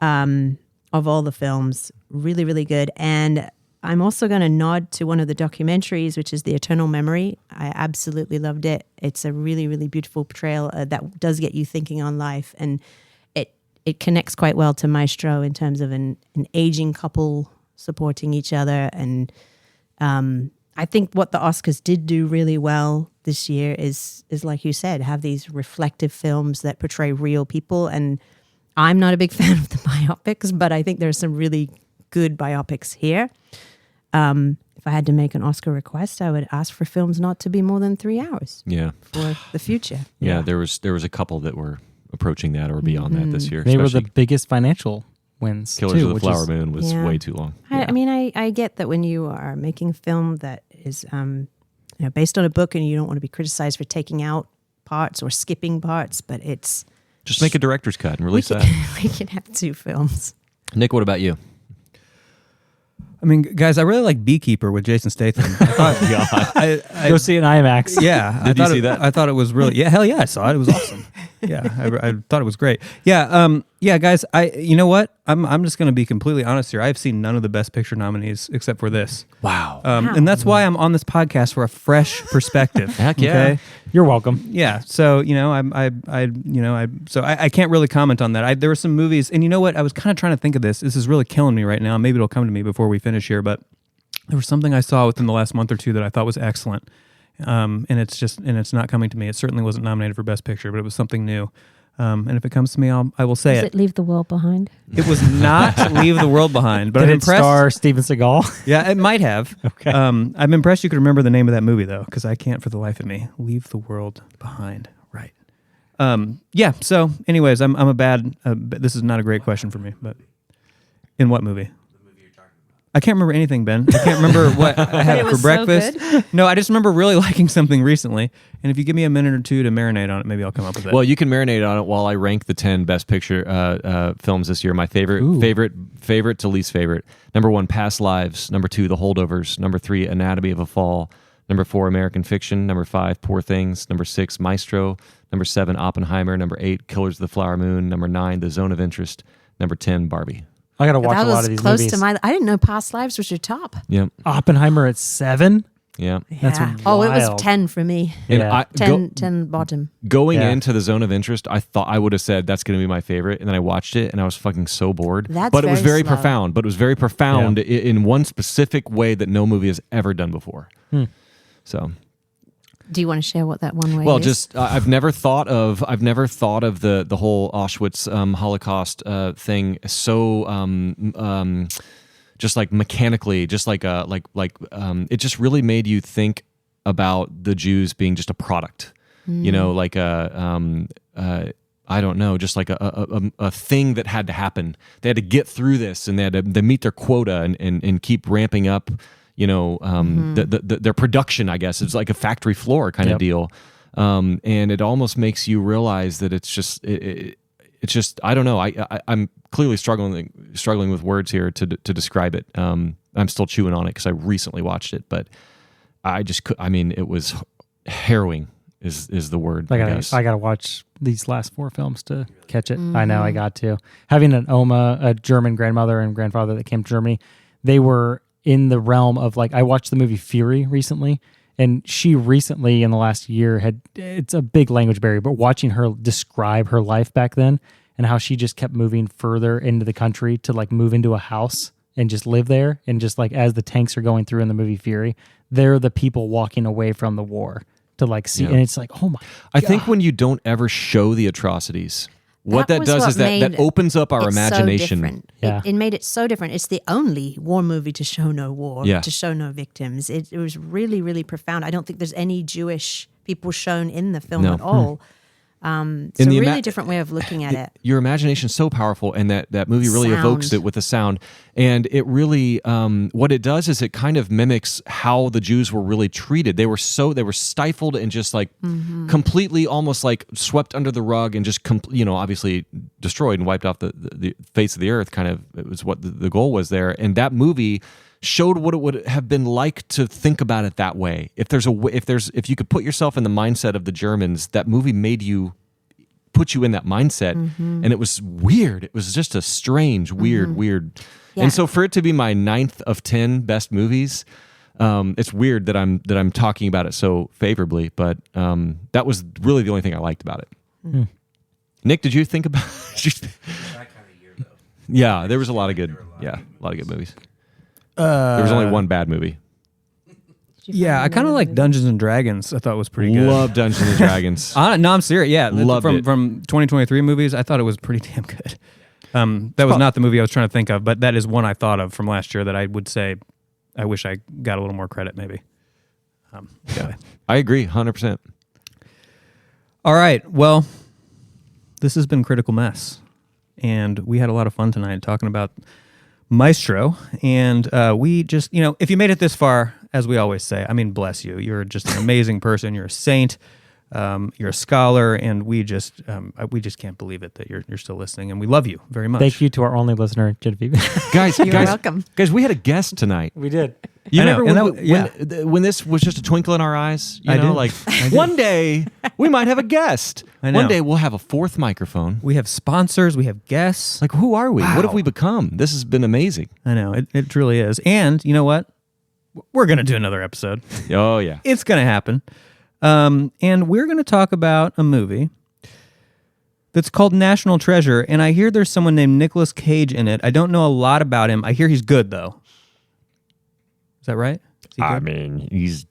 of all the films. Really, really good. And I'm also going to nod to one of the documentaries, which is The Eternal Memory. I absolutely loved it. It's a really, really beautiful portrayal that does get you thinking on life, and it connects quite well to Maestro in terms of an aging couple supporting each other. And I think what the Oscars did do really well this year is like you said, have these reflective films that portray real people. And I'm not a big fan of the biopics, but I think there's some really good biopics here. If I had to make an Oscar request, I would ask for films not to be more than 3 hours Yeah. for the future. Yeah, there was a couple that were approaching that or beyond that this year. They were the especially biggest financial wins, Killers too. of the which Flower is- Moon was Yeah. way too long. I mean, I get that when you are making a film that is based on a book and you don't want to be criticized for taking out parts or skipping parts, but it's... Just make a director's cut and release we that. can, we can have 2 films. Nick, what about you? I mean, guys, I really like Beekeeper with Jason Statham. I thought, Go see it in IMAX. yeah, Did you see that? I thought it was really, hell yeah, I saw it. It was awesome. Yeah, I thought it was great. Yeah, guys, you know what? I'm just going to be completely honest here. I've seen none of the Best Picture nominees except for this. Wow. And that's why I'm on this podcast for a fresh perspective. Heck yeah. You're welcome. Yeah. So, I can't really comment on that. There were some movies, and you know what? I was kind of trying to think of this. This is really killing me right now. Maybe it'll come to me before we finish here, but There was something I saw within the last month or two that I thought was excellent, and it's not coming to me. It certainly wasn't nominated for Best Picture, but it was something new. And if it comes to me, I will say Does it Leave the World Behind? It was not Leave the World Behind, but Did I'm it impressed. star Steven Seagal? Yeah, it might have. Okay. I'm impressed you could remember the name of that movie though, because I can't for the life of me. Leave the World Behind. Right. Yeah. So, anyways, I'm a bad. This is not a great question for me, but in what movie? I can't remember anything, Ben. I can't remember what I had It for was so breakfast. good. No, I just remember really liking something recently. And if you give me a minute or two to marinate on it, maybe I'll come up with it. Well, you can marinate on it while I rank the 10 Best Picture films this year. My favorite to least favorite. Number 1, Past Lives. Number 2, The Holdovers. Number 3, Anatomy of a Fall. Number 4, American Fiction. Number 5, Poor Things. Number 6, Maestro. Number 7, Oppenheimer. Number 8, Killers of the Flower Moon. Number 9, The Zone of Interest. Number 10, Barbie. I got to watch That a lot was of these close movies. to my. I didn't know Past Lives was your top. Yep. Oppenheimer at 7? Yeah. That's Yeah. Oh, it was wild. 10 for me. And Yeah. 10 bottom. Going Yeah. into The Zone of Interest, I thought I would have said that's going to be my favorite, and then I watched it and I was fucking so bored. That's but it was very very slow. profound. But it was very profound in one specific way that no movie has ever done before. So, Do you want to share what that one way well, is? just I've never thought of the whole Auschwitz Holocaust thing so just like mechanically, just like it just really made you think about the Jews being just a product, you know, like I don't know, just like a thing that had to happen. They had to get through this, and they had to meet their quota and keep ramping up, you know, their production. I guess it's like a factory floor kind of deal, and it almost makes you realize that it's just I don't know. I'm clearly struggling with words here to describe it. I'm still chewing on it because I recently watched it, but I just I mean, it was harrowing is the word. I guess. I gotta watch these last 4 films to catch it. I know I got to. Having an Oma, a German grandmother and grandfather that came to Germany, they were in the realm of like, I watched the movie Fury recently, and she recently in the last year it's a big language barrier, but watching her describe her life back then and how she just kept moving further into the country to like move into a house and just live there. And just like, as the tanks are going through in the movie Fury, they're the people walking away from the war to like see. And it's like, oh my God. I think when you don't ever show the atrocities, what that was does what is that made opens up our it imagination. So different. Yeah. It made it so different. It's the only war movie to show no war, Yeah. to show no victims. It was really, really profound. I don't think there's any Jewish people shown in the film No. at all. It's In a the really different way of looking at it. Your imagination's so powerful, and that movie really Sound. evokes it with the sound. And it really, what it does is it kind of mimics how the Jews were really treated. They were stifled and just like completely, almost like swept under the rug and just obviously destroyed and wiped off the face of the earth. Kind of, it was what the goal was there. And that movie showed what it would have been like to think about it that way. If you could put yourself in the mindset of the Germans, that movie put you in that mindset, and it was weird. It was just a strange, weird. Yeah. And so for it to be my 9th of 10 best movies, it's weird that I'm talking about it so favorably, but that was really the only thing I liked about it. Nick, did you think about that kind of year, though. Yeah, there was a lot of good movies. There was only one bad movie. Yeah, I kind of like Dungeons and Dragons. I thought was pretty good. Love Dungeons and Dragons. No, I'm serious. Yeah, Loved it. From 2023 movies, I thought it was pretty damn good. That was not the movie I was trying to think of, but that is one I thought of from last year that I would say I wish I got a little more credit, maybe. Yeah. I agree, 100%. All right. Well, this has been Critical Mess, and we had a lot of fun tonight talking about Maestro, and we just, if you made it this far, as we always say, I mean, bless you. You're just an amazing person. You're a saint. You're a scholar, and we just can't believe it that you're still listening, and we love you very much. Thank you to our only listener, Genevieve. Guys, welcome. Guys, we had a guest tonight. We did. You I know, remember and when this was just a twinkle in our eyes? I do. Like one day we might have a guest. I know. One day we'll have a 4th microphone. We have sponsors. We have guests. Like, who are we? What have we become? This has been amazing. I know it truly is. And you know what? We're gonna do another episode. Oh yeah. It's gonna happen. And we're gonna talk about a movie that's called National Treasure. And I hear there's someone named Nicolas Cage in it. I don't know a lot about him. I hear he's good though. Is that right? Is he I good? mean, he's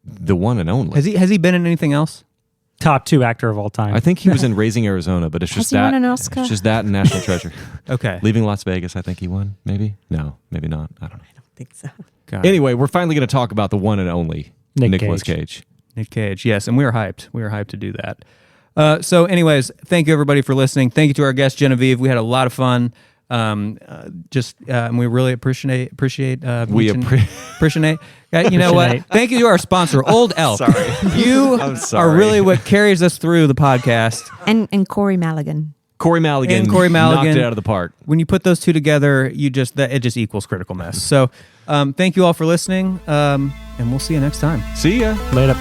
the one and only. Has he been in anything else? Top 2 actor of all time. I think he was in Raising Arizona, but it's Has just he that. won an Oscar? It's just that and National Treasure. Okay. Leaving Las Vegas, I think he won. Maybe? No, maybe not. I don't know. I think so. Got it. Anyway, we're finally going to talk about the one and only Nick Nicolas Cage. Cage. Nick Cage, yes, and we were hyped. We were hyped to do that. So, anyways, thank you everybody for listening. Thank you to our guest Genevieve. We had a lot of fun. And we really appreciate. Appreciate. You know what? Thank you to our sponsor, Old Elk. Sorry. You I'm are sorry. really what carries us through the podcast. And Carey Mulligan. Corey Mulligan, And Carey Mulligan. knocked it out of the park. When you put those two together, it just equals Critical Mess. So, thank you all for listening, and we'll see you next time. See ya. Later.